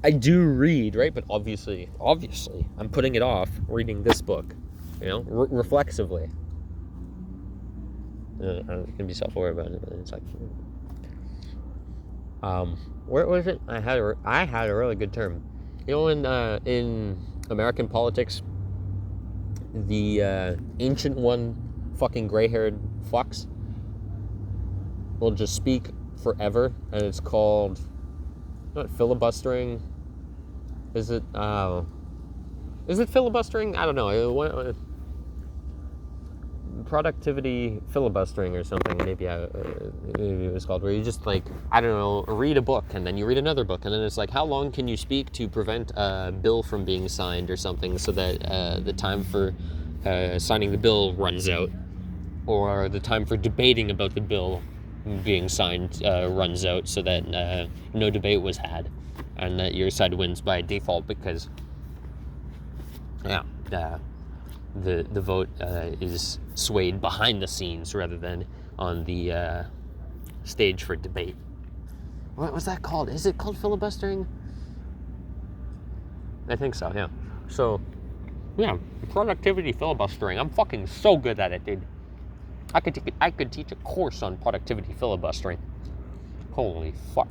I do read, right? But obviously, I'm putting it off reading this book, you know, reflexively. I can be self-aware about it, but it's like, Where was it? I had a really good term. In American politics, the ancient one, fucking gray-haired fucks, will just speak forever, and it's called not filibustering. Is it filibustering? I don't know. Productivity filibustering or something, maybe it was called, where you just, like, I don't know, read a book and then you read another book, and then it's like, how long can you speak to prevent a bill from being signed or something, so that the time for signing the bill runs out, or the time for debating about the bill being signed runs out, so that no debate was had and that your side wins by default, because the vote is swayed behind the scenes rather than on the stage for debate. What was that called? Is it called filibustering? I think so, yeah. So, yeah, productivity filibustering. I'm fucking so good at it, dude. I could teach a course on productivity filibustering. Holy fuck.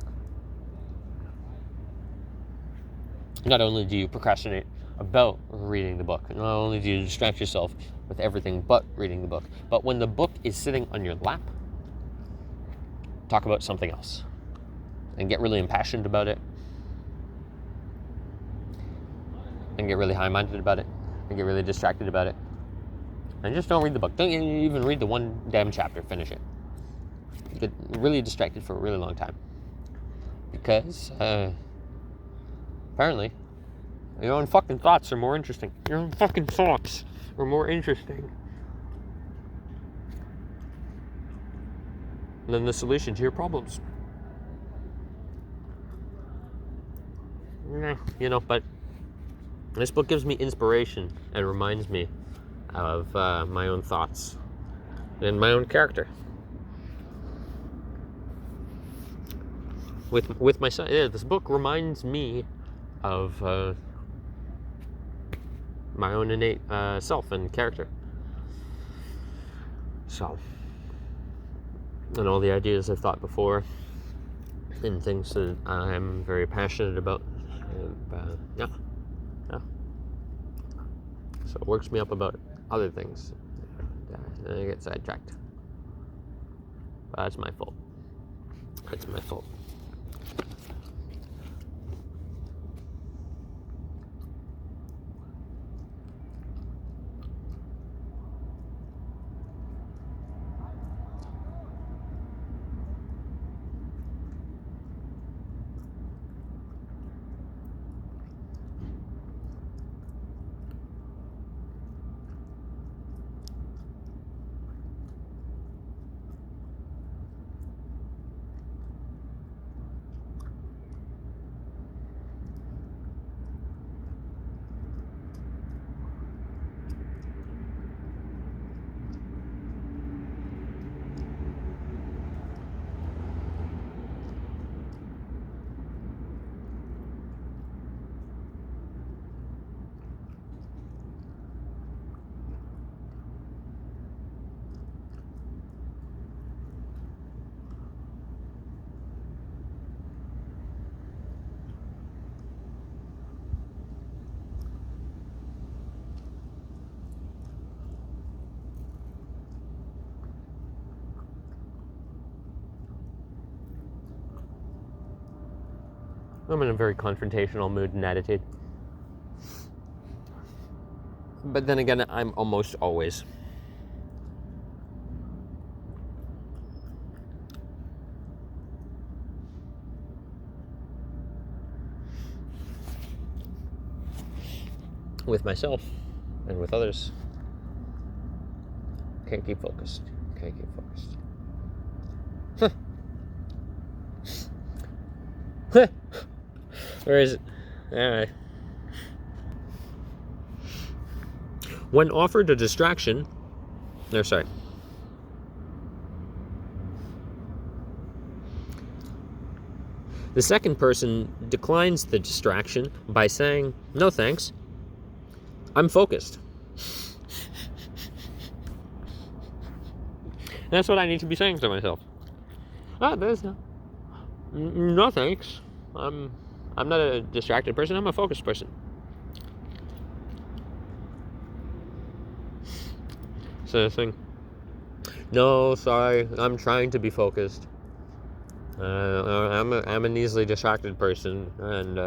Not only do you procrastinate about reading the book, not only do you distract yourself with everything but reading the book, but when the book is sitting on your lap, talk about something else and get really impassioned about it and get really high-minded about it and get really distracted about it, and just don't read the book. Don't even read the one damn chapter. Finish it. Get really distracted for a really long time, because apparently your own fucking thoughts are more interesting. Your own fucking thoughts are more interesting than the solution to your problems. But this book gives me inspiration and reminds me of my own thoughts and my own character. With my son, this book reminds me of my own innate self and character. So, and all the ideas I've thought before, and things that I'm very passionate about. Yeah. So it works me up about other things, and I get sidetracked. But that's my fault. I'm in a very confrontational mood and attitude. But then again, I'm almost always. With myself and with others. Can't keep focused. Huh. Where is it? Alright. When offered a distraction, the second person declines the distraction by saying, "No thanks, I'm focused." That's what I need to be saying to myself. No thanks. I'm not a distracted person. I'm a focused person. So the thing. No, sorry. I'm trying to be focused. I'm an easily distracted person, and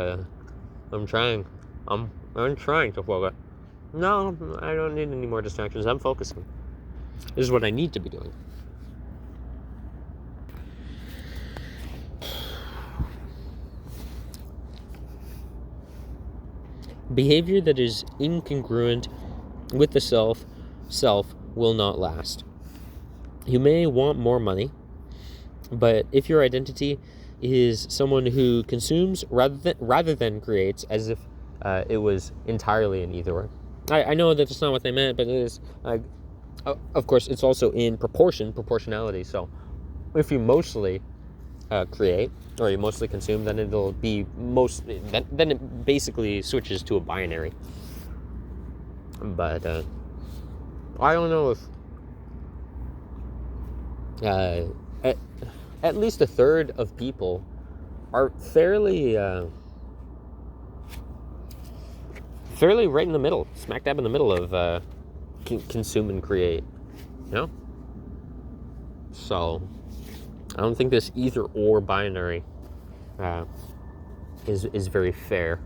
I'm trying. I'm trying to focus. No, I don't need any more distractions. I'm focusing. This is what I need to be doing. Behavior that is incongruent with the self will not last. You may want more money, but if your identity is someone who consumes rather than creates, as if it was entirely an either or. I know that that's not what they meant, but it is. Of course, it's also in proportionality. So if you mostly create or you mostly consume, then it'll be then it basically switches to a binary. But I don't know if at least a third of people are fairly right in the middle, smack dab in the middle of consume and create, you know? So I don't think this either or binary is very fair,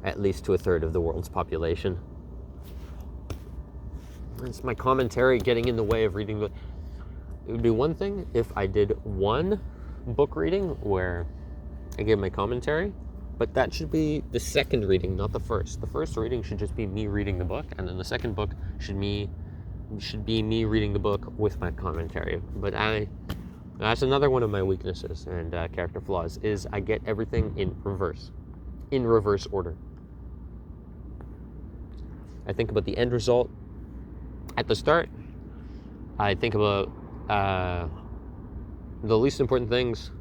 at least to a third of the world's population. It's my commentary getting in the way of reading. It would be one thing if I did one book reading where I gave my commentary, but that should be the second reading, not the first. The first reading should just be me reading the book, and then the second book should be me reading the book with my commentary. But that's another one of my weaknesses and character flaws, is I get everything in reverse order. I think about the end result at the start. I think about the least important things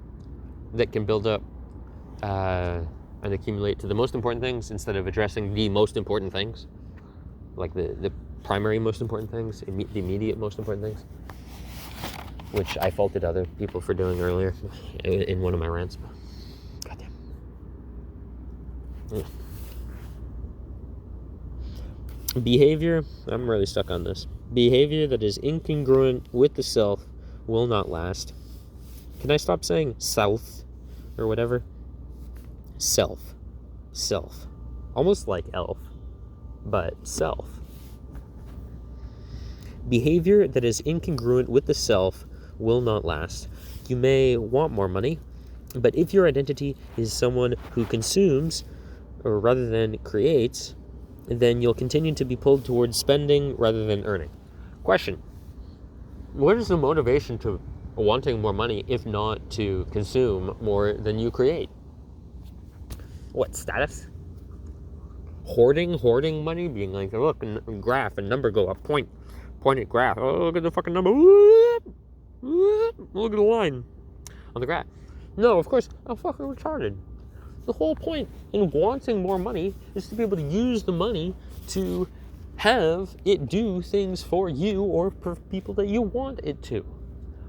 that can build up and accumulate to the most important things, instead of addressing the most important things, like the primary most important things, the immediate most important things, which I faulted other people for doing earlier in one of my rants. Goddamn. Yeah. Behavior, I'm really stuck on this. Behavior that is incongruent with the self will not last. Can I stop saying self or whatever? Self. Almost like elf, but self. Behavior that is incongruent with the self will not last. You may want more money, but if your identity is someone who consumes or rather than creates, then you'll continue to be pulled towards spending rather than earning. Question: what is the motivation to wanting more money if not to consume more than you create? What, status? Hoarding money, being like, look, graph, a number go up, point at graph. Oh, look at the fucking number. Look at the line on the graph. No, of course, I'm fucking retarded. The whole point in wanting more money is to be able to use the money to have it do things for you or for people that you want it to.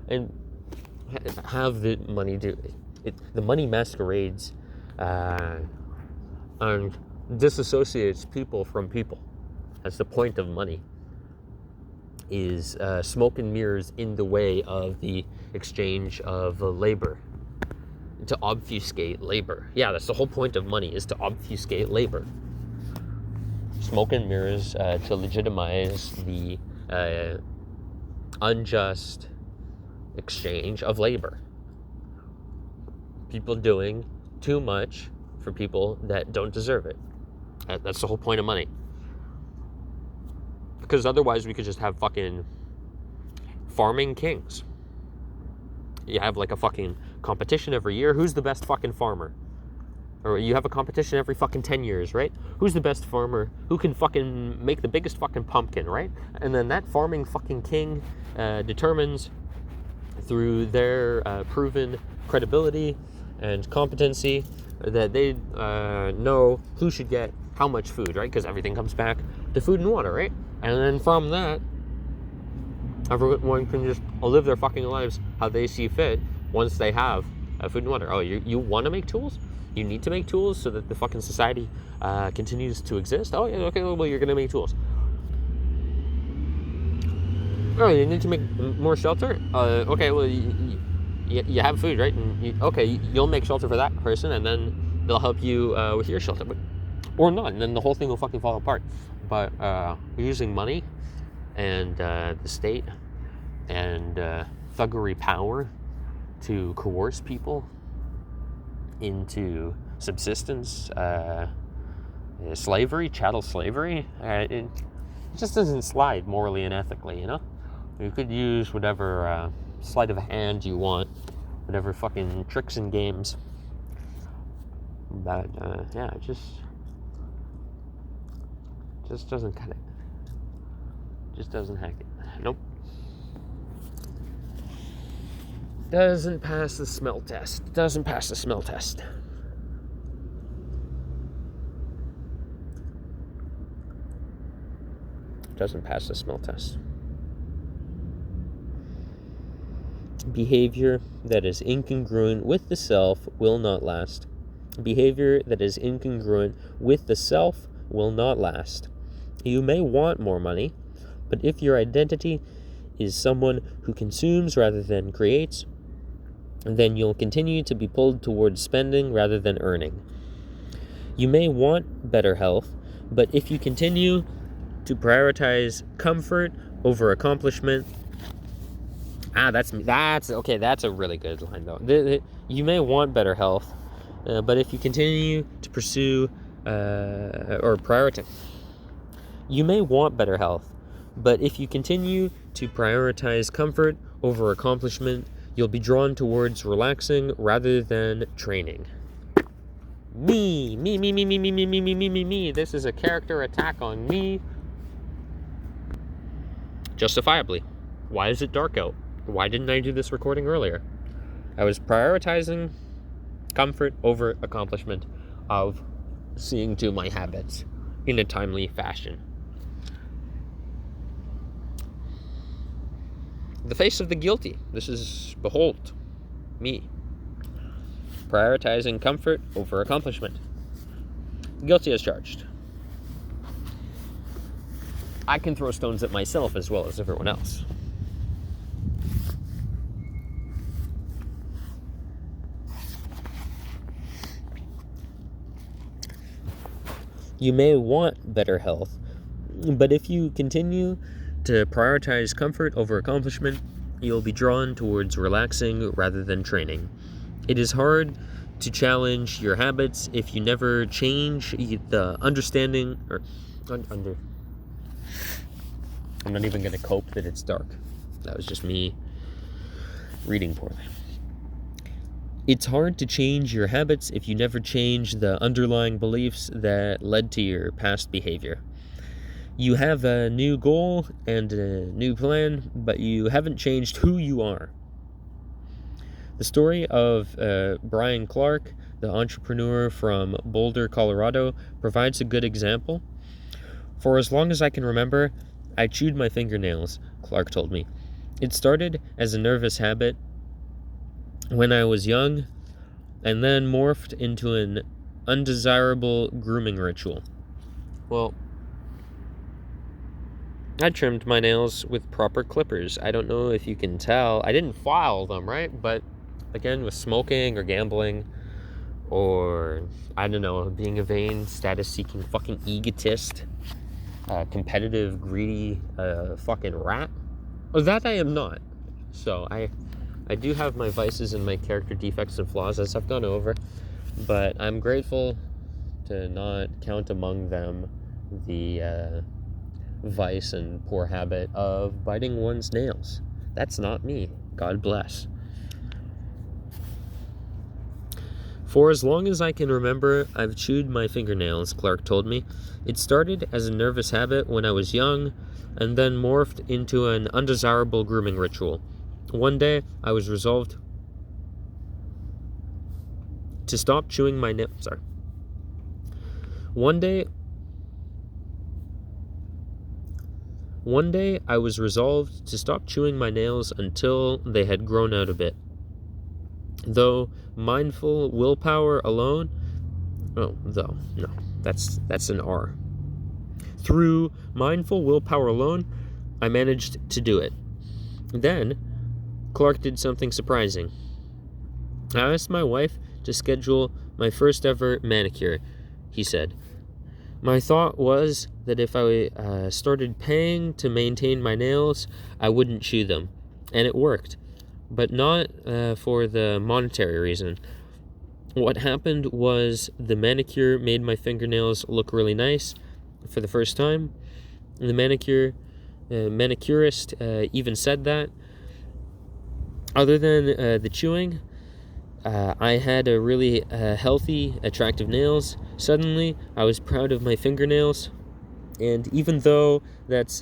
And have the money do it. The money masquerades and disassociates people from people. That's the point of money, is smoke and mirrors in the way of the exchange of labor, to obfuscate labor. Yeah, that's the whole point of money, is to obfuscate labor. Smoke and mirrors to legitimize the unjust exchange of labor. People doing too much for people that don't deserve it. That's the whole point of money. Because otherwise we could just have fucking farming kings. You have like a fucking competition every year. Who's the best fucking farmer? Or you have a competition every fucking 10 years, right? Who's the best farmer? Who can fucking make the biggest fucking pumpkin, right? And then that farming fucking king determines through their proven credibility and competency that they know who should get how much food, right? Because everything comes back to food and water, right? And then from that, everyone can just live their fucking lives how they see fit once they have food and water. Oh, you want to make tools? You need to make tools so that the fucking society continues to exist? Oh, yeah, okay, well, you're going to make tools. Oh, you need to make more shelter? Okay, well, you have food, right? And you'll make shelter for that person, and then they'll help you with your shelter. Or not, and then the whole thing will fucking fall apart. But using money and the state and thuggery power to coerce people into subsistence, slavery, chattel slavery, it just doesn't slide morally and ethically, you know? You could use whatever sleight of hand you want, whatever fucking tricks and games. But, it just doesn't cut it. Just doesn't hack it. Nope. Doesn't pass the smell test. Doesn't pass the smell test. Doesn't pass the smell test. Behavior that is incongruent with the self will not last. Behavior that is incongruent with the self will not last. You may want more money, but if your identity is someone who consumes rather than creates, then you'll continue to be pulled towards spending rather than earning. You may want better health, but if you continue to prioritize comfort over accomplishment, that's a really good line though. You may want better health, but if you continue to pursue or prioritize, you may want better health, but if you continue to prioritize comfort over accomplishment, you'll be drawn towards relaxing rather than training. Me. This is a character attack on me. Justifiably. Why is it dark out? Why didn't I do this recording earlier? I was prioritizing comfort over accomplishment of seeing to my habits in a timely fashion. The face of the guilty. This is, behold, me. Prioritizing comfort over accomplishment. Guilty as charged. I can throw stones at myself as well as everyone else. You may want better health, but if you continue to prioritize comfort over accomplishment, you'll be drawn towards relaxing rather than training. It is hard to challenge your habits if you never change the understanding or under. I'm not even going to cope that it's dark. That was just me reading poorly. It's hard to change your habits if you never change the underlying beliefs that led to your past behavior. You have a new goal and a new plan, but you haven't changed who you are. The story of Brian Clark, the entrepreneur from Boulder, Colorado, provides a good example. For as long as I can remember, I chewed my fingernails, Clark told me. It started as a nervous habit when I was young, and then morphed into an undesirable grooming ritual. Well, I trimmed my nails with proper clippers. I don't know if you can tell. I didn't file them, right? But again, with smoking or gambling or, I don't know, being a vain, status-seeking fucking egotist, competitive, greedy fucking rat, that I am not. So I do have my vices and my character defects and flaws, as I've gone over, but I'm grateful to not count among them the vice and poor habit of biting one's nails. That's not me. God bless. For as long as I can remember, I've chewed my fingernails, Clark told me. It started as a nervous habit when I was young, and then morphed into an undesirable grooming ritual. One day, I was resolved to stop chewing my nails. One day, I was resolved to stop chewing my nails until they had grown out a bit. Though mindful willpower alone, no, that's an R. Through mindful willpower alone, I managed to do it. Then, Clark did something surprising. I asked my wife to schedule my first ever manicure, he said. My thought was that if I started paying to maintain my nails, I wouldn't chew them. And it worked. But not for the monetary reason. What happened was the manicure made my fingernails look really nice for the first time. And the manicurist even said that. Other than the chewing, I had a really healthy, attractive nails. Suddenly, I was proud of my fingernails. And even though that's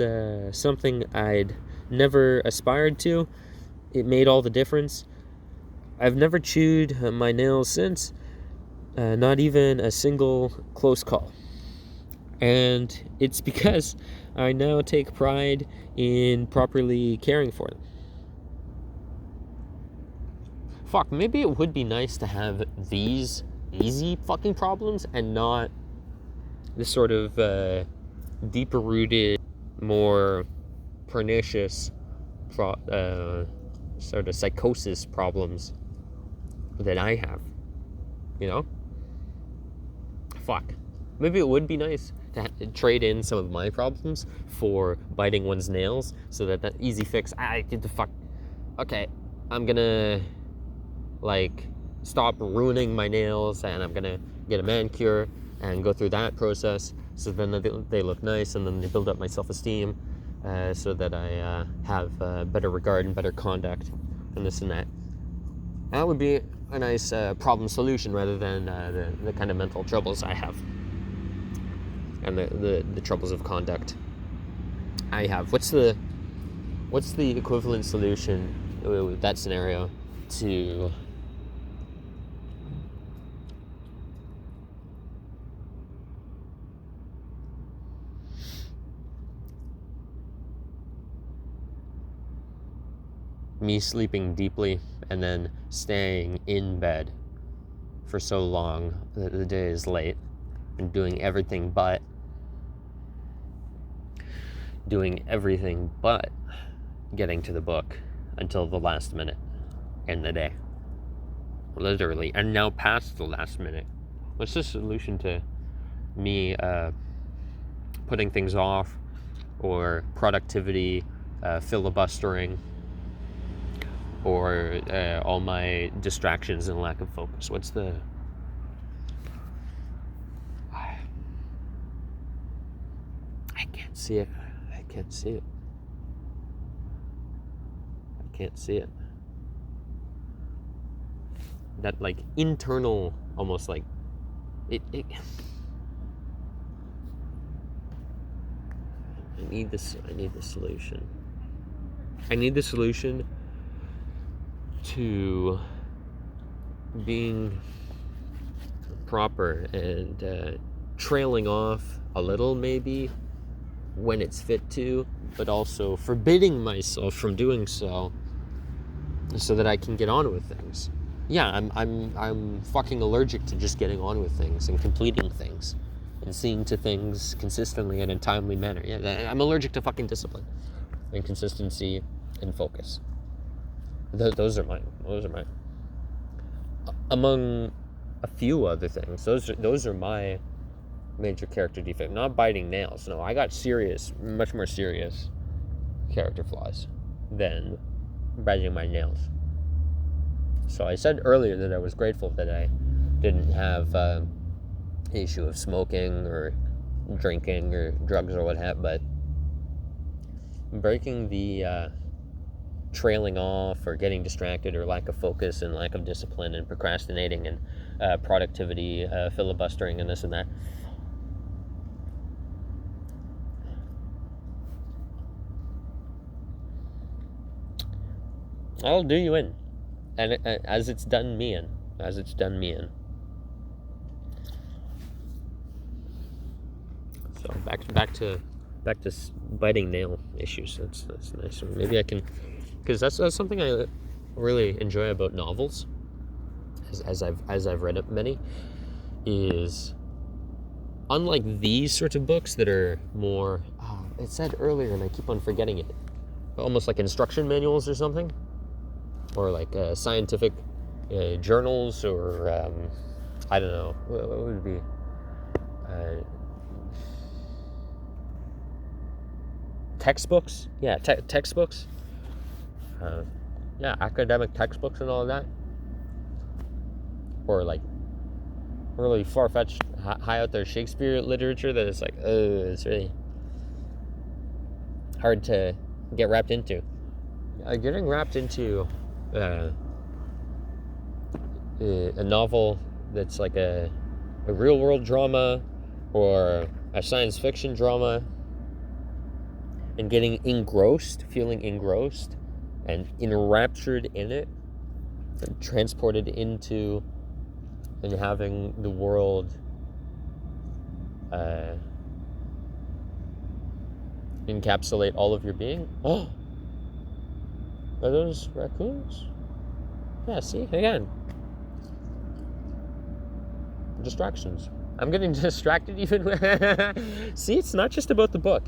something I'd never aspired to, it made all the difference. I've never chewed my nails since, not even a single close call. And it's because I now take pride in properly caring for them. Fuck, maybe it would be nice to have these easy fucking problems and not this sort of deeper rooted, more pernicious sort of psychosis problems that I have, you know? Fuck. Maybe it would be nice to trade in some of my problems for biting one's nails so that easy fix, get the fuck, okay, I'm gonna, stop ruining my nails and I'm gonna get a manicure and go through that process so then they look nice and then they build up my self-esteem so that I have better regard and better conduct and this and that. That would be a nice problem solution rather than the kind of mental troubles I have and the troubles of conduct I have. What's the equivalent solution with that scenario to me sleeping deeply and then staying in bed for so long that the day is late and doing everything but getting to the book until the last minute in the day. Literally. And now past the last minute. What's the solution to me putting things off or productivity, filibustering, or all my distractions and lack of focus? What's the... I can't see it. I can't see it. That internal, almost it I need the solution. I need the solution to being proper and trailing off a little maybe when it's fit to, but also forbidding myself from doing so that I can get on with things. Yeah, I'm fucking allergic to just getting on with things and completing things and seeing to things consistently and in a timely manner. Yeah, I'm allergic to fucking discipline and consistency and focus. Those are mine. Among a few other things, those are my major character defect. Not biting nails. No, I got much more serious character flaws than biting my nails. So I said earlier that I was grateful that I didn't have an issue of smoking or drinking or drugs or what have, but breaking the trailing off or getting distracted or lack of focus and lack of discipline and procrastinating and productivity, filibustering and this and that. I'll do you in. And as it's done me in. So back to biting nail issues. That's nice. Maybe I can, because that's something I really enjoy about novels. as I've read many, is unlike these sorts of books that are more, it said earlier and I keep on forgetting it, almost like instruction manuals or something, or like scientific journals, or I don't know, what would it be? Textbooks? Yeah, textbooks. Academic textbooks and all of that. Or like really far-fetched, high out there Shakespeare literature that is like, it's really hard to get wrapped into. Getting wrapped into a novel that's like a real-world drama or a science fiction drama, and getting feeling engrossed and enraptured in it, and transported into, and having the world encapsulate all of your being. Oh, are those raccoons? Yeah, see, again, distractions. I'm getting distracted even. See, it's not just about the book.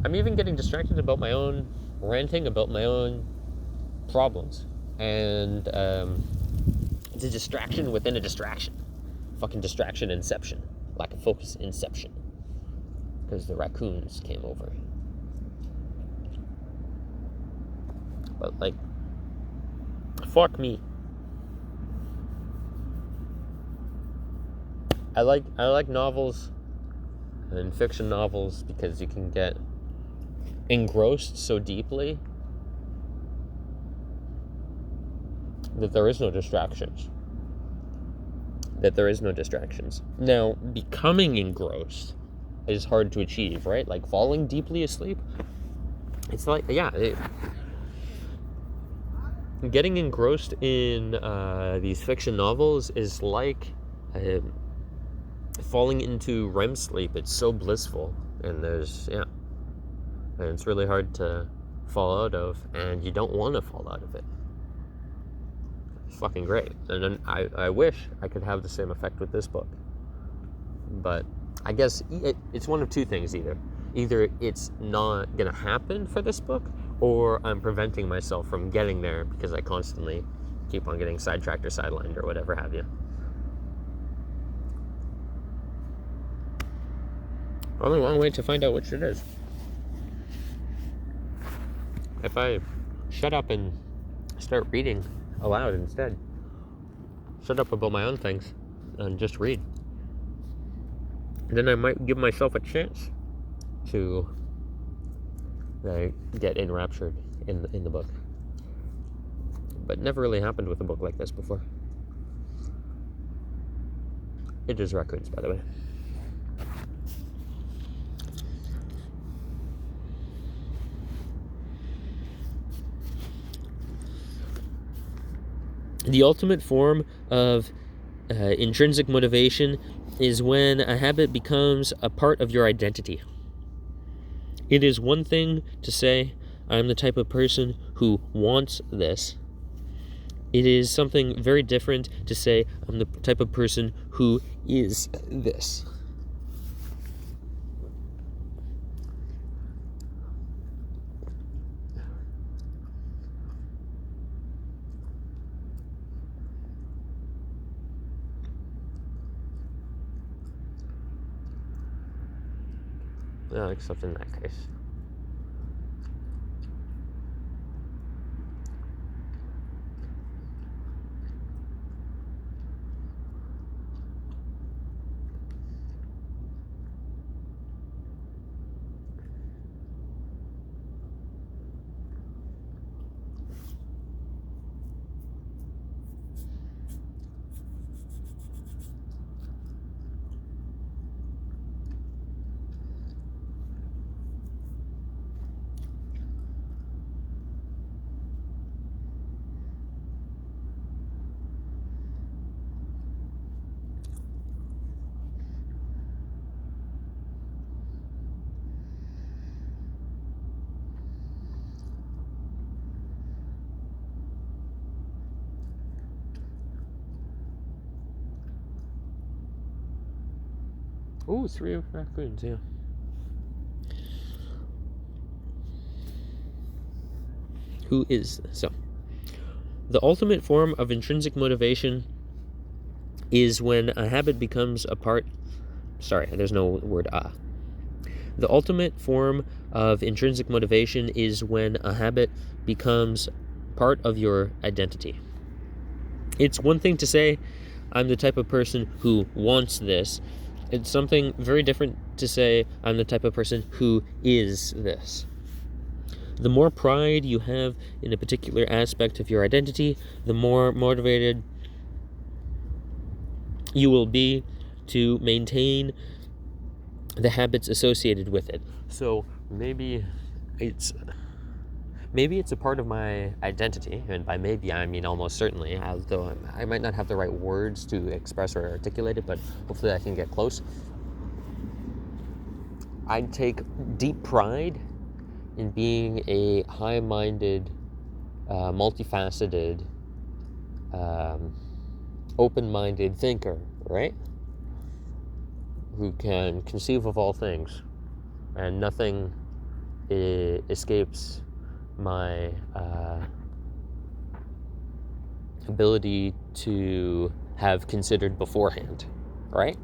I'm even getting distracted about my own ranting about my own problems. And it's a distraction within a distraction. Fucking distraction inception. Lack of focus inception. Because the raccoons came over. But like, fuck me. I like novels and fiction novels because you can get engrossed so deeply that there is no distractions. Now, becoming engrossed is hard to achieve, right? Like falling deeply asleep. It's like, getting engrossed in these fiction novels is like falling into REM sleep. It's so blissful, and and it's really hard to fall out of, and you don't want to fall out of it. It's fucking great. And then I wish I could have the same effect with this book, but I guess it's one of two things. Either it's not gonna happen for this book, or I'm preventing myself from getting there because I constantly keep on getting sidetracked or sidelined or whatever have you. Only one way to find out which it is. If I shut up and start reading aloud instead, shut up about my own things and just read, then I might give myself a chance to get enraptured in the book. But never really happened with a book like this before. It is raccoons, by the way. The ultimate form of intrinsic motivation is when a habit becomes a part of your identity. It is one thing to say, I'm the type of person who wants this. It is something very different to say, I'm the type of person who is this. No, except in that case. Ooh, 3 raccoons, yeah. Who is this? So, the ultimate form of intrinsic motivation is when a habit becomes a part... Sorry, there's no word The ultimate form of intrinsic motivation is when a habit becomes part of your identity. It's one thing to say, I'm the type of person who wants this. It's something very different to say, I'm the type of person who is this. The more pride you have in a particular aspect of your identity, the more motivated you will be to maintain the habits associated with it. So maybe it's a part of my identity, and by maybe I mean almost certainly, although I might not have the right words to express or articulate it, but hopefully I can get close. I take deep pride in being a high-minded, multifaceted, open-minded thinker, right? Who can conceive of all things, and nothing escapes my ability to have considered beforehand, right?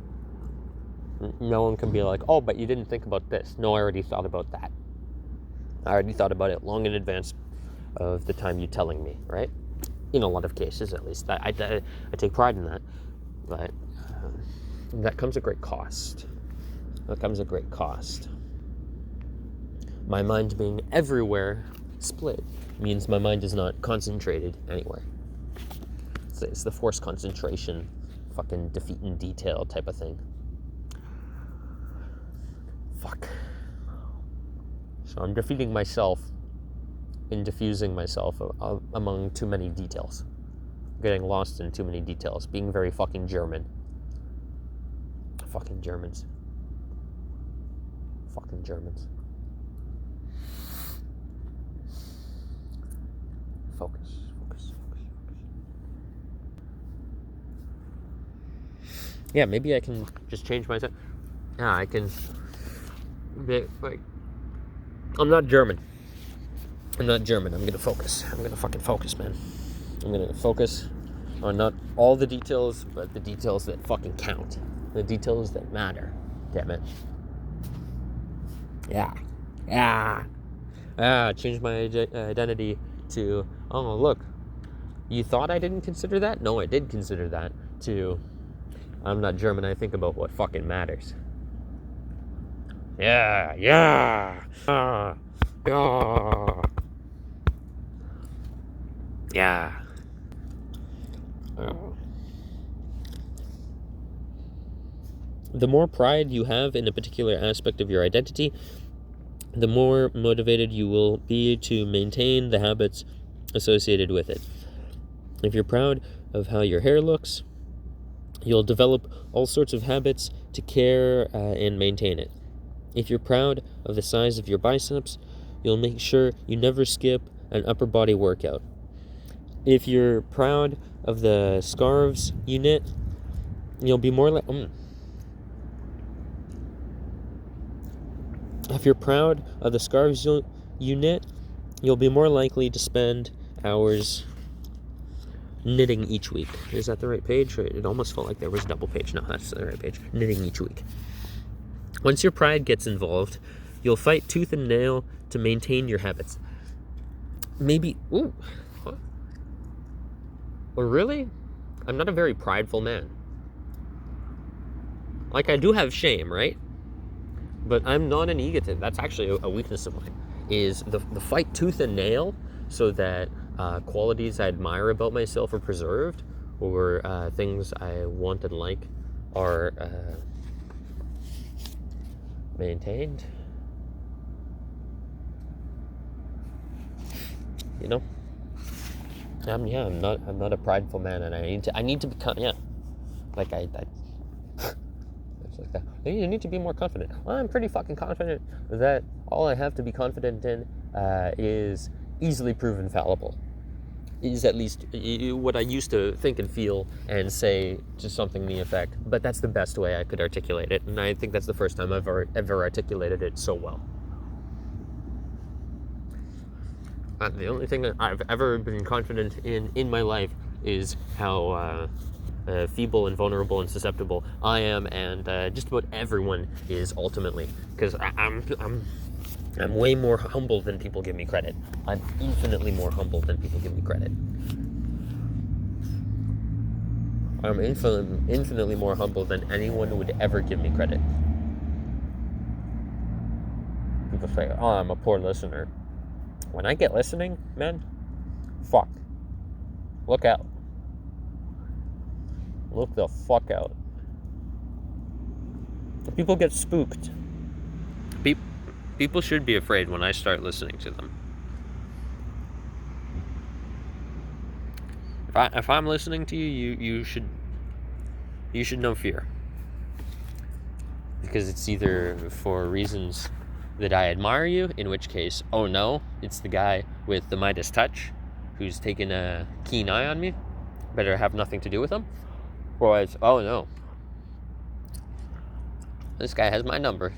No one can be like, oh, but you didn't think about this. No, I already thought about that. I already thought about it long in advance of the time you telling me, right? In a lot of cases, at least. I take pride in that, but that comes at great cost. My mind being everywhere split means my mind is not concentrated anywhere. It's the forced concentration, fucking defeat in detail type of thing. Fuck. So I'm defeating myself in diffusing myself among too many details. Getting lost in too many details. Being very fucking German. Fucking Germans. Focus. Yeah, maybe I can just change myself. Yeah, I can be like, I'm not German. I'm gonna focus. I'm gonna fucking focus, man. I'm gonna focus on not all the details, but the details that fucking count. The details that matter. Damn it. Yeah. Change my identity to, oh, look, you thought I didn't consider that? No, I did consider that. To, I'm not German, I think about what fucking matters. Yeah. The more pride you have in a particular aspect of your identity, the more motivated you will be to maintain the habits associated with it. If you're proud of how your hair looks, you'll develop all sorts of habits to care and maintain it. If you're proud of the size of your biceps, you'll make sure you never skip an upper body workout. If you're proud of the scarves you knit, you'll be more like... If you're proud of the scarves you knit, you'll be more likely to spend hours knitting each week. Is that the right page? It almost felt like there was a double page. No, that's the right page. Knitting each week. Once your pride gets involved, you'll fight tooth and nail to maintain your habits. Maybe... Ooh. What? Well, really? I'm not a very prideful man. Like, I do have shame, right? But I'm not an egotist. That's actually a weakness of mine, is the fight tooth and nail so that qualities I admire about myself are preserved, or things I want and like are maintained. You know? I'm not a prideful man, and I need to become, like I like that. You need to be more confident. Well, I'm pretty fucking confident that all I have to be confident in is easily proven fallible. is at least what I used to think and feel and say just something to the effect. But that's the best way I could articulate it, and I think that's the first time I've ever articulated it so well. The only thing that I've ever been confident in my life is how feeble and vulnerable and susceptible I am, and just about everyone is ultimately, because I'm way more humble than people give me credit. I'm infinitely more humble than people give me credit. I'm infinitely more humble than anyone would ever give me credit. People say, oh, I'm a poor listener. When I get listening, man, fuck. Look out. Look the fuck out. People get spooked. People should be afraid when I start listening to them. If I'm listening to you, you should know fear. Because it's either for reasons that I admire you, in which case, oh no, it's the guy with the Midas touch who's taken a keen eye on me. Better have nothing to do with him. Or it's, oh no, this guy has my number.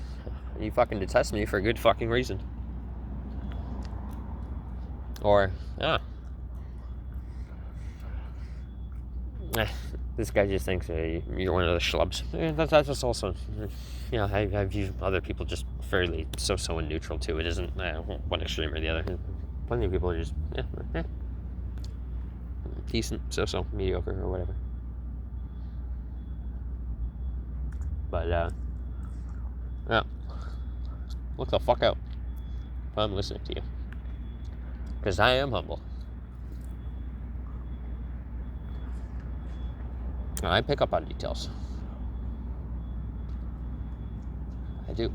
You fucking detest me for a good fucking reason. Or, this guy just thinks you're one of the schlubs. That's just also, I view other people just fairly so and neutral too. It isn't one extreme or the other. Plenty of people are just, decent, so mediocre or whatever. But, look the fuck out if I'm listening to you. Because I am humble. I pick up on details. I do.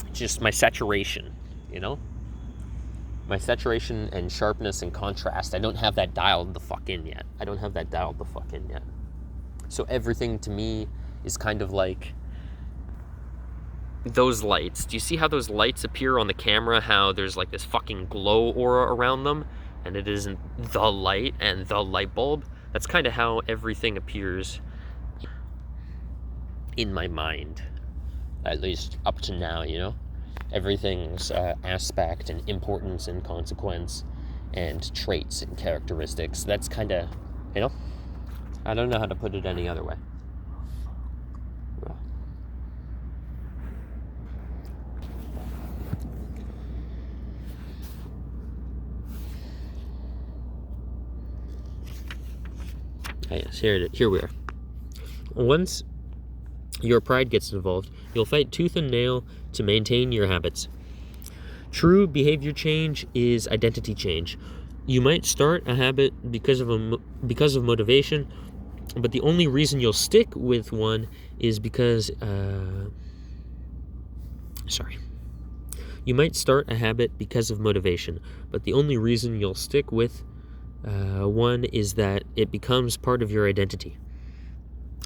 It's just my saturation, My saturation and sharpness and contrast. I don't have that dialed the fuck in yet. So everything to me is kind of like those lights. Do you see how those lights appear on the camera? How there's like this fucking glow aura around them? And it isn't the light and the light bulb. That's kind of how everything appears in my mind, at least up to now, Everything's aspect and importance and consequence and traits and characteristics. That's kind of, I don't know how to put it any other way. Yes, here we are. Once your pride gets involved, you'll fight tooth and nail to maintain your habits. True behavior change is identity change. You might start a habit because of motivation, but the only reason you'll stick with one is because You might start a habit because of motivation, but the only reason you'll stick with one is that it becomes part of your identity.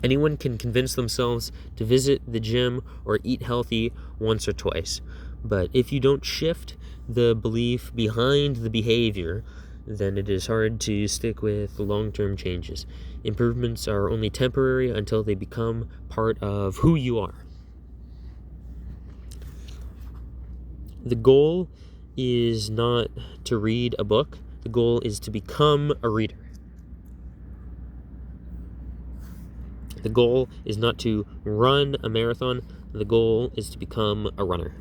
Anyone can convince themselves to visit the gym or eat healthy once or twice, but if you don't shift the belief behind the behavior, then it is hard to stick with long-term changes. Improvements are only temporary until they become part of who you are. The goal is not to read a book. The goal is to become a reader. The goal is not to run a marathon. The goal is to become a runner.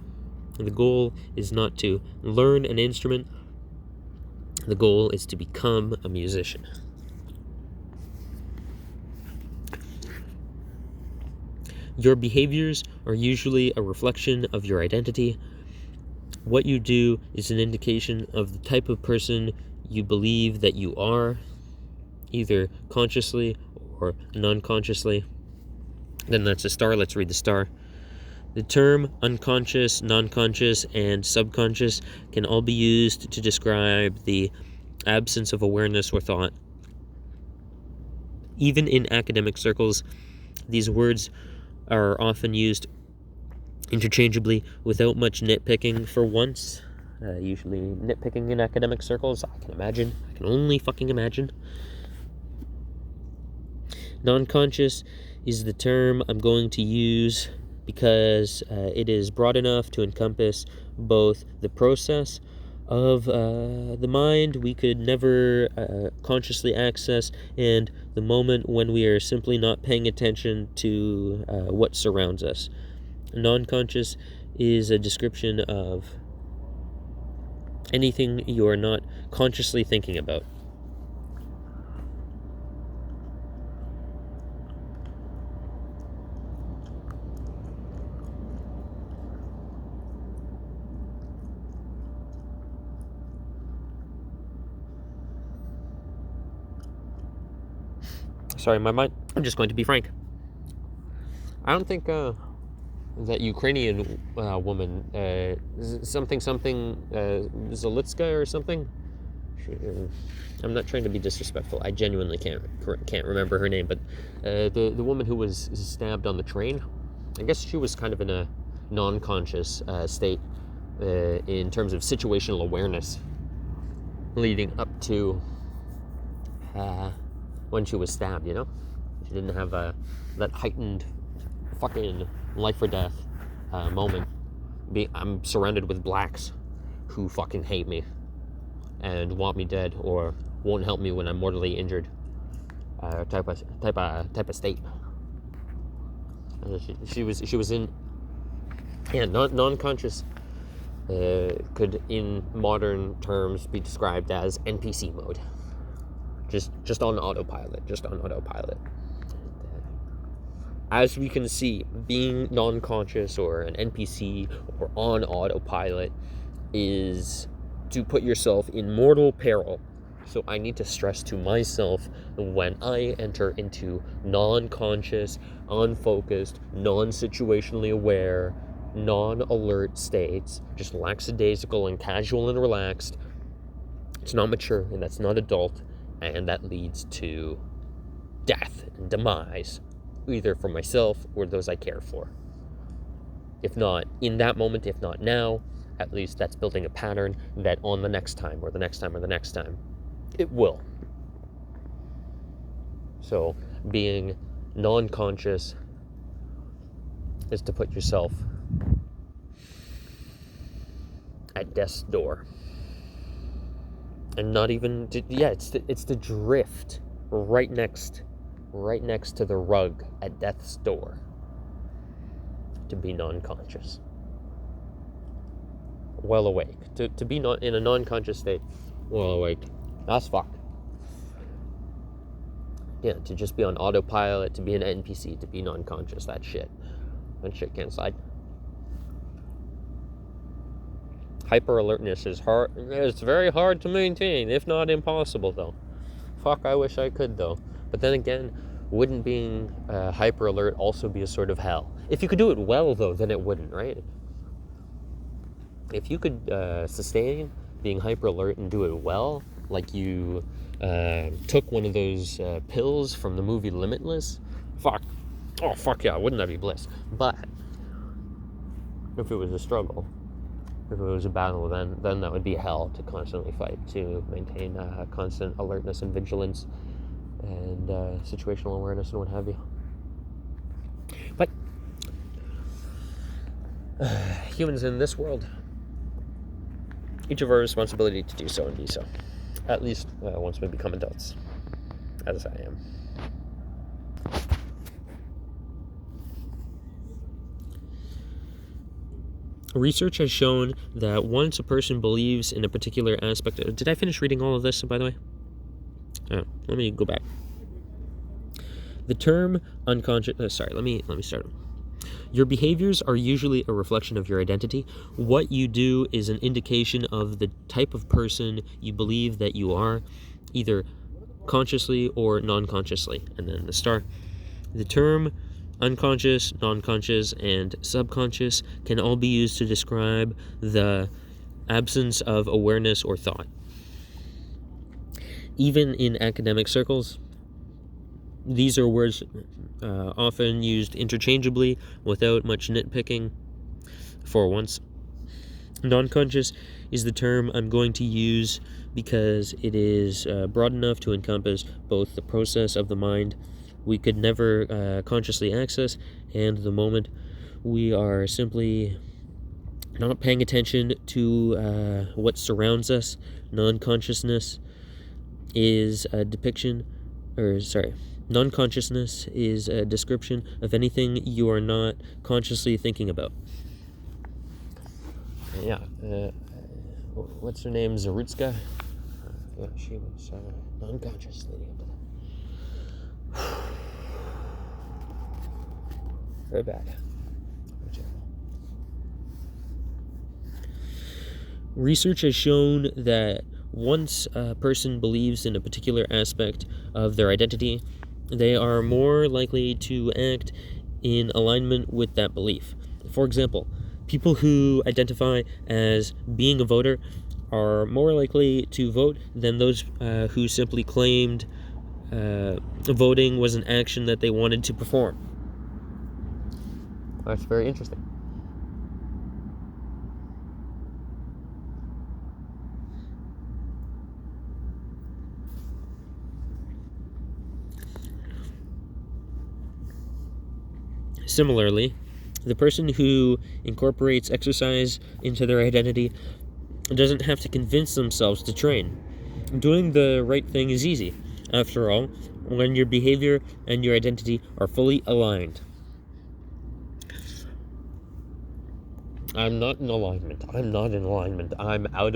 And the goal is not to learn an instrument. The goal is to become a musician. Your behaviors are usually a reflection of your identity. What you do is an indication of the type of person you believe that you are, either consciously or non-consciously. Then that's a star. Let's read the star. The term unconscious, non-conscious, and subconscious can all be used to describe the absence of awareness or thought. Even in academic circles, these words are often used interchangeably without much nitpicking. For once, usually nitpicking in academic circles. I can imagine. I can only fucking imagine. Non-conscious is the term I'm going to use because it is broad enough to encompass both the process of the mind we could never consciously access and the moment when we are simply not paying attention to what surrounds us. Non-conscious is a description of anything you are not consciously thinking about. Sorry, my mind. I'm just going to be frank. I don't think that Ukrainian woman, something Zalitska or something. I'm not trying to be disrespectful. I genuinely can't remember her name, but the woman who was stabbed on the train, I guess she was kind of in a non-conscious state in terms of situational awareness leading up to when she was stabbed, you know? She didn't have that heightened fucking life or death moment. I'm surrounded with blacks who fucking hate me and want me dead or won't help me when I'm mortally injured. Type of state. She was in non-conscious. Could in modern terms be described as NPC mode. Just on autopilot. As we can see, being non-conscious or an NPC or on autopilot is to put yourself in mortal peril. So I need to stress to myself when I enter into non-conscious, unfocused, non-situationally aware, non-alert states, just lackadaisical and casual and relaxed, it's not mature and that's not adult, and that leads to death and demise, either for myself or those I care for. If not in that moment, if not now, at least that's building a pattern that on the next time or the next time or the next time, it will. So being non-conscious is to put yourself at death's door. And not even, it's the drift right next to the rug at death's door. To be non-conscious. Well awake. To be not in a non-conscious state, well awake. That's fucked. Yeah, to just be on autopilot, to be an NPC, to be non-conscious, that shit can't slide. Hyper alertness is hard. It's very hard to maintain, if not impossible, though. Fuck, I wish I could, though. But then again, wouldn't being hyper alert also be a sort of hell? If you could do it well, though, then it wouldn't, right? If you could sustain being hyper alert and do it well, like you took one of those pills from the movie Limitless, fuck yeah, wouldn't that be bliss? But if it was a struggle, if it was a battle, then that would be hell to constantly fight, to maintain constant alertness and vigilance and situational awareness and what have you. But humans in this world, each of our responsibility to do so and be so, at least once we become adults, as I am. Research has shown that once a person believes in a particular aspect... Did I finish reading all of this, by the way? Let me go back. The term unconscious... let me start. Your behaviors are usually a reflection of your identity. What you do is an indication of the type of person you believe that you are, either consciously or non-consciously. And then the star. The term unconscious, non-conscious, and subconscious can all be used to describe the absence of awareness or thought. Even in academic circles, these are words often used interchangeably without much nitpicking. For once, non-conscious is the term I'm going to use because it is broad enough to encompass both the process of the mind we could never consciously access and the moment we are simply not paying attention to what surrounds us. Non-consciousness is a depiction, non-consciousness is a description of anything you are not consciously thinking about. Yeah, what's her name? Zarutska? Yeah, she was non-conscious leading up to that. Very bad. Research has shown that once a person believes in a particular aspect of their identity, they are more likely to act in alignment with that belief. For example, people who identify as being a voter are more likely to vote than those who simply claimed voting was an action that they wanted to perform. That's very interesting. Similarly, the person who incorporates exercise into their identity doesn't have to convince themselves to train. Doing the right thing is easy, after all, when your behavior and your identity are fully aligned. I'm not in alignment. I'm out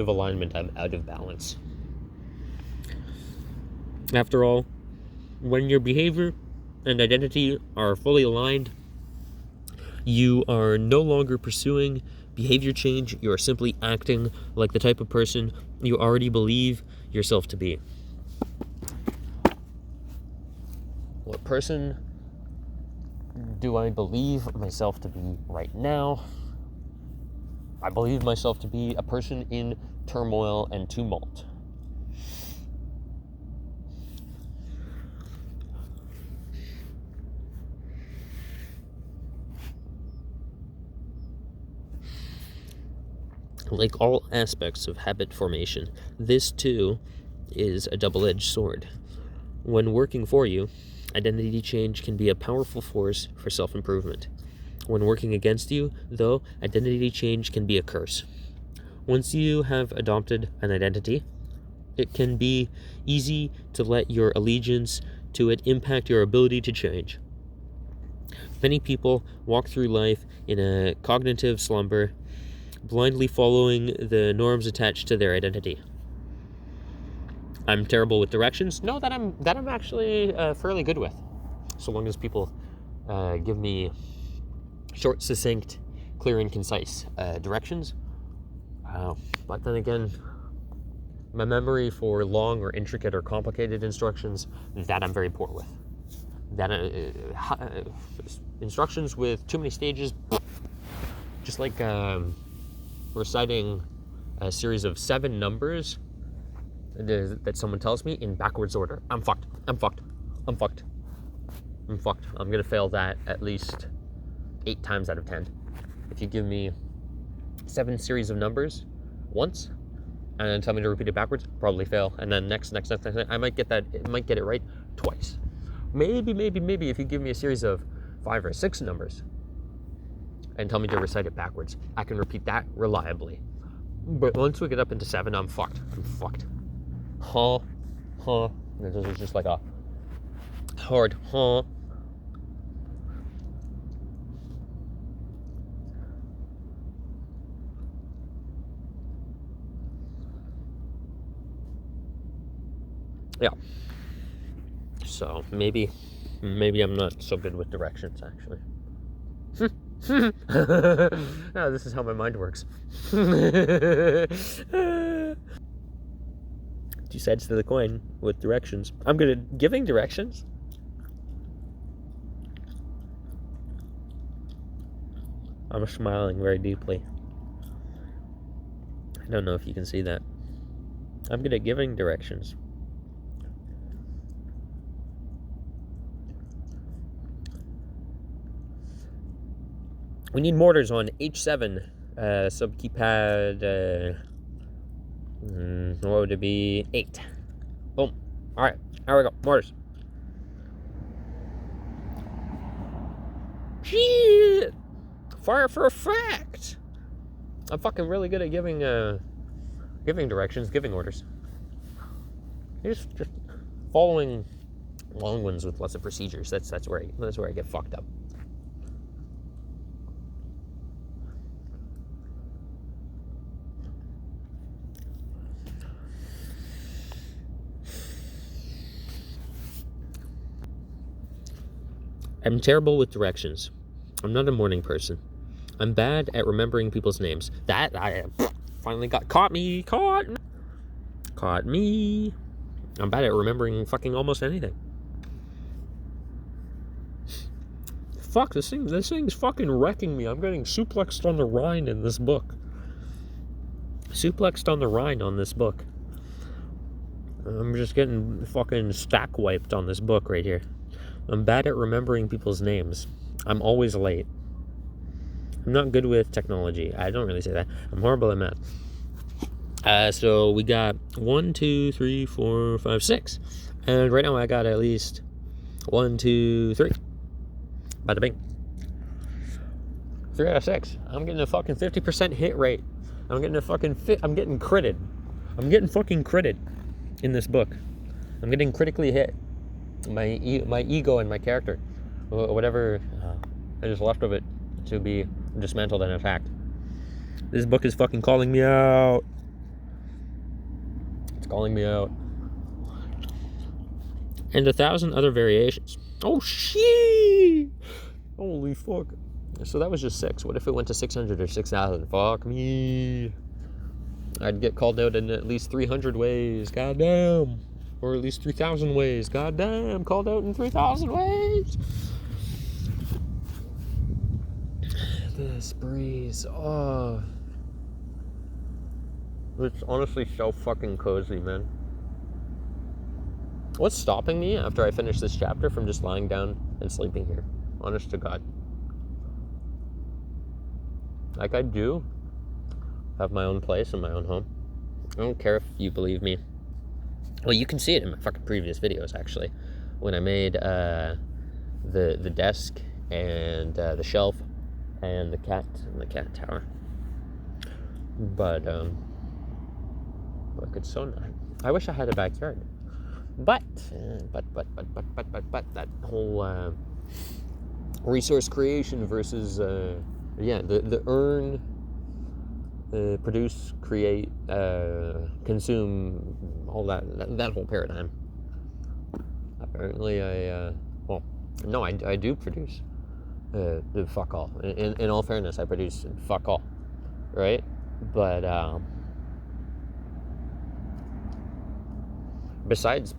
of alignment. I'm out of balance. After all, when your behavior and identity are fully aligned, you are no longer pursuing behavior change. You are simply acting like the type of person you already believe yourself to be. What person do I believe myself to be right now? I believe myself to be a person in turmoil and tumult. Like all aspects of habit formation, this too is a double-edged sword. When working for you, identity change can be a powerful force for self-improvement. When working against you, though, identity change can be a curse. Once you have adopted an identity, it can be easy to let your allegiance to it impact your ability to change. Many people walk through life in a cognitive slumber, blindly following the norms attached to their identity. I'm terrible with directions. No, that I'm actually fairly good with, so long as people give me short, succinct, clear, and concise directions. But then again, my memory for long or intricate or complicated instructions, that I'm very poor with. That instructions with too many stages, just like reciting a series of 7 numbers that someone tells me in backwards order. I'm fucked. I'm gonna fail that at least 8 times out of 10. If you give me 7 series of numbers once and then tell me to repeat it backwards, probably fail. And then next, I might get it right twice. Maybe if you give me a series of 5 or 6 numbers and tell me to recite it backwards, I can repeat that reliably. But once we get up into 7, I'm fucked. This is just like a hard Yeah. So maybe I'm not so good with directions, actually. No, this is how my mind works. 2 sides to the coin with directions. I'm good at giving directions. I'm smiling very deeply. I don't know if you can see that. I'm good at giving directions. We need mortars on H7 sub keypad What would it be? 8. Boom. All right, here we go. Mortars. Shit! Fire for effect! I'm fucking really good at giving directions, giving orders. Just following long ones with lots of procedures. That's where I get fucked up. I'm terrible with directions. I'm not a morning person. I'm bad at remembering people's names. That I finally caught me. I'm bad at remembering fucking almost anything. Fuck, this thing's fucking wrecking me. I'm getting suplexed on the Rhine in this book. Suplexed on the Rhine on this book. I'm just getting fucking stack wiped on this book right here. I'm bad at remembering people's names. I'm always late. I'm not good with technology. I don't really say that. I'm horrible at math. So we got 1, 2, 3, 4, 5, 6. And right now I got at least 1, 2, 3. Bada bing. 3 out of 6. I'm getting a fucking 50% hit rate. I'm getting critted. I'm getting fucking critted in this book. I'm getting critically hit. My ego and my character, whatever is left of it, to be dismantled and attacked. This book is fucking calling me out. It's calling me out. And 1,000 other variations. Oh shit! Holy fuck! So that was just 6. What if it went to 600 or 6,000? Fuck me. I'd get called out in at least 300 ways. Goddamn. Or at least 3,000 ways. Goddamn, called out in 3,000 ways. This breeze. Oh. It's honestly so fucking cozy, man. What's stopping me after I finish this chapter from just lying down and sleeping here? Honest to God. Like, I do have my own place and my own home. I don't care if you believe me. Well, you can see it in my fucking previous videos, actually. When I made the desk and the shelf and the cat tower. But it's so nice. I wish I had a backyard. But that whole resource creation versus the earn, produce, create, consume, all that whole paradigm. Apparently I do produce fuck all. In all fairness, I produce fuck all, right? But besides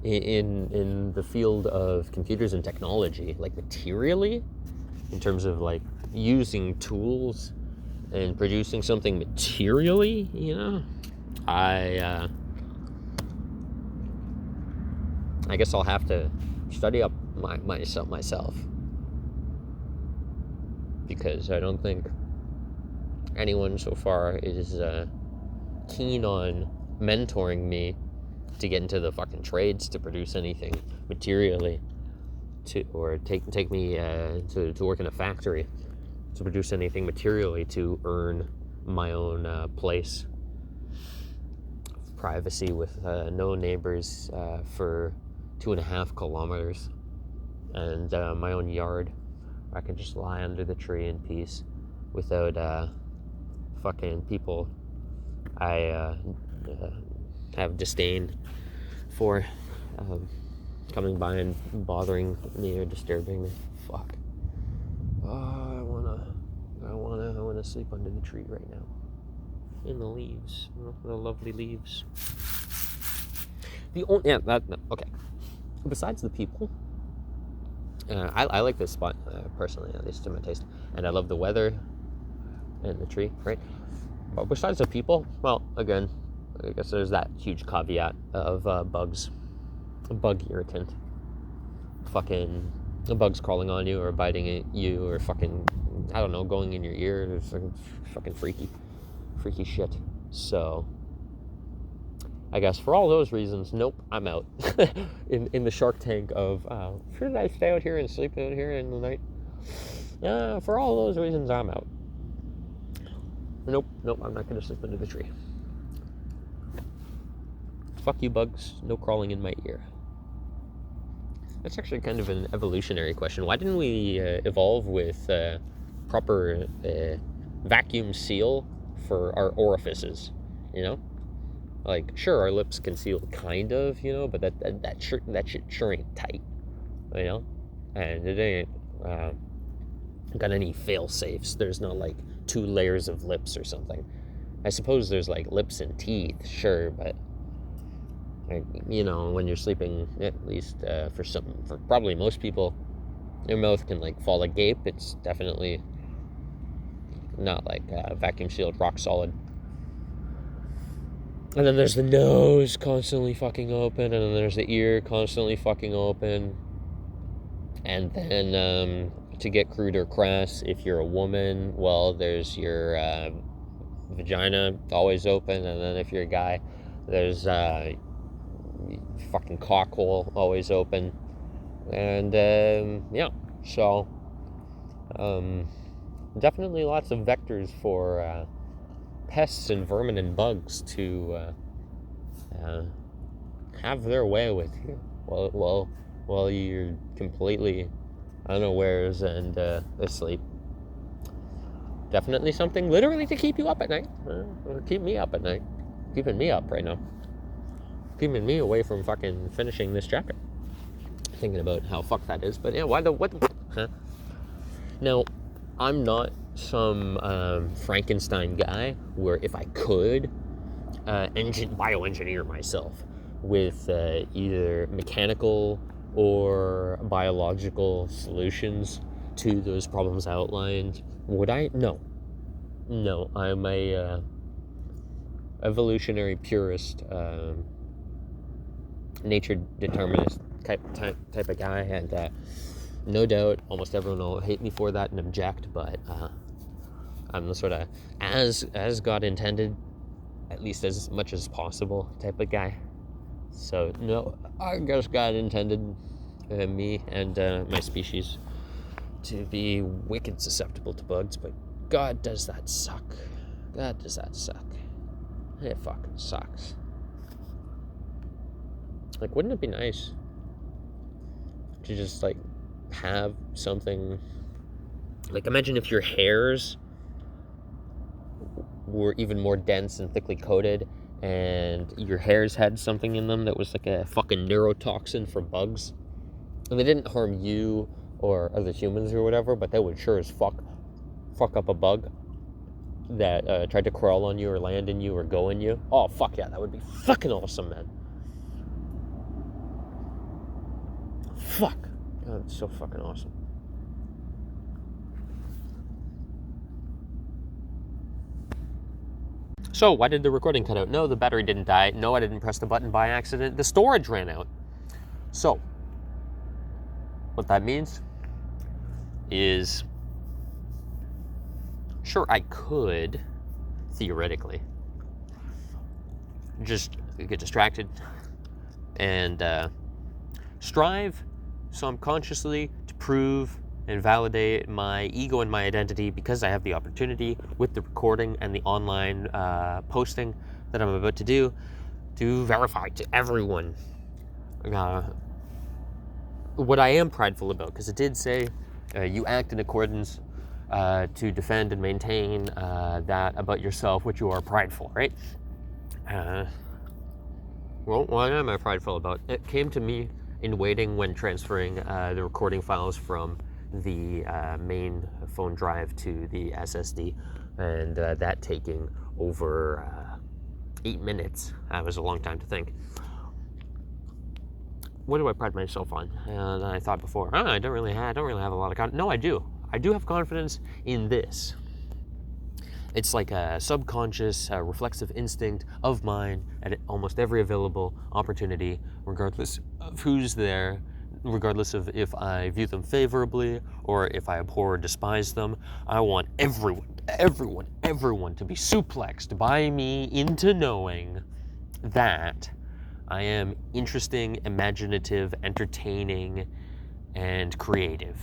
in the field of computers and technology, like materially, in terms of like using tools and producing something materially, you know, I guess I'll have to study up myself, because I don't think anyone so far is keen on mentoring me to get into the fucking trades to produce anything materially, or take me to work in a factory to produce anything materially to earn my own place of privacy with no neighbors for 2.5 kilometers, and my own yard where I can just lie under the tree in peace without fucking people I have disdain for coming by and bothering me or disturbing me. Fuck. Oh, I wanna sleep under the tree right now, in the leaves, the lovely leaves. Okay. Besides the people, I like this spot personally, at least to my taste, and I love the weather and the tree, right? But besides the people, well, again, I guess there's that huge caveat of bugs, a bug irritant, fucking bugs crawling on you or biting at you or fucking, I don't know, going in your ear. It's fucking freaky. freaky shit. So I guess for all those reasons, nope, I'm out. in the Shark Tank of, should I stay out here and sleep out here in the night? For all those reasons, I'm out. Nope, I'm not going to sleep under the tree. Fuck you, bugs. No crawling in my ear. That's actually kind of an evolutionary question. Why didn't we evolve with proper vacuum seal for our orifices? You know, like sure, our lips can seal kind of, you know, but that shit sure ain't tight, you know, and it ain't got any fail safes. There's not like 2 layers of lips or something. I suppose there's like lips and teeth, sure, but you know, when you're sleeping, at least for probably most people, your mouth can like fall agape. It's definitely not like vacuum sealed, rock solid. And then there's the nose constantly fucking open, and then there's the ear constantly fucking open. And then to get crude or crass, if you're a woman, well, there's your vagina always open, and then if you're a guy, there's fucking cock hole always open. And yeah, so definitely lots of vectors for pests and vermin and bugs to have their way with you while you're completely unawares and asleep. Definitely something literally to keep you up at night. Keep me up at night. Keeping me up right now. Keeping me away from fucking finishing this chapter. Thinking about how fucked that is. But yeah, what huh? Now, I'm not some Frankenstein guy where if I could bioengineer myself with either mechanical or biological solutions to those problems outlined, would I? No, I'm a evolutionary purist, nature determinist type of guy, and no doubt almost everyone will hate me for that and object, but I'm the sort of as God intended, at least as much as possible type of guy. So no, I guess God intended me and my species to be wicked susceptible to bugs, but God does that suck. It fucking sucks. Like, wouldn't it be nice to just like have something, like, imagine if your hairs were even more dense and thickly coated, and your hairs had something in them that was like a fucking neurotoxin for bugs, and they didn't harm you or other humans or whatever, but they would sure as fuck up a bug that tried to crawl on you or land in you or go in you. Oh fuck yeah, that would be fucking awesome, man. Fuck. God, it's so fucking awesome. So, why did the recording cut out? No, the battery didn't die. No, I didn't press the button by accident. The storage ran out. So, what that means is, sure, I could, theoretically, just get distracted and strive subconsciously to prove and validate my ego and my identity, because I have the opportunity with the recording and the online posting that I'm about to do, to verify to everyone what I am prideful about, because it did say you act in accordance to defend and maintain that about yourself which you are prideful, right? Well, what am I prideful about? It came to me in waiting when transferring the recording files from the main phone drive to the SSD, and that taking over 8 minutes. That was a long time to think. What do I pride myself on? And I thought before, I don't really have a lot of confidence. No, I do. I do have confidence in this. It's like a subconscious, reflexive instinct of mine at almost every available opportunity, regardless of who's there, regardless of if I view them favorably or if I abhor or despise them. I want everyone everyone to be suplexed by me into knowing that I am interesting, imaginative, entertaining, and creative.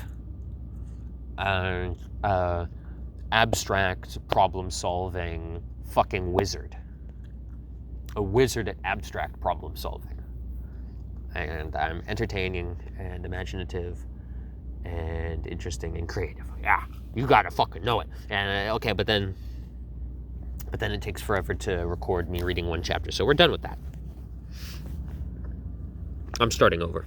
Abstract, problem-solving fucking wizard. A wizard at abstract problem-solving. And I'm entertaining and imaginative and interesting and creative. Yeah, you gotta fucking know it. And okay, but then it takes forever to record me reading one chapter, so we're done with that. I'm starting over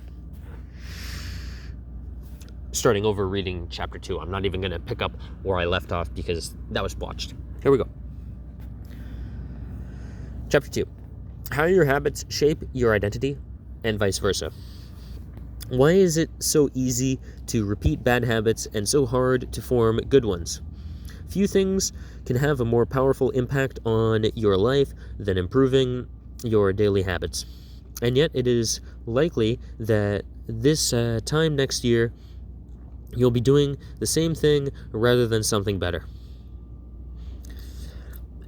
reading chapter 2. I'm not even gonna pick up where I left off because that was botched. Here we go. Chapter 2. How your habits shape your identity and vice versa. Why is it so easy to repeat bad habits and so hard to form good ones? Few things can have a more powerful impact on your life than improving your daily habits. And yet it is likely that this time next year you'll be doing the same thing rather than something better.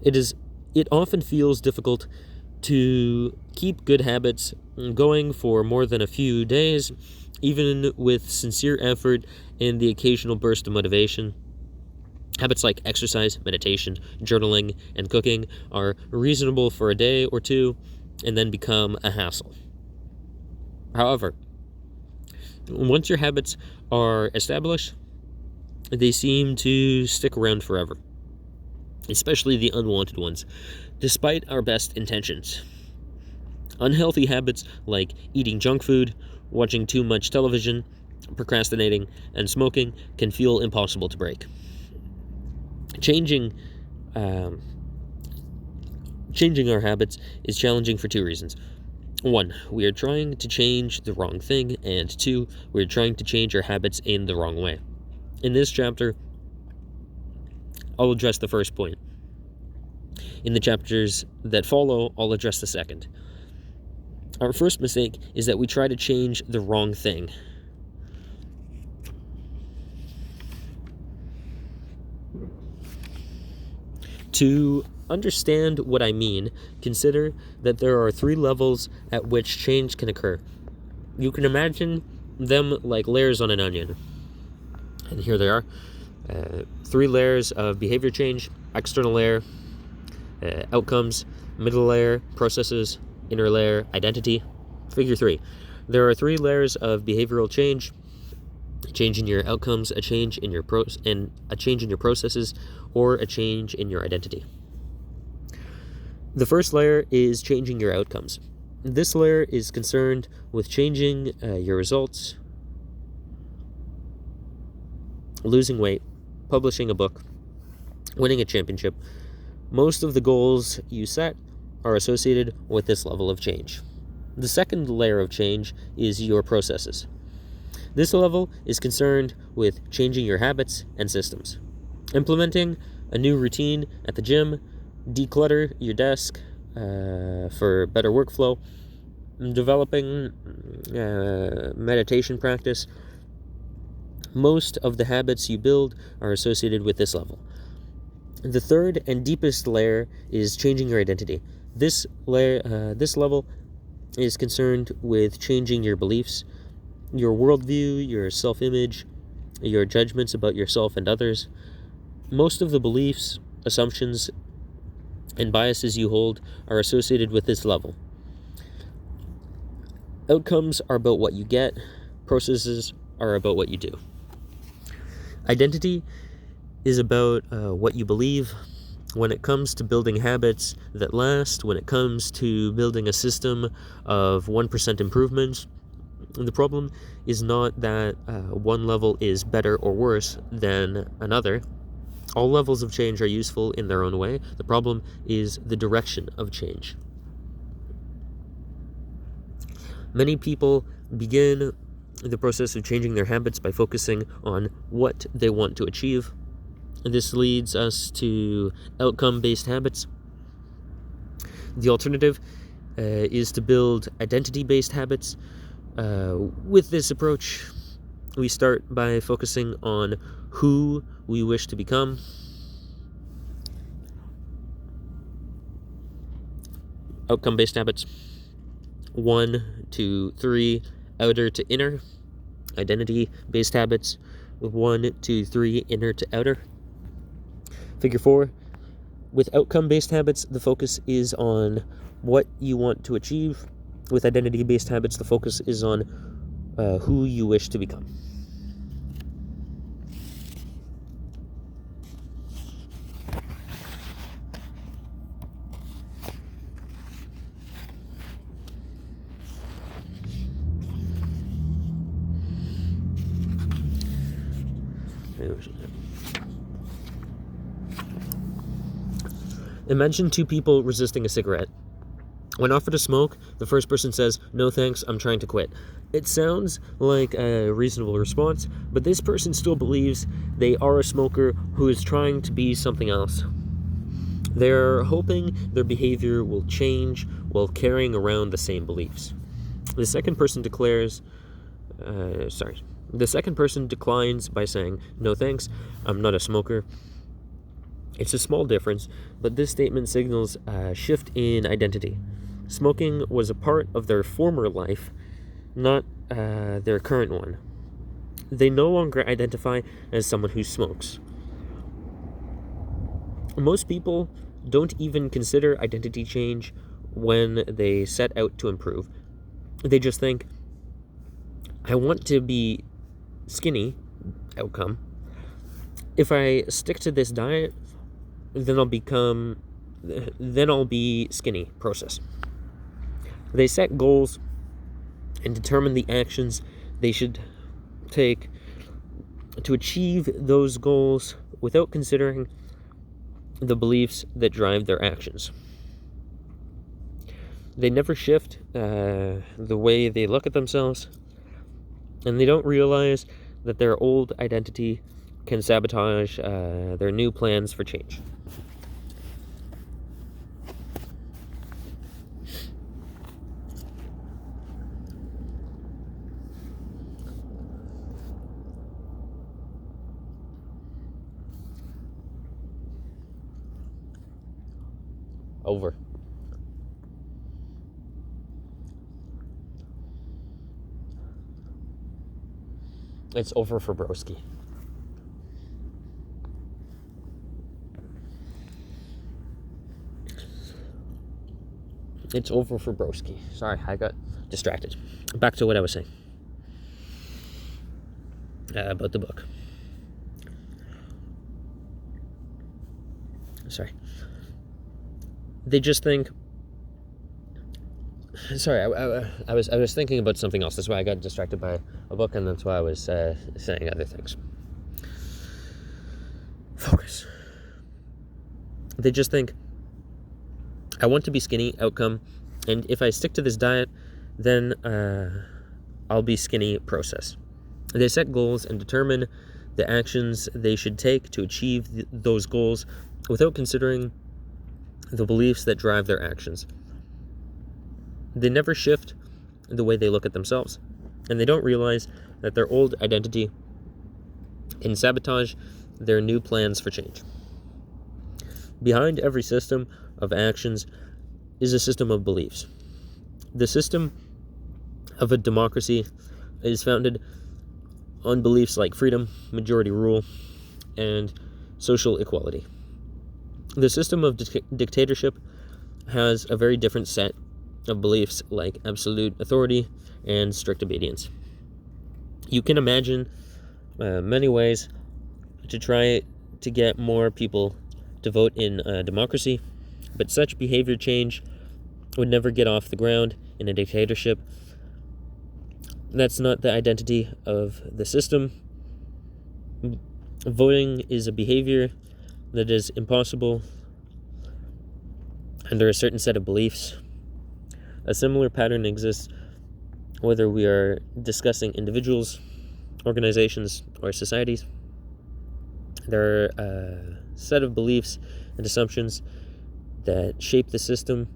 It often feels difficult to keep good habits going for more than a few days, even with sincere effort and the occasional burst of motivation. Habits like exercise, meditation, journaling, and cooking are reasonable for a day or two and then become a hassle. However, once your habits are established, they seem to stick around forever, especially the unwanted ones, despite our best intentions. Unhealthy habits like eating junk food, watching too much television, procrastinating, and smoking can feel impossible to break. Changing our habits is challenging for two reasons. 1, we are trying to change the wrong thing, and 2, we are trying to change our habits in the wrong way. In this chapter, I'll address the first point. In the chapters that follow, I'll address the second. Our first mistake is that we try to change the wrong thing. To understand what I mean, consider that there are 3 levels at which change can occur. You can imagine them like layers on an onion. And here they are. 3 layers of behavior change: external layer, outcomes; middle layer, processes; inner layer, identity. Figure 3. There are 3 layers of behavioral change: a change in your outcomes, a change in your processes, or a change in your identity. The first layer is changing your outcomes. This layer is concerned with changing your results, losing weight, publishing a book, winning a championship. Most of the goals you set are associated with this level of change. The second layer of change is your processes. This level is concerned with changing your habits and systems. Implementing a new routine at the gym, declutter your desk for better workflow, developing meditation practice. Most of the habits you build are associated with this level. The third and deepest layer is changing your identity. This level is concerned with changing your beliefs, your worldview, your self-image, your judgments about yourself and others. Most of the beliefs, assumptions, and biases you hold are associated with this level. Outcomes are about what you get. Processes are about what you do. Identity is about what you believe. When it comes to building habits that last, when it comes to building a system of 1% improvements, the problem is not that one level is better or worse than another. All levels of change are useful in their own way. The problem is the direction of change. Many people begin the process of changing their habits by focusing on what they want to achieve. This leads us to outcome-based habits. The alternative is to build identity-based habits. With this approach, we start by focusing on who we wish to become. outcome-based habits. 1 to 3, outer to inner. Identity-based habits. 1 to 3, inner to outer. Figure 4, with outcome-based habits, the focus is on what you want to achieve. With identity-based habits, the focus is on who you wish to become. Imagine two people resisting a cigarette. When offered a smoke, the first person says, "No thanks, I'm trying to quit." It sounds like a reasonable response, but this person still believes they are a smoker who is trying to be something else. They're hoping their behavior will change while carrying around the same beliefs. The second person declines by saying, "No thanks, I'm not a smoker." It's a small difference, but this statement signals a shift in identity. Smoking was a part of their former life, not their current one. They no longer identify as someone who smokes. Most people don't even consider identity change when they set out to improve. They just think, I want to be skinny, outcome. If I stick to this diet, then I'll be skinny, process. They set goals and determine the actions they should take to achieve those goals without considering the beliefs that drive their actions. They never shift the way they look at themselves, and they don't realize that their old identity can sabotage their new plans for change. Over. It's over for broski. It's over for broski. Sorry, I got distracted. Back to what I was saying about the book. Sorry. They just think. Sorry, I was thinking about something else. That's why I got distracted by a book, and that's why I was saying other things. Focus. They just think, I want to be skinny, outcome, and if I stick to this diet, then I'll be skinny, process. They set goals and determine the actions they should take to achieve those goals without considering the beliefs that drive their actions. They never shift the way they look at themselves, and they don't realize that their old identity can sabotage their new plans for change. Behind every system of actions is a system of beliefs. The system of a democracy is founded on beliefs like freedom, majority rule, and social equality. The system of dictatorship has a very different set of beliefs like absolute authority and strict obedience. You can imagine many ways to try to get more people to vote in a democracy, but such behavior change would never get off the ground in a dictatorship. That's not the identity of the system. Voting is a behavior that is impossible under a certain set of beliefs. A similar pattern exists whether we are discussing individuals, organizations, or societies. There are a set of beliefs and assumptions that shape the system,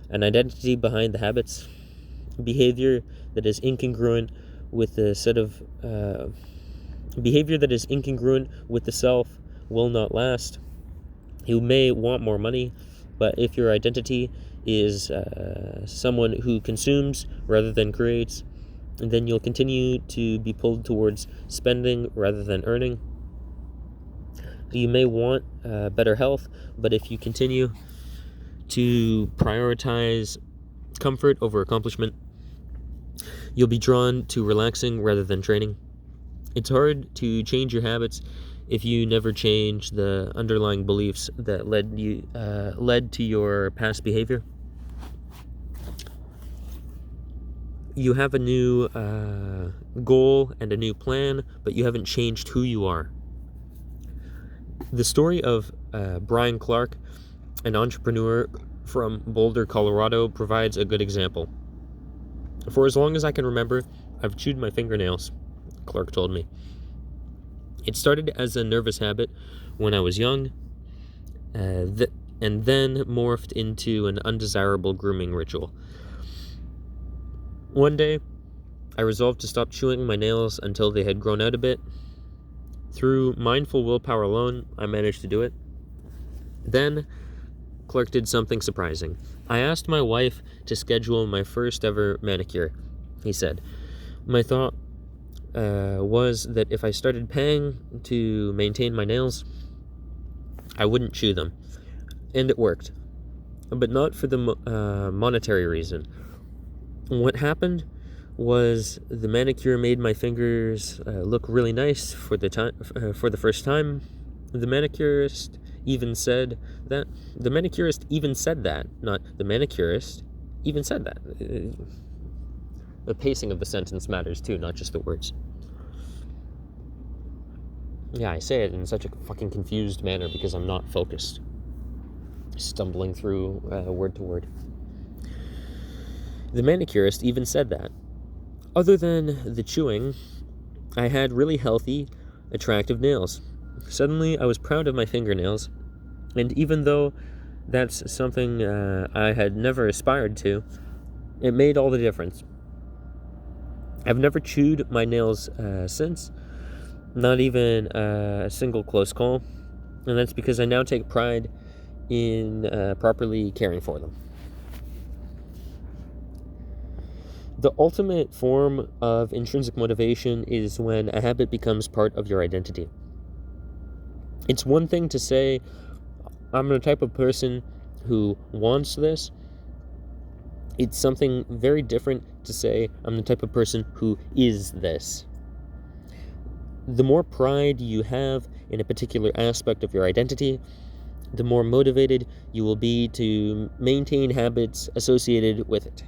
an identity behind the habits, behavior that is incongruent with the set of behavior that is incongruent with the self will not last. You may want more money, But if your identity is someone who consumes rather than creates, then you'll continue to be pulled towards spending rather than earning. You may want better health, but if you continue to prioritize comfort over accomplishment, you'll be drawn to relaxing rather than training. It's hard to change your habits if you never change the underlying beliefs that led to your past behavior. You have a new goal and a new plan, but you haven't changed who you are. The story of Brian Clark, an entrepreneur from Boulder, Colorado, provides a good example. For as long as I can remember, I've chewed my fingernails, Clark told me. It started as a nervous habit when I was young, and then morphed into an undesirable grooming ritual. One day, I resolved to stop chewing my nails until they had grown out a bit. Through mindful willpower alone, I managed to do it. Then, Clark did something surprising. I asked my wife to schedule my first ever manicure, he said. My thought was that if I started paying to maintain my nails, I wouldn't chew them. And it worked. But not for the monetary reason. What happened was the manicure made my fingers look really nice for the first time. The manicurist even said that. Not the manicurist even said that. The pacing of the sentence matters too, not just the words. Yeah, I say it in such a fucking confused manner because I'm not focused. Stumbling through word to word. The manicurist even said that. Other than the chewing, I had really healthy, attractive nails. Suddenly, I was proud of my fingernails, and even though that's something I had never aspired to, it made all the difference. I've never chewed my nails since, not even a single close call, and that's because I now take pride in properly caring for them. The ultimate form of intrinsic motivation is when a habit becomes part of your identity. It's one thing to say, I'm the type of person who wants this. It's something very different to say, I'm the type of person who is this. The more pride you have in a particular aspect of your identity, the more motivated you will be to maintain habits associated with it.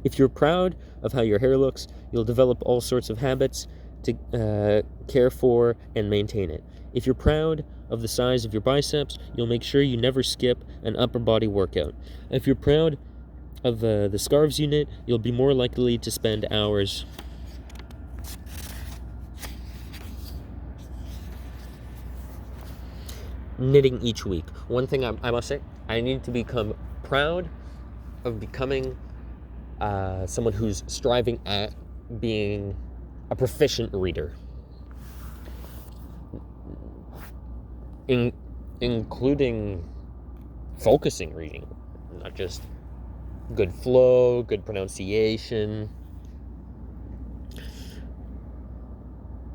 If you're proud of how your hair looks, you'll develop all sorts of habits to care for and maintain it. If you're proud of the size of your biceps, you'll make sure you never skip an upper body workout. If you're proud of the scarves you knit, you'll be more likely to spend hours knitting each week. One thing I must say, I need to become proud of becoming someone who's striving at being a proficient reader, including focusing reading, not just good flow, good pronunciation,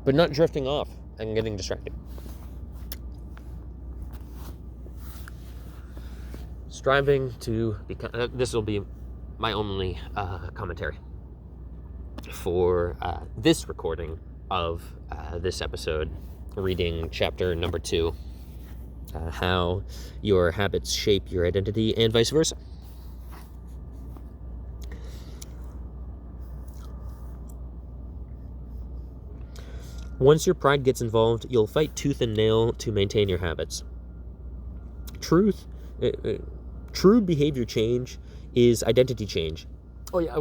but not drifting off and getting distracted. Striving to become, this will be my only commentary for this recording of this episode, reading chapter number 2, how your habits shape your identity and vice versa. Once your pride gets involved, you'll fight tooth and nail to maintain your habits. True behavior change is identity change. Oh yeah,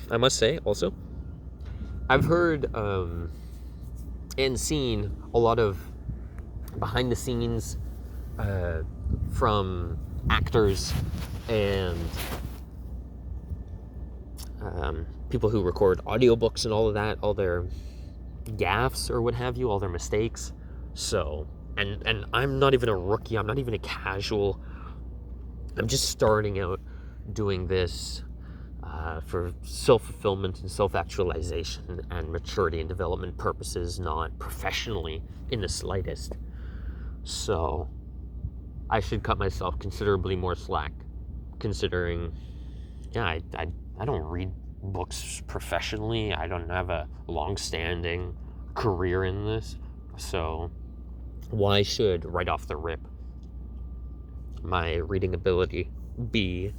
I must say also, I've heard and seen a lot of behind the scenes from actors and people who record audiobooks and all of that, all their gaffes or what have you, all their mistakes. So, and I'm not even a rookie, I'm not even a casual I'm just starting out doing this for self-fulfillment and self-actualization and maturity and development purposes, not professionally in the slightest. So I should cut myself considerably more slack, considering, I don't read books professionally. I don't have a long-standing career in this. So why should, right off the rip, my reading ability be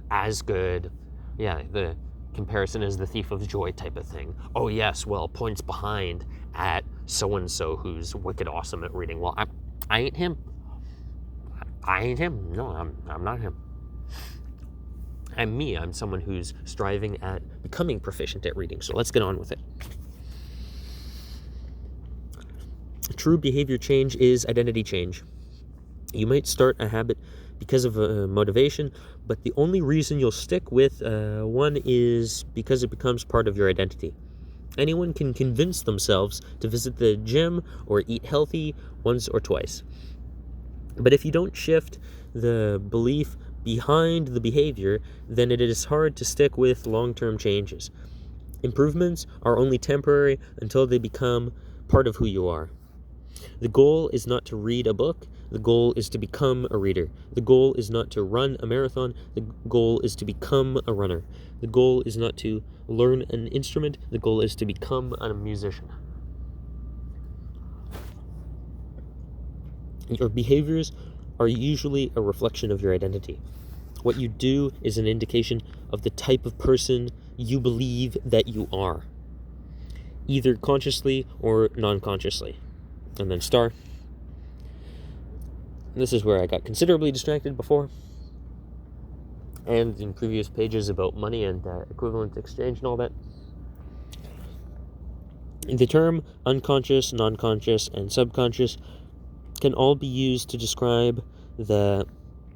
as good? Yeah, the comparison is the thief of joy type of thing. Oh yes, well, points behind at so-and-so who's wicked awesome at reading. Well, I ain't him. I ain't him. No, I'm not him. I'm me. I'm someone who's striving at becoming proficient at reading. So let's get on with it. True behavior change is identity change. You might start a habit because of a motivation, but the only reason you'll stick with one is because it becomes part of your identity. Anyone can convince themselves to visit the gym or eat healthy once or twice. But if you don't shift the belief behind the behavior, then it is hard to stick with long-term changes. Improvements are only temporary until they become part of who you are. The goal is not to read a book. The goal is to become a reader. The goal is not to run a marathon. The goal is to become a runner. The goal is not to learn an instrument. The goal is to become a musician. Your behaviors are usually a reflection of your identity. What you do is an indication of the type of person you believe that you are, either consciously or non-consciously. And then star. This is where I got considerably distracted before, and in previous pages about money and equivalent exchange and all that. The term unconscious, non-conscious, and subconscious can all be used to describe the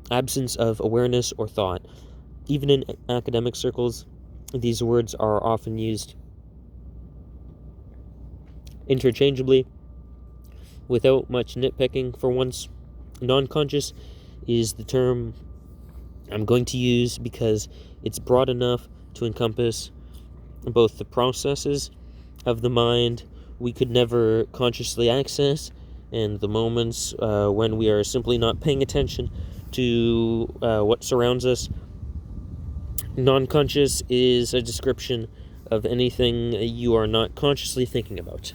absence of awareness or thought. Even in academic circles, these words are often used interchangeably without much nitpicking for once. Non-conscious is the term I'm going to use because it's broad enough to encompass both the processes of the mind we could never consciously access and the moments when we are simply not paying attention to what surrounds us. Non-conscious is a description of anything you are not consciously thinking about.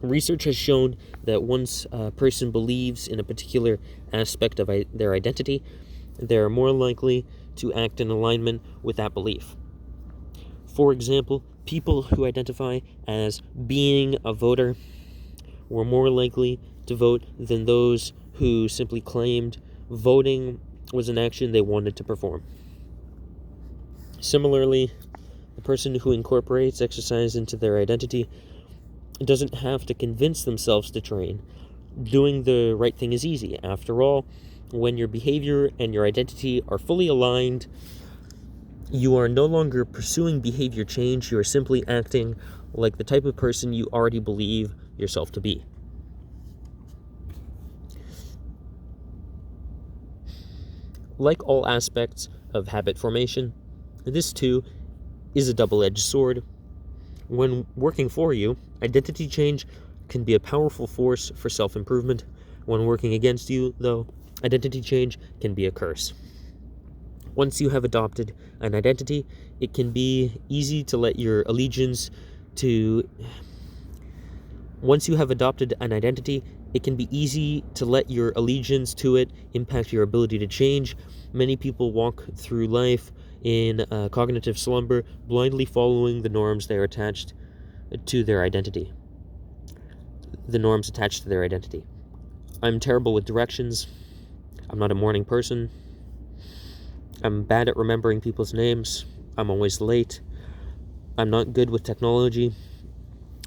Research has shown that once a person believes in a particular aspect of their identity, they're more likely to act in alignment with that belief. For example, people who identify as being a voter were more likely to vote than those who simply claimed voting was an action they wanted to perform. Similarly, the person who incorporates exercise into their identity doesn't have to convince themselves to train. Doing the right thing is easy. After all, when your behavior and your identity are fully aligned, you are no longer pursuing behavior change. You are simply acting like the type of person you already believe yourself to be. Like all aspects of habit formation, this too is a double-edged sword. When working for you, identity change can be a powerful force for self-improvement. When working against you, though, identity change can be a curse. Once you have adopted an identity, it can be easy to let your allegiance to... Once you have adopted an identity, it can be easy to let your allegiance to it impact your ability to change. Many people walk through life in cognitive slumber, blindly following the norms they are attached to their identity. The norms attached to their identity. I'm terrible with directions. I'm not a morning person. I'm bad at remembering people's names. I'm always late. I'm not good with technology.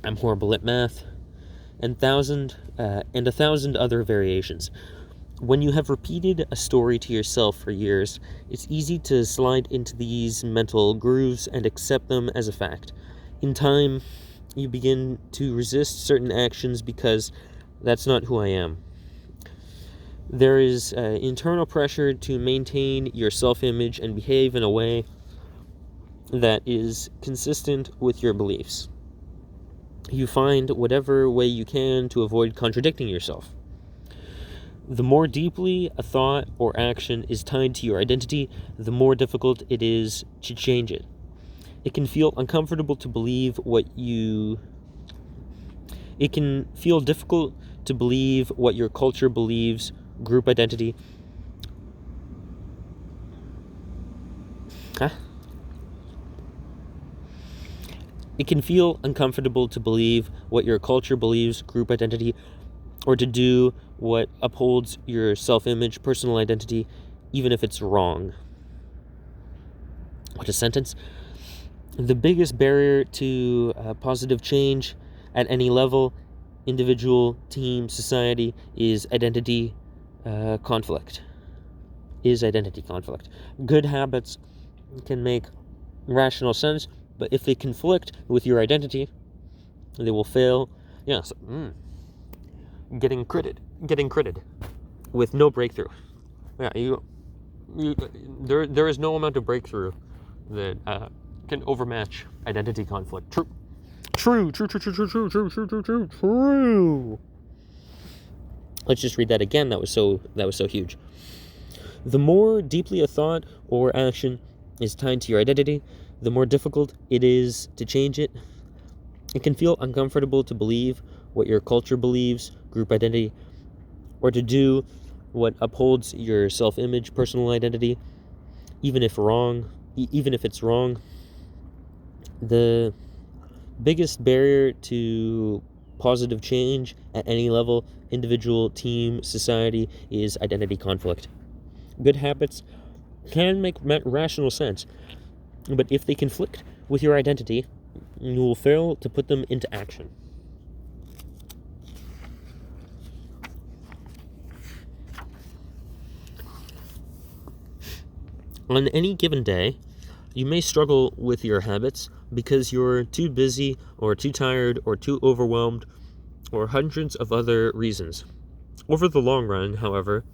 I'm horrible at math. And a thousand other variations. When you have repeated a story to yourself for years, it's easy to slide into these mental grooves and accept them as a fact. In time, you begin to resist certain actions because That's not who I am. There is internal pressure to maintain your self-image and behave in a way that is consistent with your beliefs. You find whatever way you can to avoid contradicting yourself. The more deeply a thought or action is tied to your identity, the more difficult it is to change it. It can feel uncomfortable to believe It can feel difficult to believe what your culture believes, group identity. It can feel uncomfortable to believe what your culture believes, group identity, or to do what upholds your self-image, personal identity, even if it's wrong. What a sentence. The biggest barrier to positive change at any level, individual, team, society, is identity conflict. Good habits can make rational sense, but if they conflict with your identity, they will fail. Yes. Getting critted with no breakthrough. Yeah, there is no amount of breakthrough that can overmatch identity conflict. True. Let's just read that again. That was so huge. The more deeply a thought or action is tied to your identity, the more difficult it is to change it. It can feel uncomfortable to believe what your culture believes, group identity, or to do what upholds your self-image, personal identity, even if it's wrong. The biggest barrier to positive change at any level, individual, team, society, is identity conflict. Good habits can make rational sense, but if they conflict with your identity, you will fail to put them into action. On any given day, you may struggle with your habits because you're too busy or too tired or too overwhelmed or hundreds of other reasons. Over the long run, however,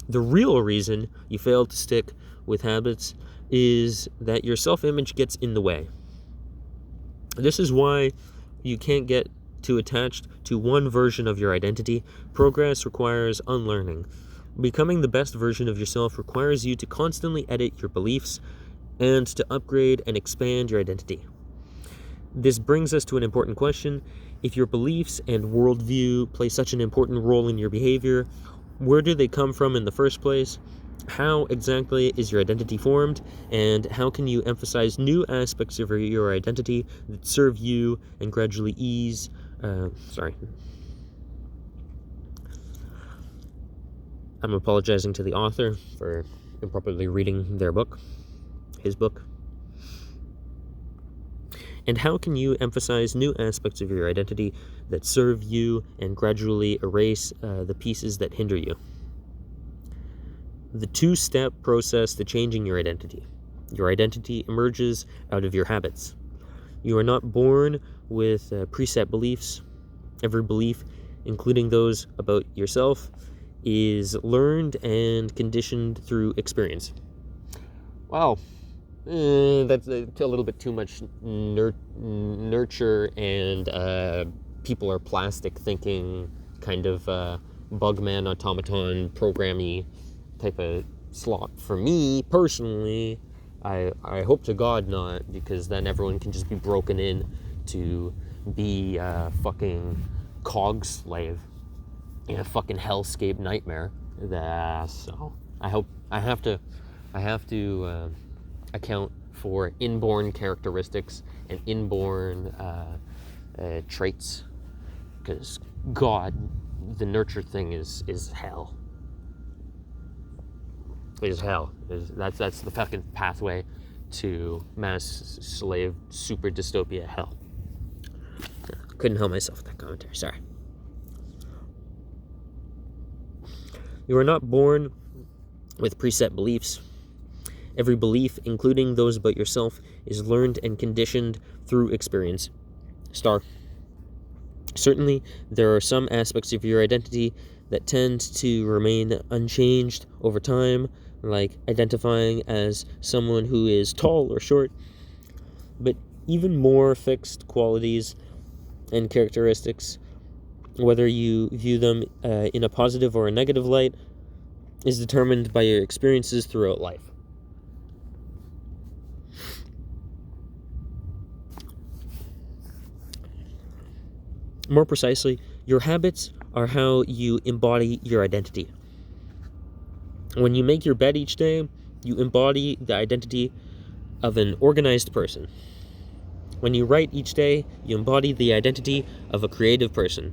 the real reason you fail to stick with habits is that your self-image gets in the way. This is why you can't get too attached to one version of your identity. Progress requires unlearning. Becoming the best version of yourself requires you to constantly edit your beliefs and to upgrade and expand your identity. This brings us to an important question. If your beliefs and worldview play such an important role in your behavior, where do they come from in the first place? How exactly is your identity formed? And how can you emphasize new aspects of your identity that serve you and gradually ease... I'm apologizing to the author for improperly reading his book. And how can you emphasize new aspects of your identity that serve you and gradually erase the pieces that hinder you? The two-step process to changing your identity. Your identity emerges out of your habits. You are not born with preset beliefs. Every belief, including those about yourself, is learned and conditioned through experience. Wow. That's a little bit too much nurture and people are plastic thinking kind of bugman, automaton, programmy type of slot. For me, personally, I hope to God not, because then everyone can just be broken in to be a fucking cog slave in a fucking hellscape nightmare. So I have to account for inborn characteristics and inborn traits, because God, the nurture thing is hell. Is hell. That's the fucking pathway to mass slave super dystopia hell. Couldn't help myself with that commentary. Sorry. You are not born with preset beliefs. Every belief, including those about yourself, is learned and conditioned through experience. Certainly, there are some aspects of your identity that tend to remain unchanged over time, like identifying as someone who is tall or short, but even more fixed qualities and characteristics, whether you view them in a positive or a negative light, is determined by your experiences throughout life. More precisely, your habits are how you embody your identity. When you make your bed each day, you embody the identity of an organized person. When you write each day, you embody the identity of a creative person.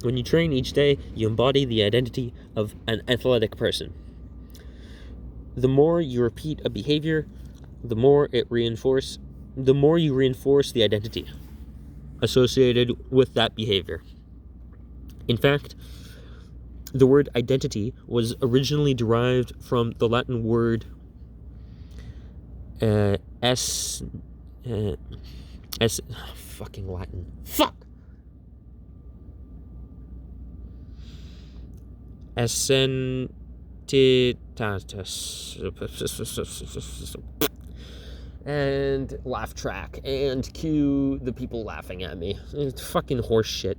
When you train each day, you embody the identity of an athletic person. The more you repeat a behavior, the more you reinforce the identity associated with that behavior. In fact, the word identity was originally derived from the Latin word fucking Latin. Fuck! Essentitas. And laugh track, and cue the people laughing at me. It's fucking horse shit.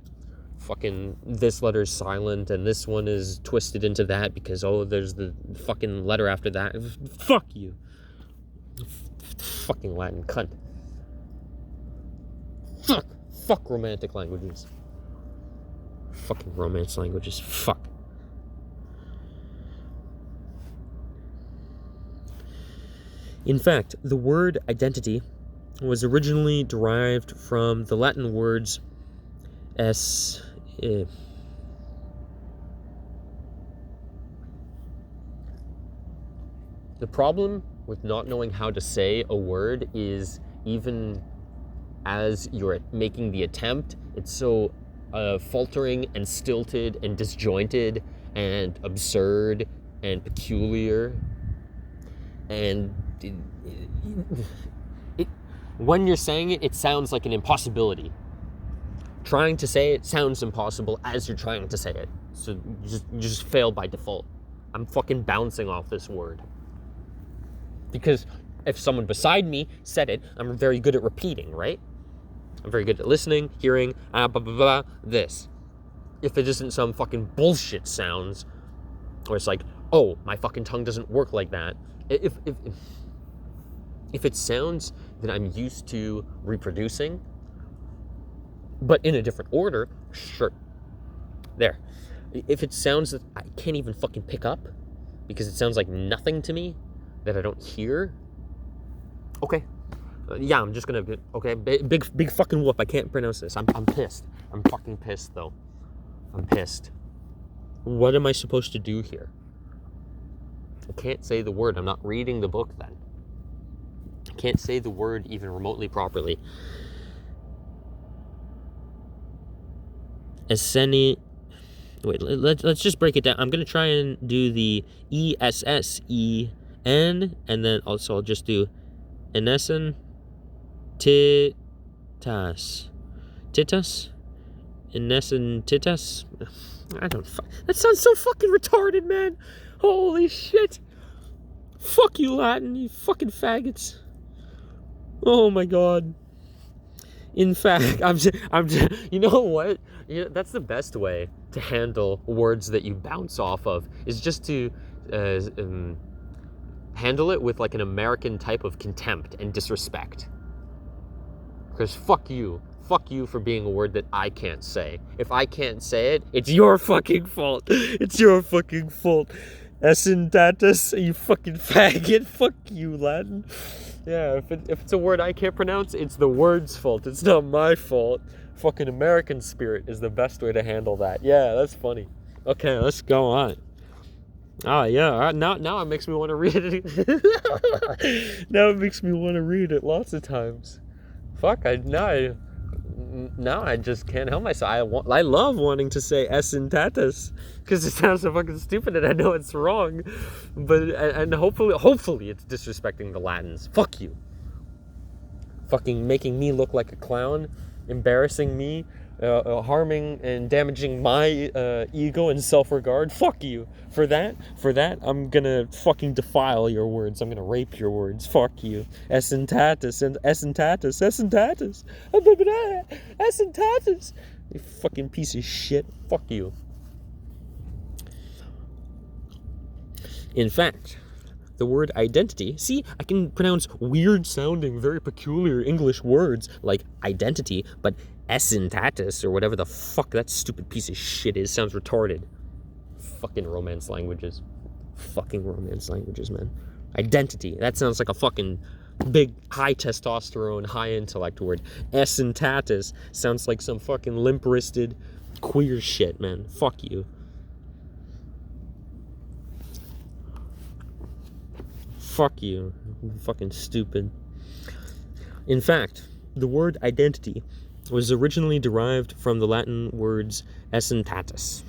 Fucking this letter's silent, and this one is twisted into that because, there's the fucking letter after that. Fuck you. Fucking Latin cunt. Fuck romantic languages. Fucking romance languages. Fuck. In fact, the word identity was originally derived from the Latin words the problem with not knowing how to say a word is, even as you're making the attempt, it's so faltering and stilted and disjointed and absurd and peculiar. And when you're saying it, it sounds like an impossibility. Trying to say it sounds impossible as you're trying to say it. So you just fail by default. I'm fucking bouncing off this word. Because if someone beside me said it, I'm very good at repeating, right? I'm very good at listening, hearing, blah, blah, blah, this. If it isn't some fucking bullshit sounds, or it's like, oh, my fucking tongue doesn't work like that. If it sounds that I'm used to reproducing, but in a different order, sure. There. If it sounds that I can't even fucking pick up, because it sounds like nothing to me, that I don't hear, okay. Yeah, I'm just gonna, okay, big fucking whoop, I can't pronounce this. I'm pissed. I'm fucking pissed, though. I'm pissed. What am I supposed to do here? I can't say the word. I'm not reading the book then. I can't say the word even remotely properly. Wait, let's just break it down. I'm going to try and do the E-S-S-E-N, and then also I'll just do Enessen Titas. Titas? Enessen Titas? I don't... That sounds so fucking retarded, man. Holy shit. Fuck you, Latin, you fucking faggots. Oh my god. In fact, I'm just you know what? That's the best way to handle words that you bounce off of, is just to handle it with like an American type of contempt and disrespect. Because fuck you for being a word that I can't say. If I can't say it, it's your fucking fault. It's your fucking fault. Essentatus, you fucking faggot. Fuck you, Latin. Yeah, if it's a word I can't pronounce, it's the word's fault. It's not my fault. Fucking American spirit is the best way to handle that. Yeah, that's funny. Okay, let's go on. Oh, yeah, now it makes me want to read it. Now it makes me want to read it lots of times. Fuck, now I just can't help myself. I love wanting to say essentatus, because it sounds so fucking stupid and I know it's wrong. And hopefully it's disrespecting the Latins. Fuck you. Fucking making me look like a clown embarrassing me, harming and damaging my ego and self-regard, fuck you. For that, I'm gonna fucking defile your words. I'm gonna rape your words. Fuck you. Esentatus and esentatus, esentatus, esentatus. You fucking piece of shit. Fuck you. In fact, the word identity, see, I can pronounce weird sounding, very peculiar English words like identity, but esentatus, or whatever the fuck that stupid piece of shit is, sounds retarded. Fucking Romance languages, man. Identity, that sounds like a fucking big, high testosterone, high intellect word. Esentatus sounds like some fucking limp-wristed queer shit, man. Fuck you. Fuck you. Fucking stupid. In fact, the word identity was originally derived from the Latin words essentatis,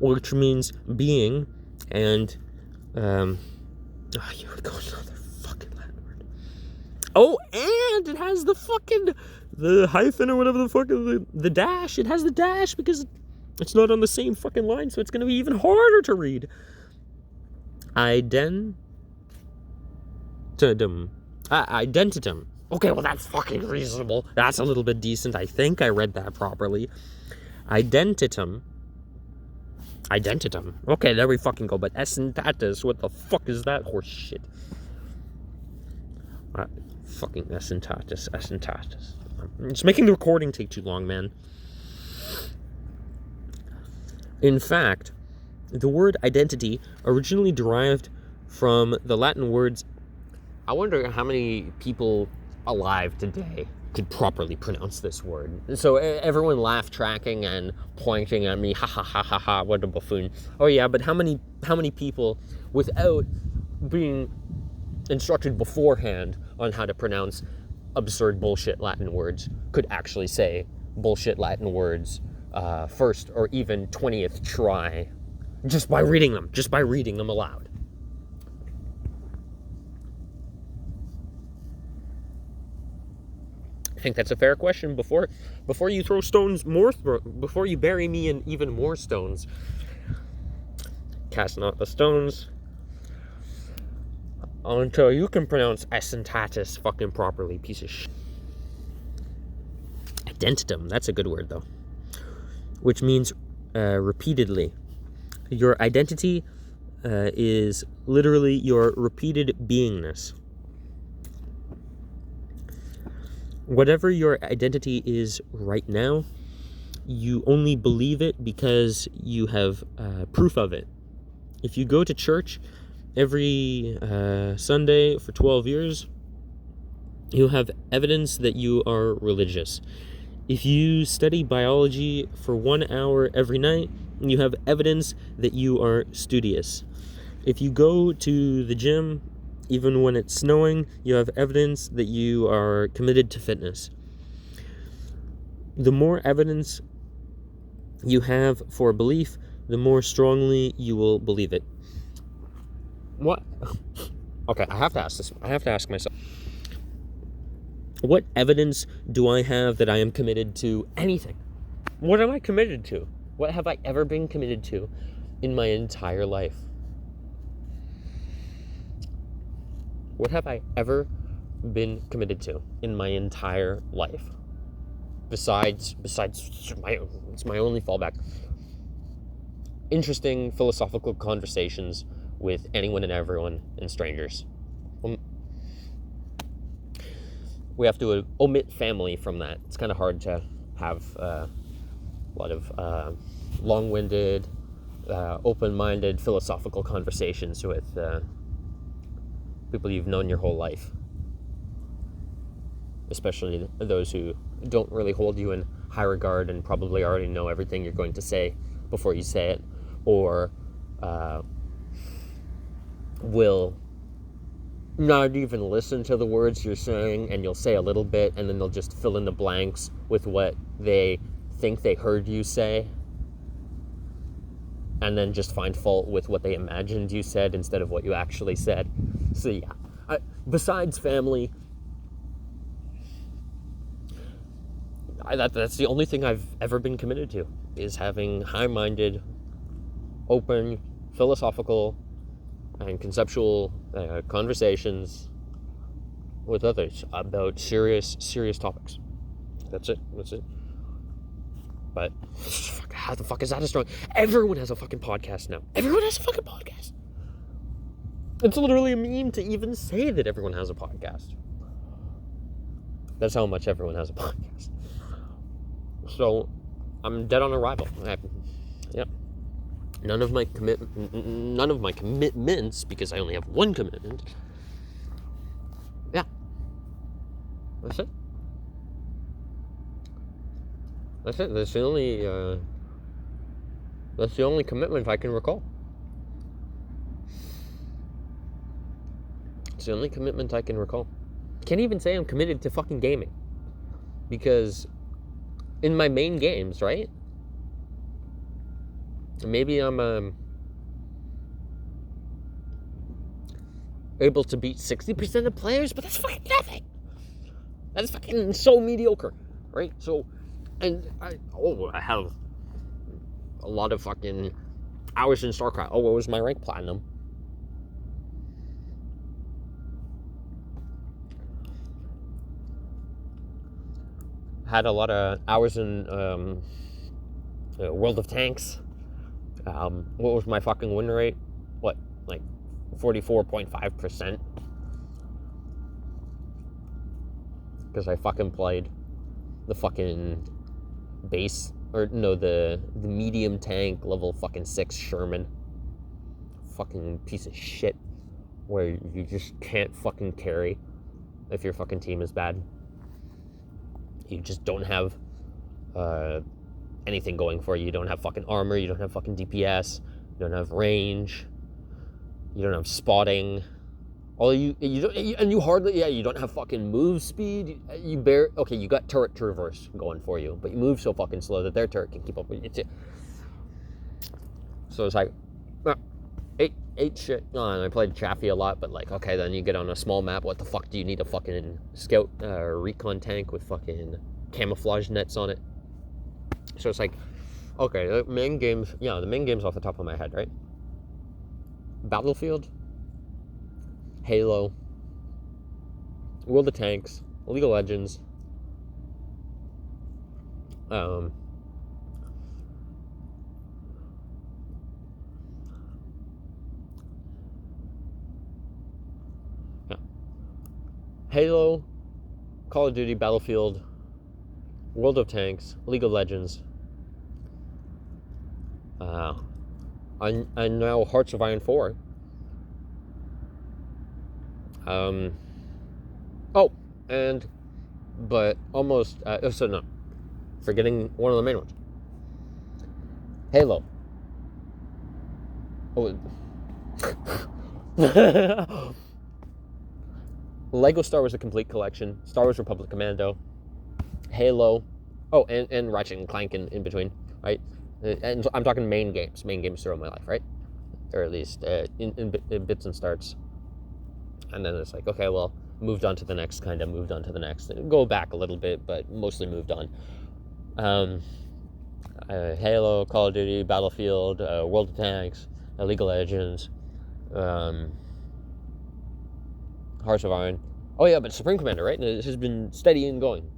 which means being, and here we go, another fucking Latin word. Oh, and it has the hyphen or whatever the fuck, the dash. It has the dash because it's not on the same fucking line, so it's going to be even harder to read. Identitum. Identitum. Okay, well, that's fucking reasonable. That's a little bit decent. I think I read that properly. Identitum. Okay, there we fucking go. But essentatus, what the fuck is that horse shit? Fucking essentatus. It's making the recording take too long, man. In fact, the word identity originally derived from the Latin words. I wonder how many people alive today could properly pronounce this word. So everyone laugh tracking and pointing at me, ha ha ha ha ha, what a buffoon. Oh yeah, but how many people, without being instructed beforehand on how to pronounce absurd bullshit Latin words, could actually say bullshit Latin words first or even 20th try? Just by reading them aloud. I think that's a fair question. Before you throw stones before you bury me in even more stones, cast not the stones until you can pronounce essentatus fucking properly, piece of shit. Identitum, that's a good word though, which means repeatedly. Your identity is literally your repeated beingness. Whatever your identity is right now, you only believe it because you have proof of it. If you go to church every Sunday for 12 years, you have evidence that you are religious. If you study biology for 1 hour every night, you have evidence that you are studious. If you go to the gym, even when it's snowing, you have evidence that you are committed to fitness. The more evidence you have for a belief, the more strongly you will believe it. What? Okay, I have to ask this. I have to ask myself. What evidence do I have that I am committed to anything? What am I committed to? What have I ever been committed to in my entire life? What have I ever been committed to in my entire life? Besides it's my only fallback. Interesting philosophical conversations with anyone and everyone and strangers. We have to omit family from that. It's kind of hard to have a lot of long-winded, open-minded philosophical conversations with people you've known your whole life, especially those who don't really hold you in high regard and probably already know everything you're going to say before you say it, or will not even listen to the words you're saying, and you'll say a little bit and then they'll just fill in the blanks with what they think they heard you say, and then just find fault with what they imagined you said instead of what you actually said. So yeah, besides family, That's the only thing I've ever been committed to, is having high-minded, open, philosophical, and conceptual conversations with others about serious topics. That's it. But how the fuck is that a strong? Everyone has a fucking podcast now. Everyone has a fucking podcast. It's literally a meme to even say that everyone has a podcast. That's how much everyone has a podcast. So I'm dead on arrival. None of my commitments, because I only have one commitment. Yeah. That's it. That's the only commitment I can recall. It's the only commitment I can recall. Can't even say I'm committed to fucking gaming, because in my main games, right? Maybe I'm able to beat 60% of players, but that's fucking nothing. That is fucking so mediocre, right? So, and I have a lot of fucking hours in StarCraft. What was my rank? Platinum. Had a lot of hours in World of Tanks. What was my fucking win rate? What, like 44.5%? Because I fucking played the fucking base, or no, the medium tank level fucking 6 Sherman. Fucking piece of shit, where you just can't fucking carry if your fucking team is bad. You just don't have anything going for you. You don't have fucking armor, you don't have fucking DPS, you don't have range, you don't have spotting. You don't have fucking move speed. You got turret traverse going for you, but you move so fucking slow that their turret can keep up with you. So it's like, eight shit. And I played Chaffee a lot, but like, okay, then you get on a small map. What the fuck do you need a fucking scout recon tank with fucking camouflage nets on it? So it's like, okay, the main games off the top of my head, right? Battlefield, Halo, World of Tanks, League of Legends, Halo, Call of Duty, Battlefield, World of Tanks, League of Legends, and now Hearts of Iron 4. Forgetting one of the main ones. Halo. Lego Star Wars: A Complete Collection, Star Wars Republic Commando, Halo, and Ratchet and Clank in between, right? And I'm talking main games throughout my life, right? Or at least in bits and starts. And then it's like, okay, well, moved on to the next, go back a little bit, but mostly moved on. Halo, Call of Duty, Battlefield, World of Tanks, League of Legends, Hearts of Iron. Oh yeah, but Supreme Commander, right? This has been steady and going.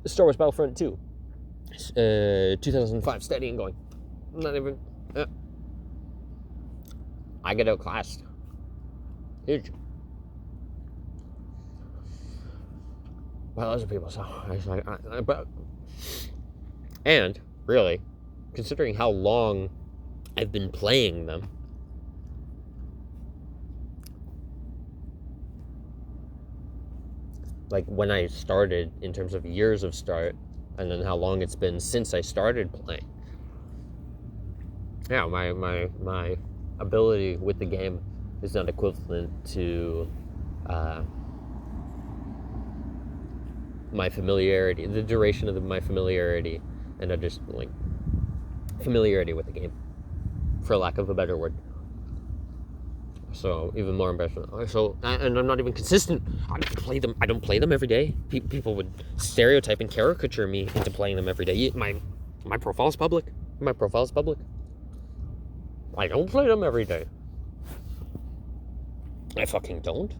Star Wars Battlefront 2, 2005, steady and going. Not even. I get outclassed. Huge. Well, those are people. So and really, considering how long I've been playing them, like when I started in terms of years of start, and then how long it's been since I started playing. Yeah, my ability with the game is not equivalent to my familiarity, the duration of my familiarity, and just like familiarity with the game, for lack of a better word. So even more embarrassment. So and I'm not even consistent. I don't play them every day. People would stereotype and caricature me into playing them every day. My profile's public. My profile's public. I don't play them every day. I fucking don't.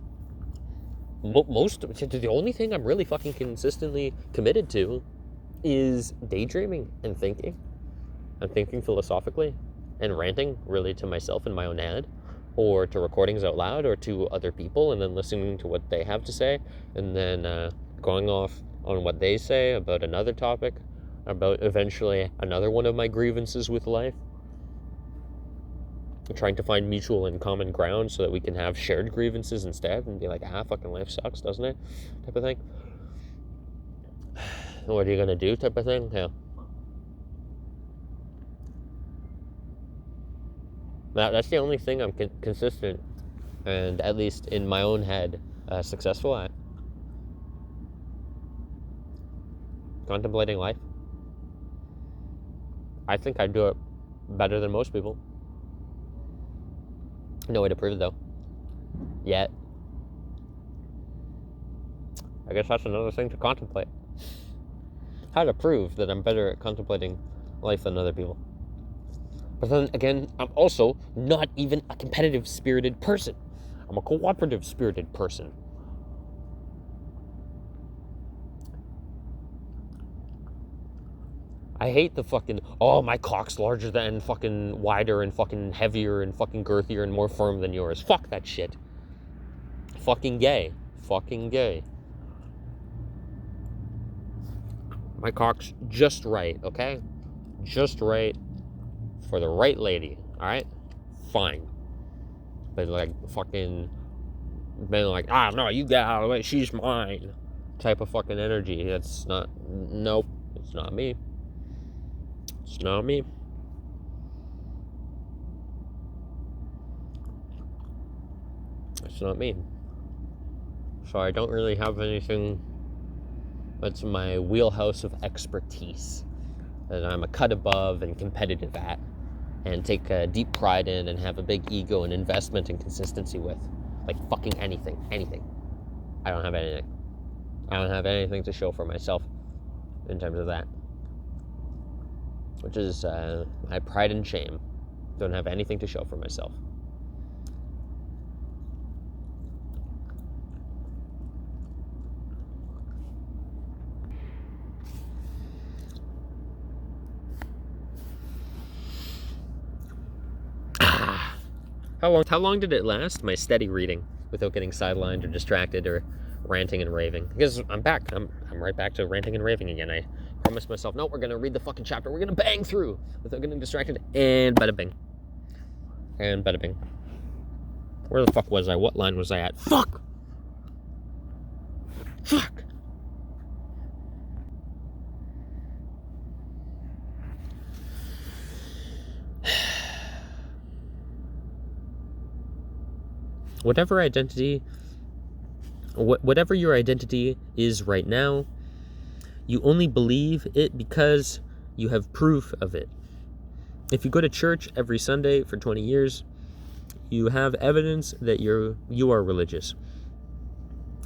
The only thing I'm really fucking consistently committed to is daydreaming and thinking. I'm thinking philosophically and ranting really to myself in my own head, or to recordings out loud, or to other people, and then listening to what they have to say, and then going off on what they say about another topic, about eventually another one of my grievances with life. Trying to find mutual and common ground so that we can have shared grievances instead and be like, fucking life sucks, doesn't it? Type of thing. What are you gonna do? Type of thing. Yeah. That's the only thing I'm consistent and, at least in my own head, successful at. Contemplating life. I think I do it better than most people. No way to prove it, though. Yet. I guess that's another thing to contemplate. How to prove that I'm better at contemplating life than other people. But then again, I'm also not even a competitive spirited person. I'm a cooperative spirited person. I hate the fucking, my cock's larger than, fucking wider and fucking heavier and fucking girthier and more firm than yours. Fuck that shit. Fucking gay. Fucking gay. My cock's just right, okay? Just right for the right lady, alright? Fine. But like fucking being like, no, you get out of the way, she's mine type of fucking energy. That's not, nope, it's not me. It's not me. It's not me. So I don't really have anything that's my wheelhouse of expertise that I'm a cut above and competitive at, and take a deep pride in, and have a big ego and investment and consistency with. Like fucking anything. I don't have anything. I don't have anything to show for myself in terms of that. Which is my pride and shame. Don't have anything to show for myself. How long did it last, my steady reading, without getting sidelined or distracted or ranting and raving? Because I'm back. I'm right back to ranting and raving again. I promised myself, no, we're going to read the fucking chapter. We're going to bang through without getting distracted. And bada bing. And bada bing. Where the fuck was I? What line was I at? Fuck! Whatever your identity is right now, you only believe it because you have proof of it. If you go to church every Sunday for 20 years, you have evidence that you are religious.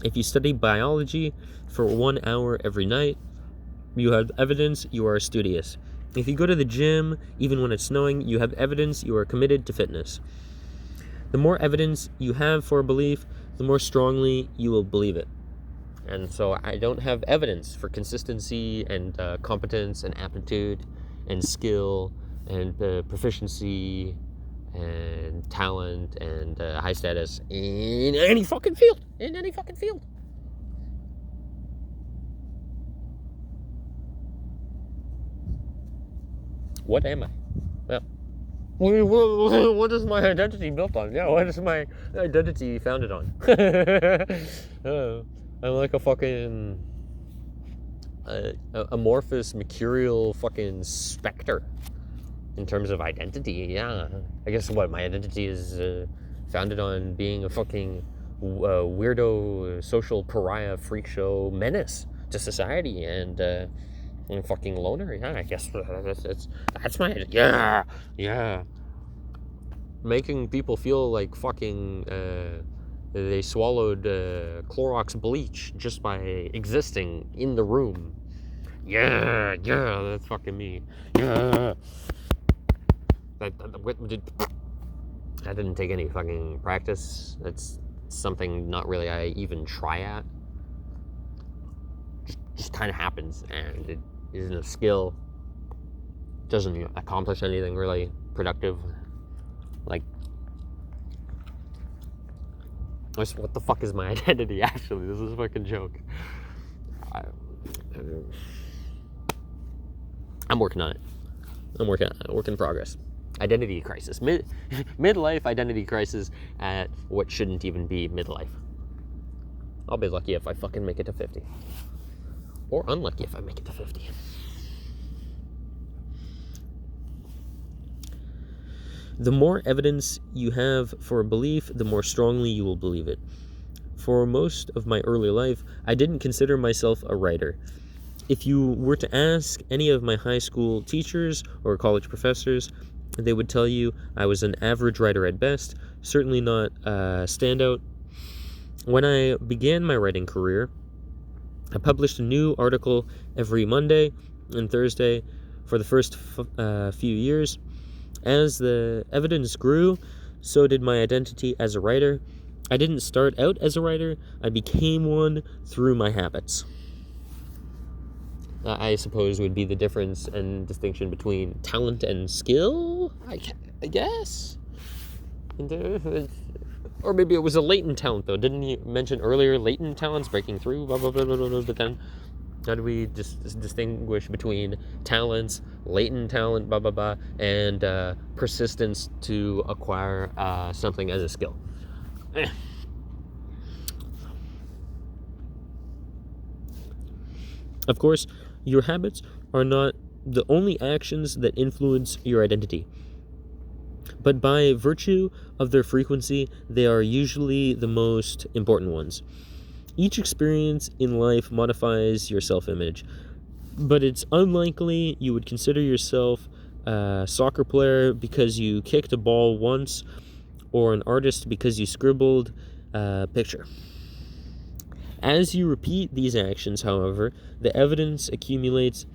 If you study biology for 1 hour every night, you have evidence you are studious. If you go to the gym, even when it's snowing, you have evidence you are committed to fitness. The more evidence you have for a belief, the more strongly you will believe it. And so I don't have evidence for consistency and competence and aptitude and skill and proficiency and talent and high status in any fucking field. What am I? Well, what is my identity built on? Yeah, what is my identity founded on? I'm like a fucking amorphous, mercurial fucking specter in terms of identity. Yeah, I guess my identity is founded on being a fucking weirdo, social pariah, freak show menace to society, and fucking loner. Yeah, I guess that's my, yeah. making people feel like fucking they swallowed Clorox bleach just by existing in the room. Yeah, that's fucking me. Yeah. That didn't take any fucking practice. That's something not really I even try at. Just kind of happens, and it isn't a skill. Doesn't accomplish anything really productive. Like, what the fuck is my identity, actually? This is a fucking joke. I'm working on it. Work in progress. Identity crisis. Midlife identity crisis at what shouldn't even be midlife. I'll be lucky if I fucking make it to 50. Or unlucky if I make it to 50. The more evidence you have for a belief, the more strongly you will believe it. For most of my early life, I didn't consider myself a writer. If you were to ask any of my high school teachers or college professors, they would tell you I was an average writer at best, certainly not a standout. When I began my writing career, I published a new article every Monday and Thursday for the first few years. As the evidence grew, so did my identity as a writer. I didn't start out as a writer, I became one through my habits. I suppose would be the difference and distinction between talent and skill, I guess. Or maybe it was a latent talent, though. Didn't you mention earlier latent talents, breaking through, blah, blah, blah, blah, blah, but then how do we just distinguish between talents, latent talent, blah, blah, blah, and persistence to acquire something as a skill? Of course, your habits are not the only actions that influence your identity. But by virtue of their frequency, they are usually the most important ones. Each experience in life modifies your self-image, but it's unlikely you would consider yourself a soccer player because you kicked a ball once, or an artist because you scribbled a picture. As you repeat these actions, however, the evidence accumulates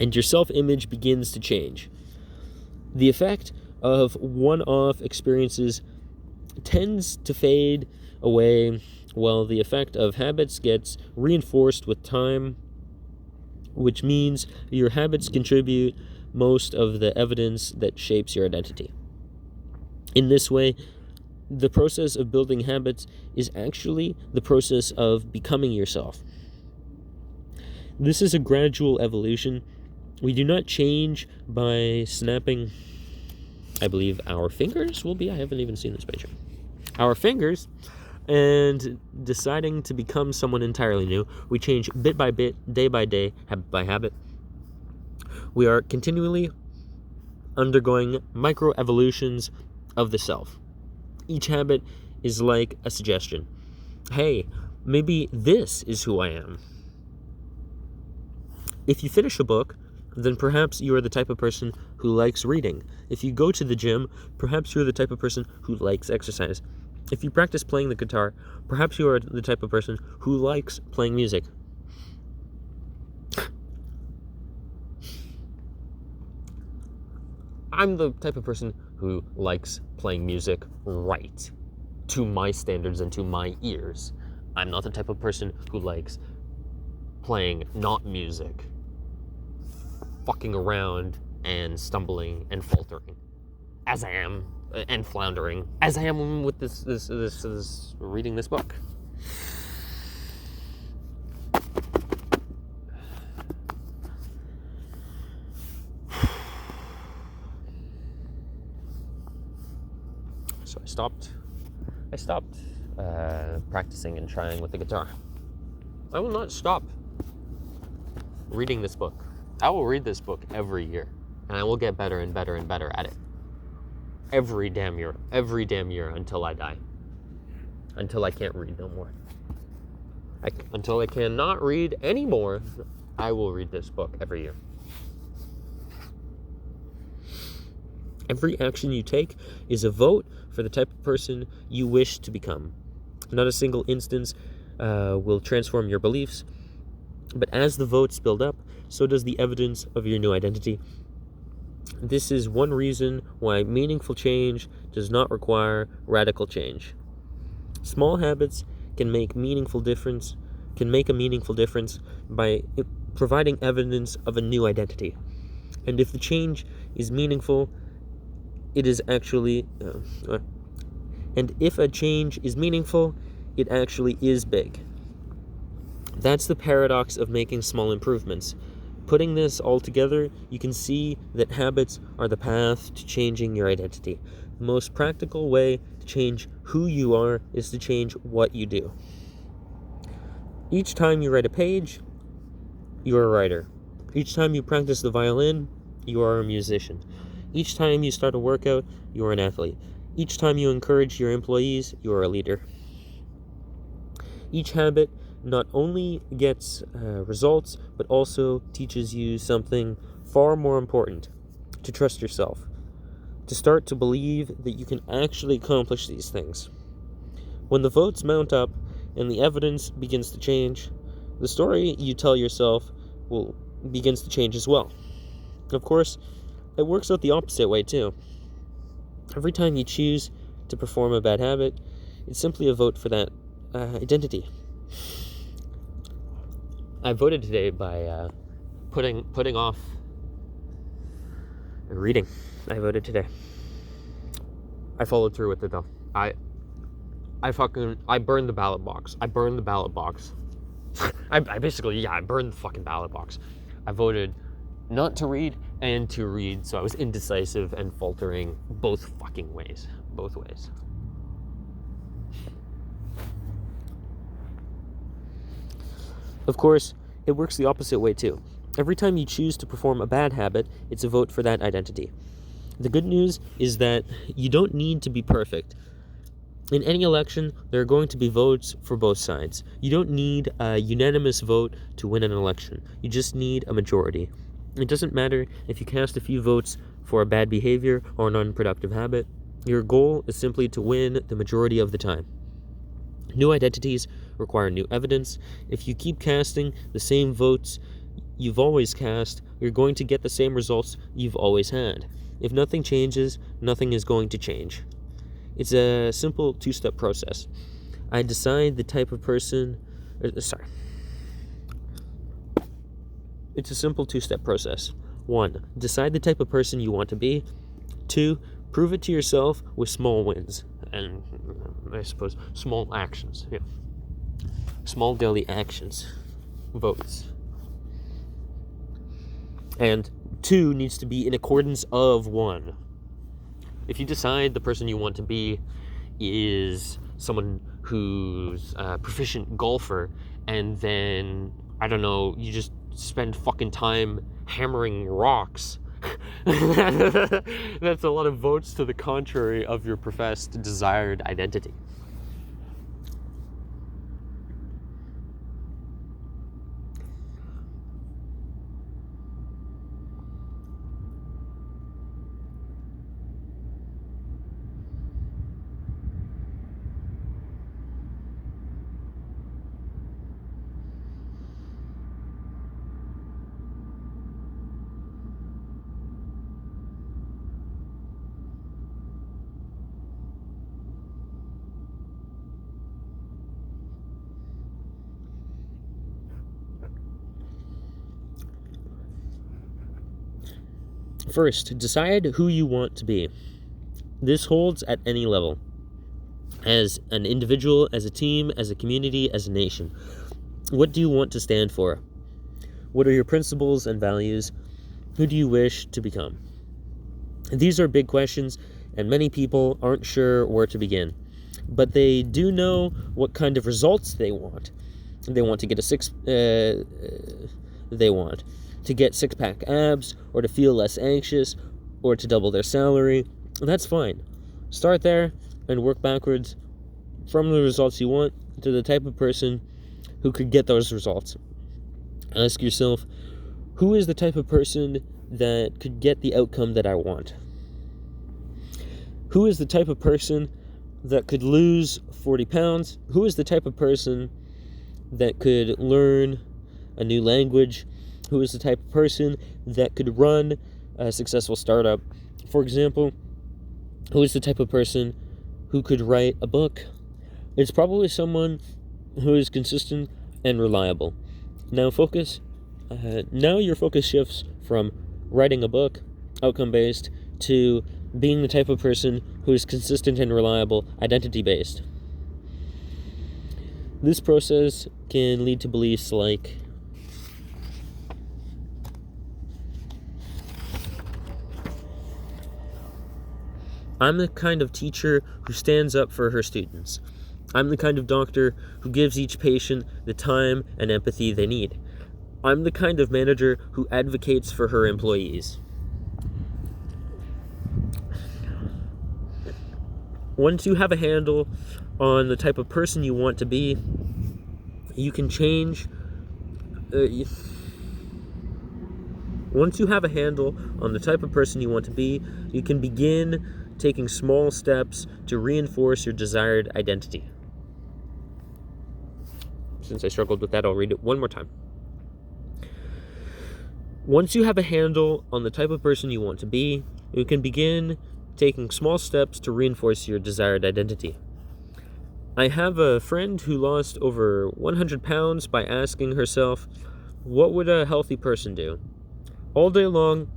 and your self-image begins to change. The effect of one-off experiences tends to fade away, while the effect of habits gets reinforced with time, which means your habits contribute most of the evidence that shapes your identity. In this way, the process of building habits is actually the process of becoming yourself. This is a gradual evolution. We do not change by snapping, I believe, our fingers will be, I haven't even seen this picture. Our fingers, and deciding to become someone entirely new. We change bit by bit, day by day, habit by habit. We are continually undergoing micro-evolutions of the self. Each habit is like a suggestion. Hey, maybe this is who I am. If you finish a book, then perhaps you are the type of person who likes reading. If you go to the gym, perhaps you're the type of person who likes exercise. If you practice playing the guitar, perhaps you are the type of person who likes playing music. I'm the type of person who likes playing music right, to my standards and to my ears. I'm not the type of person who likes playing not music, fucking around and stumbling and faltering, as I am, and floundering, as I am with this reading this book. So I stopped practicing and trying with the guitar. I will not stop reading this book. I will read this book every year, and I will get better and better and better at it. Every damn year until I die. Until I can't read no more. Until I cannot read anymore, I will read this book every year. Every action you take is a vote for the type of person you wish to become. Not a single instance will transform your beliefs, but as the votes build up, so does the evidence of your new identity. This is one reason why meaningful change does not require radical change. Small habits can make a meaningful difference by providing evidence of a new identity. And if the change is meaningful, it actually is big. That's the paradox of making small improvements. Putting this all together, you can see that habits are the path to changing your identity. The most practical way to change who you are is to change what you do. Each time you write a page, you're a writer. Each time you practice the violin, you are a musician. Each time you start a workout, you are an athlete. Each time you encourage your employees, you are a leader. Each habit not only gets results, but also teaches you something far more important: to trust yourself, to start to believe that you can actually accomplish these things. When the votes mount up and the evidence begins to change, the story you tell yourself begins to change as well. Of course, it works out the opposite way too. Every time you choose to perform a bad habit, it's simply a vote for that identity. I voted today by putting off reading. I voted today. I followed through with it though. I burned the ballot box. I burned the fucking ballot box. I voted not to read and to read, so I was indecisive and faltering both ways. Of course, it works the opposite way too. Every time you choose to perform a bad habit, it's a vote for that identity. The good news is that you don't need to be perfect. In any election, there are going to be votes for both sides. You don't need a unanimous vote to win an election. You just need a majority. It doesn't matter if you cast a few votes for a bad behavior or an unproductive habit. Your goal is simply to win the majority of the time. New identities require new evidence. If you keep casting the same votes you've always cast, you're going to get the same results you've always had. If nothing changes, nothing is going to change. It's a simple two-step process. I decide the type of person... It's a simple two-step process. 1. Decide the type of person you want to be. 2. Prove it to yourself with small wins. And I suppose small actions. Yeah. Small daily actions. Votes. And 2 needs to be in accordance of 1. If you decide the person you want to be is someone who's a proficient golfer, and then, I don't know, you just spend fucking time hammering rocks, that's a lot of votes to the contrary of your professed desired identity. First, decide who you want to be. This holds at any level. As an individual, as a team, as a community, as a nation. What do you want to stand for? What are your principles and values? Who do you wish to become? These are big questions, and many people aren't sure where to begin. But they do know what kind of results they want. They want to get to get six-pack abs, or to feel less anxious, or to double their salary. That's fine. Start there and work backwards from the results you want to the type of person who could get those results. Ask yourself, who is the type of person that could get the outcome that I want? Who is the type of person that could lose 40 pounds? Who is the type of person that could learn a new language? Who is the type of person that could run a successful startup? For example, who is the type of person who could write a book? It's probably someone who is consistent and reliable. Now your focus shifts from writing a book, outcome-based, to being the type of person who is consistent and reliable, identity-based. This process can lead to beliefs like, I'm the kind of teacher who stands up for her students. I'm the kind of doctor who gives each patient the time and empathy they need. I'm the kind of manager who advocates for her employees. Once you have a handle on the type of person you want to be, you can change. Once you have a handle on the type of person you want to be, you can begin taking small steps to reinforce your desired identity. Since I struggled with that, I'll read it one more time. Once you have a handle on the type of person you want to be, you can begin taking small steps to reinforce your desired identity. I have a friend who lost over 100 pounds by asking herself, what would a healthy person do? All day long,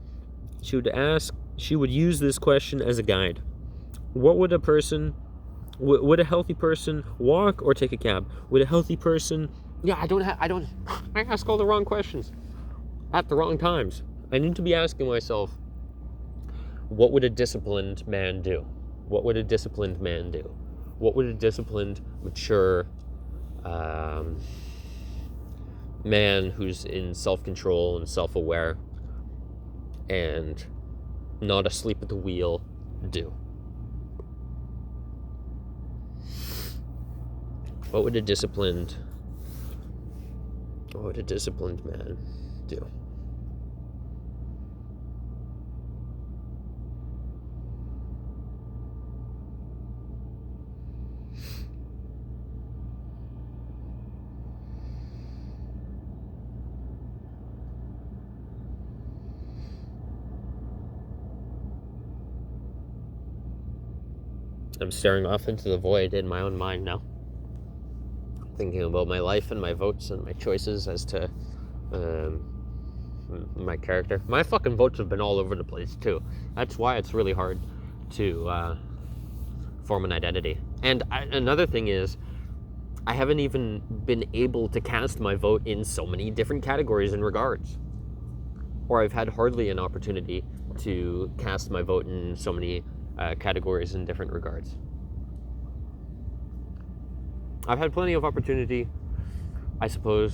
she would use this question as a guide. What would would a healthy person walk or take a cab? Would a healthy person, I ask all the wrong questions at the wrong times. I need to be asking myself, what would a disciplined man do? What would a disciplined man do? What would a disciplined, mature man who's in self-control and self-aware and not asleep at the wheel do? What would a disciplined man do? I'm staring off into the void in my own mind now, thinking about my life and my votes and my choices as to my character. My fucking votes have been all over the place too. That's why it's really hard to form an identity. And another thing is, I haven't even been able to cast my vote in so many different categories and regards. Or I've had hardly an opportunity to cast my vote in so many categories in different regards. I've had plenty of opportunity, I suppose,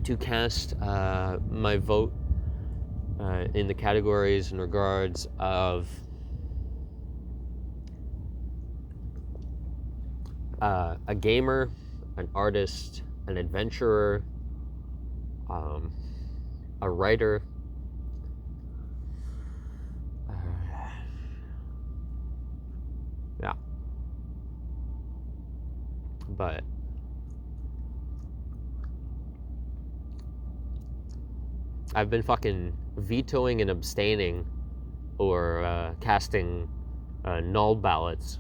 to cast my vote in the categories and regards of a gamer, an artist, an adventurer, a writer, yeah. But I've been fucking vetoing and abstaining or casting null ballots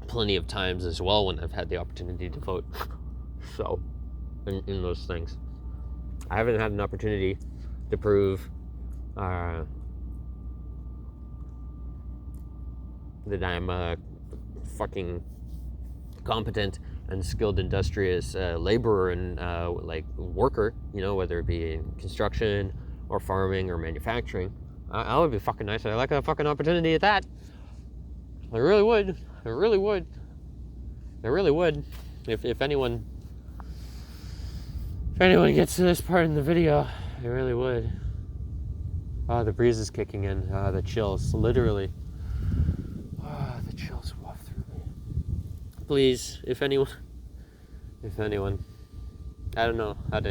plenty of times as well when I've had the opportunity to vote. So, in those things, I haven't had an opportunity to prove that I'm a fucking competent and skilled industrious laborer and worker, whether it be in construction or farming or manufacturing. I would be fucking nice. I'd like a fucking opportunity at that. I really would. If anyone gets to this part in the video, I really would. Oh, the breeze is kicking in. The chills, literally. The chills waft through me. Please, if anyone, I don't know how to,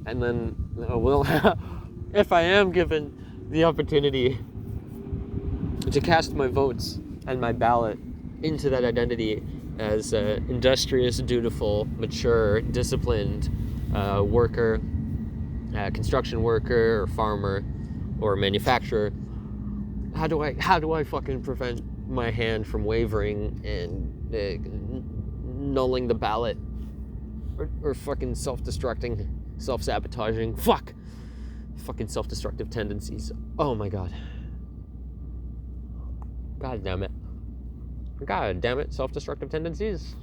and then, if I am given the opportunity to cast my votes and my ballot into that identity as an industrious, dutiful, mature, disciplined worker, construction worker, or farmer, or manufacturer, how do I fucking prevent my hand from wavering and nulling the ballot, or fucking self-destructing, self-sabotaging, fucking self-destructive tendencies? Oh my god. God damn it. God damn it, self-destructive tendencies.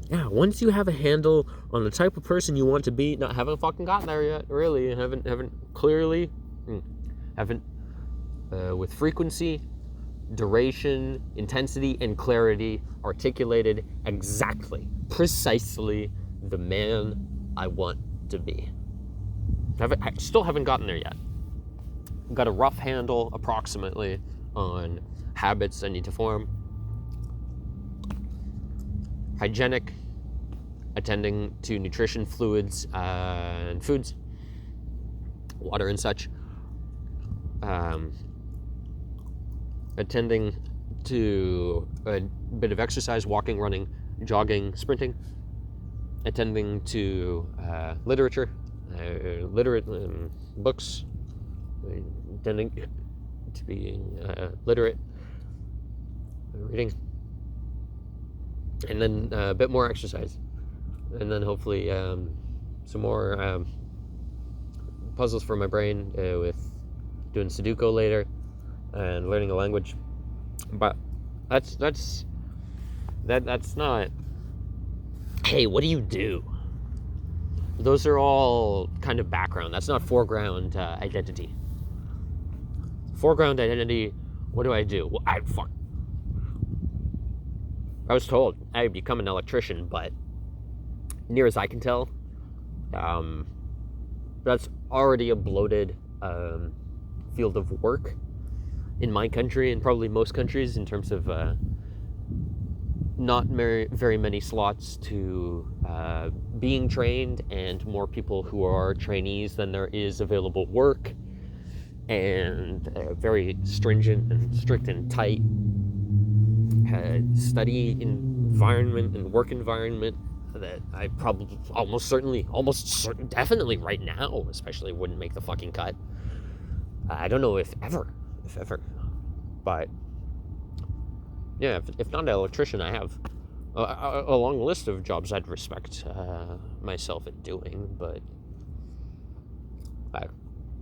Yeah, once you have a handle on the type of person you want to be, haven't fucking gotten there yet, really. Haven't clearly, with frequency, duration, intensity, and clarity articulated exactly, precisely the man I want to be. I still haven't gotten there yet. Got a rough handle, approximately, on habits I need to form. Hygienic, attending to nutrition, fluids, and foods, water and such. Attending to a bit of exercise, walking, running, jogging, sprinting. Attending to literature, books. Attending to being literate, reading. And then a bit more exercise, and then hopefully some more puzzles for my brain with doing Sudoku later and learning a language. But that's not, hey, what do you do? Those are all kind of background. That's not foreground identity. Foreground identity, what do I do? Well, I was told I'd become an electrician, but near as I can tell, that's already a bloated field of work in my country, and probably most countries, in terms of not very many slots to being trained, and more people who are trainees than there is available work, and very stringent and strict and tight study environment and work environment that I probably definitely right now especially wouldn't make the fucking cut. I don't know if ever, but yeah, if not an electrician, I have a long list of jobs I'd respect myself at doing, but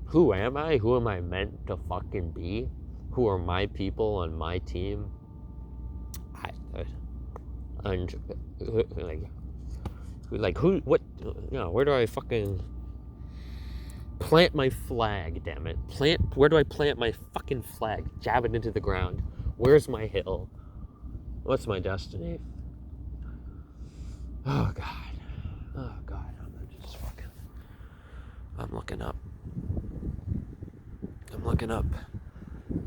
who am I? Who am I meant to fucking be? Who are my people on my team? And who, what, where do I fucking plant my flag, damn it? Where do I plant my fucking flag? Jab it into the ground. Where's my hill? What's my destiny? Oh god. I'm looking up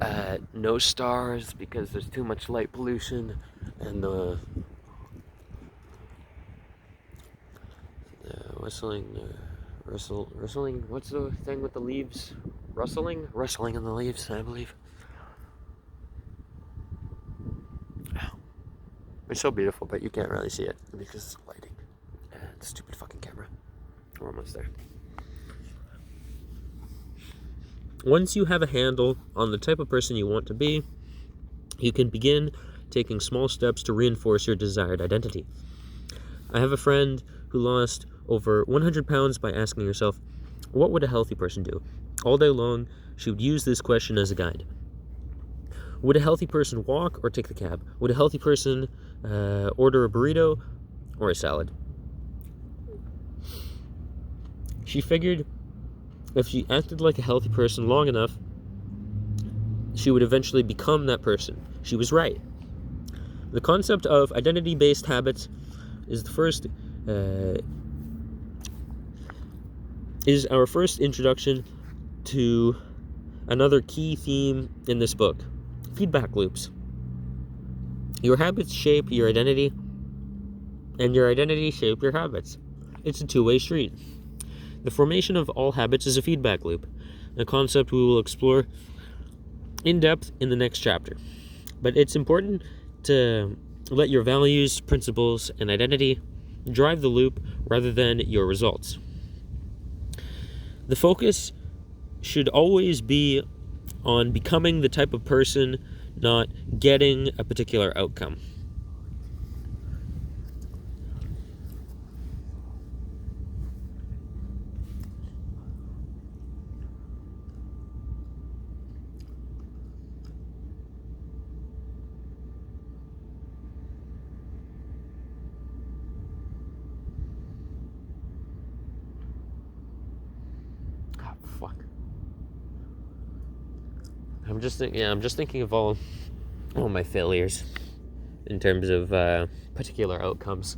at no stars because there's too much light pollution, and the rustling, what's the thing with the leaves? Rustling in the leaves, I believe. It's so beautiful, but you can't really see it because of lighting and stupid fucking camera. We're almost there. Once you have a handle on the type of person you want to be, you can begin taking small steps to reinforce your desired identity. I have a friend who lost over 100 pounds by asking herself, what would a healthy person do? All day long, she would use this question as a guide. Would a healthy person walk or take the cab? Would a healthy person order a burrito or a salad? She figured if she acted like a healthy person long enough, she would eventually become that person. She was right. The concept of identity-based habits is our first introduction to another key theme in this book: feedback loops. Your habits shape your identity, and your identity shape your habits. It's a two-way street. The formation of all habits is a feedback loop, a concept we will explore in depth in the next chapter. But it's important to let your values, principles, and identity drive the loop rather than your results. The focus should always be on becoming the type of person, not getting a particular outcome. Fuck. I'm just thinking of all my failures in terms of particular outcomes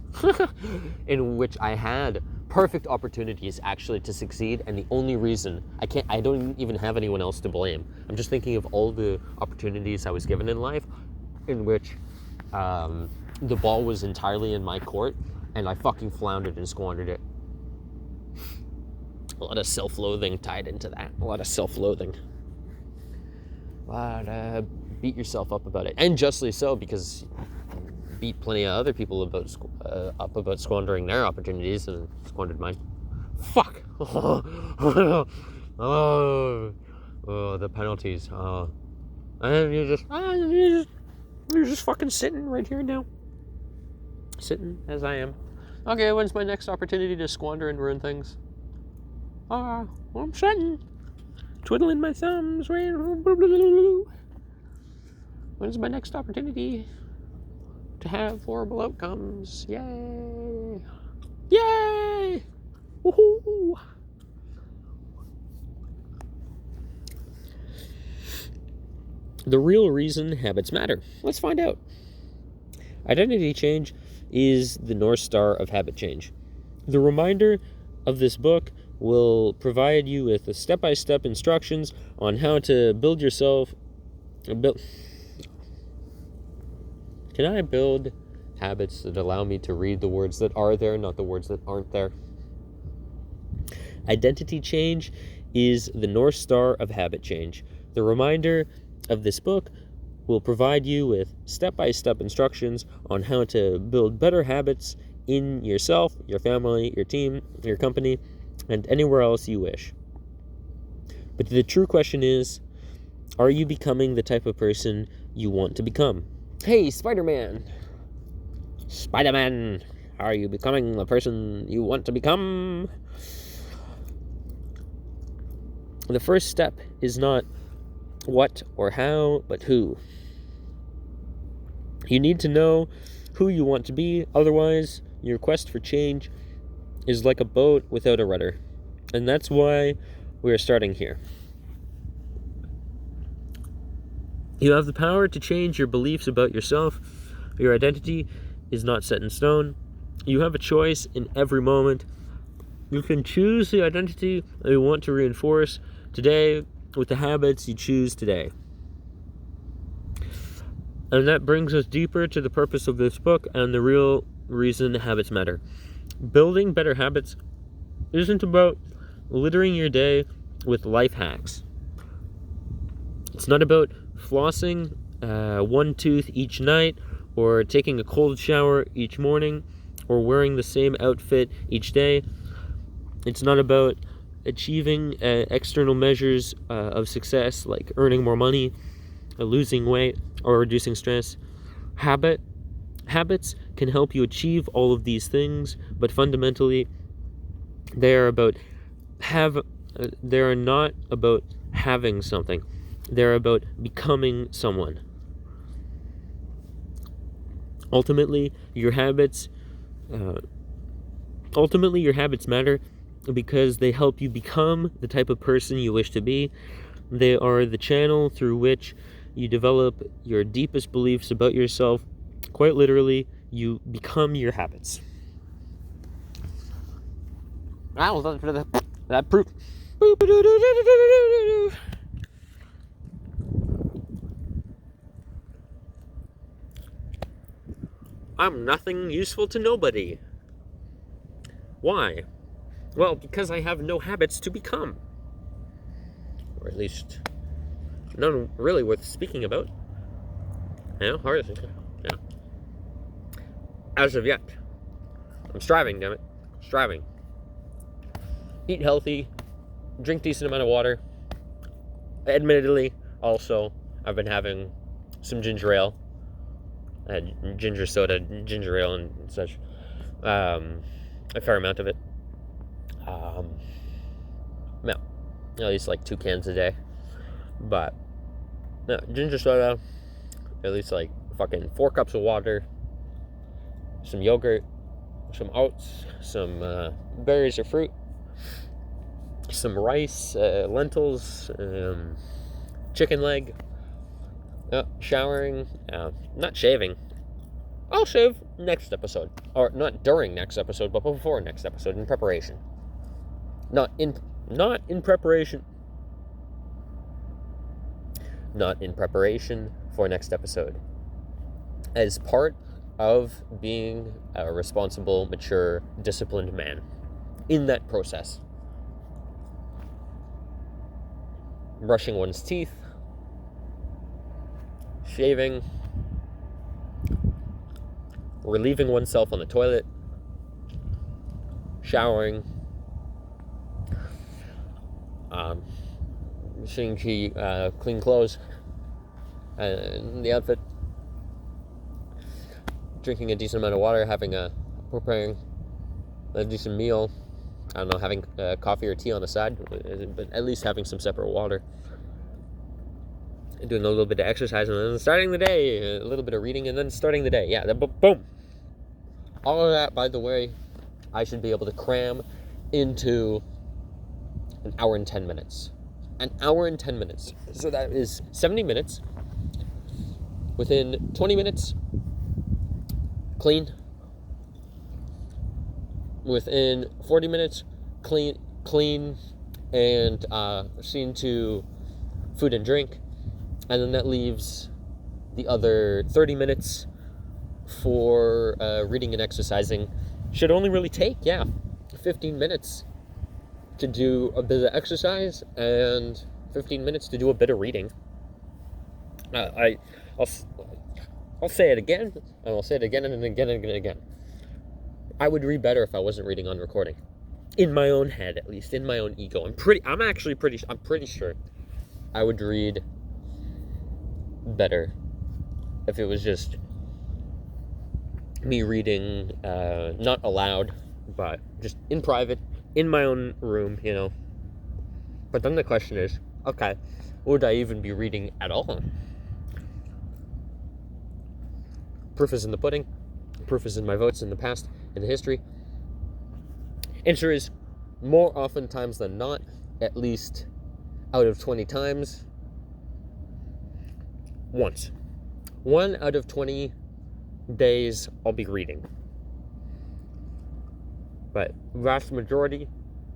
in which I had perfect opportunities actually to succeed, and the only reason I don't even have anyone else to blame. I'm just thinking of all the opportunities I was given in life in which the ball was entirely in my court and I fucking floundered and squandered it. A lot of self-loathing tied into that. A lot of self-loathing. But beat yourself up about it, and justly so, because you beat plenty of other people up about squandering their opportunities and squandered mine. Fuck. Oh, the penalties. And you're just fucking sitting right here now. Sitting as I am. Okay, when's my next opportunity to squander and ruin things? Well, I'm sitting, twiddling my thumbs. When's my next opportunity to have horrible outcomes? Yay! Yay! Woohoo! The real reason habits matter. Let's find out. Identity change is the North Star of habit change. The reminder of this book will provide you with step-by-step instructions on how to build yourself. Can I build habits that allow me to read the words that are there, not the words that aren't there? Identity change is the North Star of habit change. The reminder of this book will provide you with step-by-step instructions on how to build better habits in yourself, your family, your team, your company, and anywhere else you wish. But the true question is, are you becoming the type of person you want to become? Hey, Spider-Man! Spider-Man! Are you becoming the person you want to become? The first step is not what or how, but who. You need to know who you want to be, otherwise your quest for change is like a boat without a rudder. And that's why we are starting here. You have the power to change your beliefs about yourself. Your identity is not set in stone. You have a choice in every moment. You can choose the identity that you want to reinforce today with the habits you choose today. And that brings us deeper to the purpose of this book and the real reason habits matter. Building better habits isn't about littering your day with life hacks. It's not about flossing one tooth each night, or taking a cold shower each morning, or wearing the same outfit each day. It's not about achieving external measures of success like earning more money, losing weight, or reducing stress. Habits can help you achieve all of these things, but fundamentally, they are not about having something. They're about becoming someone. Ultimately, your habits matter because they help you become the type of person you wish to be. They are the channel through which you develop your deepest beliefs about yourself. Quite literally, you become your habits. That proof. I'm nothing useful to nobody. Why? Well, because I have no habits to become. Or at least none really worth speaking about. Hard to think. Yeah. As of yet. I'm striving, damn it. Striving. Eat healthy. Drink decent amount of water. Admittedly, also, I've been having some ginger ale. I had ginger soda, ginger ale, and such. A fair amount of it. No, at least like 2 cans a day. But no, ginger soda, at least like fucking 4 cups of water, some yogurt, some oats, some berries or fruit, some rice, lentils, chicken leg, showering, not shaving. I'll shave next episode. Or not during next episode, but before next episode, in preparation. Not in preparation. Not in preparation for next episode. As part of being a responsible, mature, disciplined man. In that process. Brushing one's teeth. Shaving. Relieving oneself on the toilet. Showering. Making clean clothes. The outfit. Drinking a decent amount of water. Preparing a decent meal. I don't know, having coffee or tea on the side. But at least having some separate water. Doing a little bit of exercise, and then starting the day, a little bit of reading, and then starting the day. Yeah, boom. All of that, by the way, I should be able to cram into an hour and 10 minutes. An hour and 10 minutes. So that is 70 minutes. Within 20 minutes, clean. Within 40 minutes, clean, and seen to food and drink. And then that leaves the other 30 minutes for reading and exercising. Should only really take, 15 minutes to do a bit of exercise and 15 minutes to do a bit of reading. I'll say it again, and I'll say it again and again and again. I would read better if I wasn't reading on recording. In my own head, at least, in my own ego. I'm pretty sure I would read better if it was just me reading, not aloud, but just in private, in my own room, But then the question is, okay, would I even be reading at all? Proof is in the pudding. Proof is in my votes in the past, in the history. Answer is, more oftentimes than not, at least out of 20 times, once. 1 out of 20 days I'll be reading. But vast majority,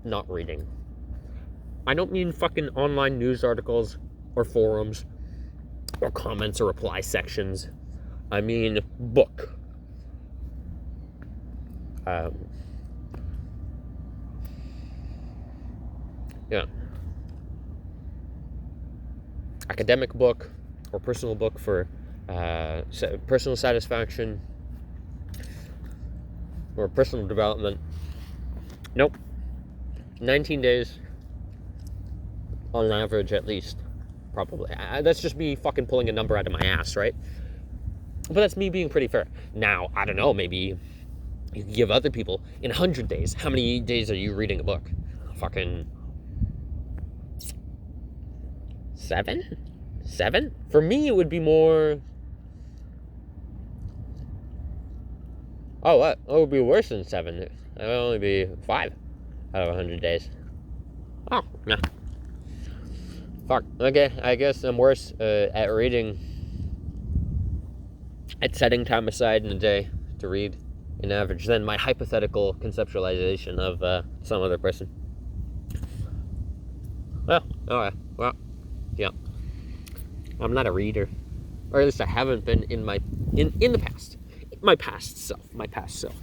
not reading. I don't mean fucking online news articles or forums or comments or reply sections. I mean book. Academic book or personal book for personal satisfaction or personal development. Nope. 19 days on average, at least. Probably. That's just me fucking pulling a number out of my ass, right? But that's me being pretty fair. Now, I don't know, maybe you can give other people in 100 days. How many days are you reading a book? Fucking 7? 7? For me, it would be more... Oh, what? Oh, it would be worse than 7. It would only be 5 out of 100 days. Oh, yeah. Fuck. Okay, I guess I'm worse at reading, at setting time aside in a day to read in average than my hypothetical conceptualization of some other person. Well, alright. Well, yeah. I'm not a reader. Or at least I haven't been in the past. My past self,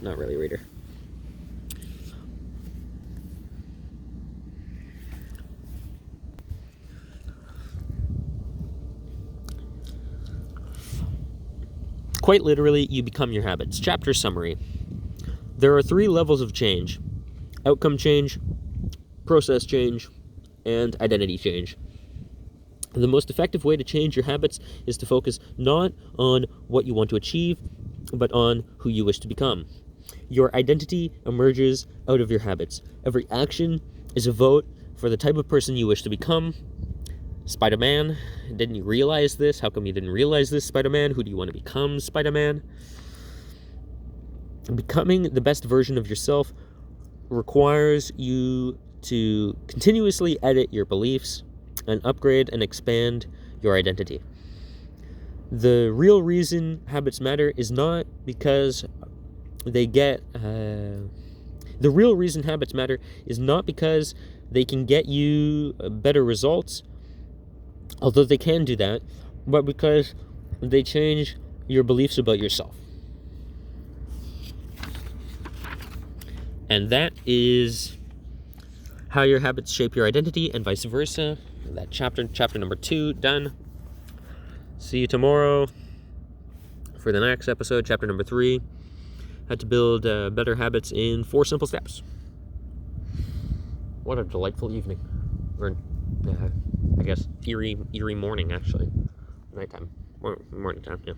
not really a reader. Quite literally, you become your habits. Chapter summary. There are 3 levels of change: outcome change, process change, and identity change. The most effective way to change your habits is to focus not on what you want to achieve, but on who you wish to become. Your identity emerges out of your habits. Every action is a vote for the type of person you wish to become. Spider-Man, didn't you realize this? How come you didn't realize this, Spider-Man? Who do you want to become, Spider-Man? Becoming the best version of yourself requires you to continuously edit your beliefs and upgrade and expand your identity. The real reason habits matter is not because they get... the real reason habits matter is not because they can get you better results, although they can do that, but because they change your beliefs about yourself. And that is how your habits shape your identity and vice versa. That chapter number 2, done. See you tomorrow for the next episode, chapter number 3. How to build better habits in 4 simple steps. What a delightful evening. Or, I guess, eerie morning, actually. Nighttime. Morning time, yeah.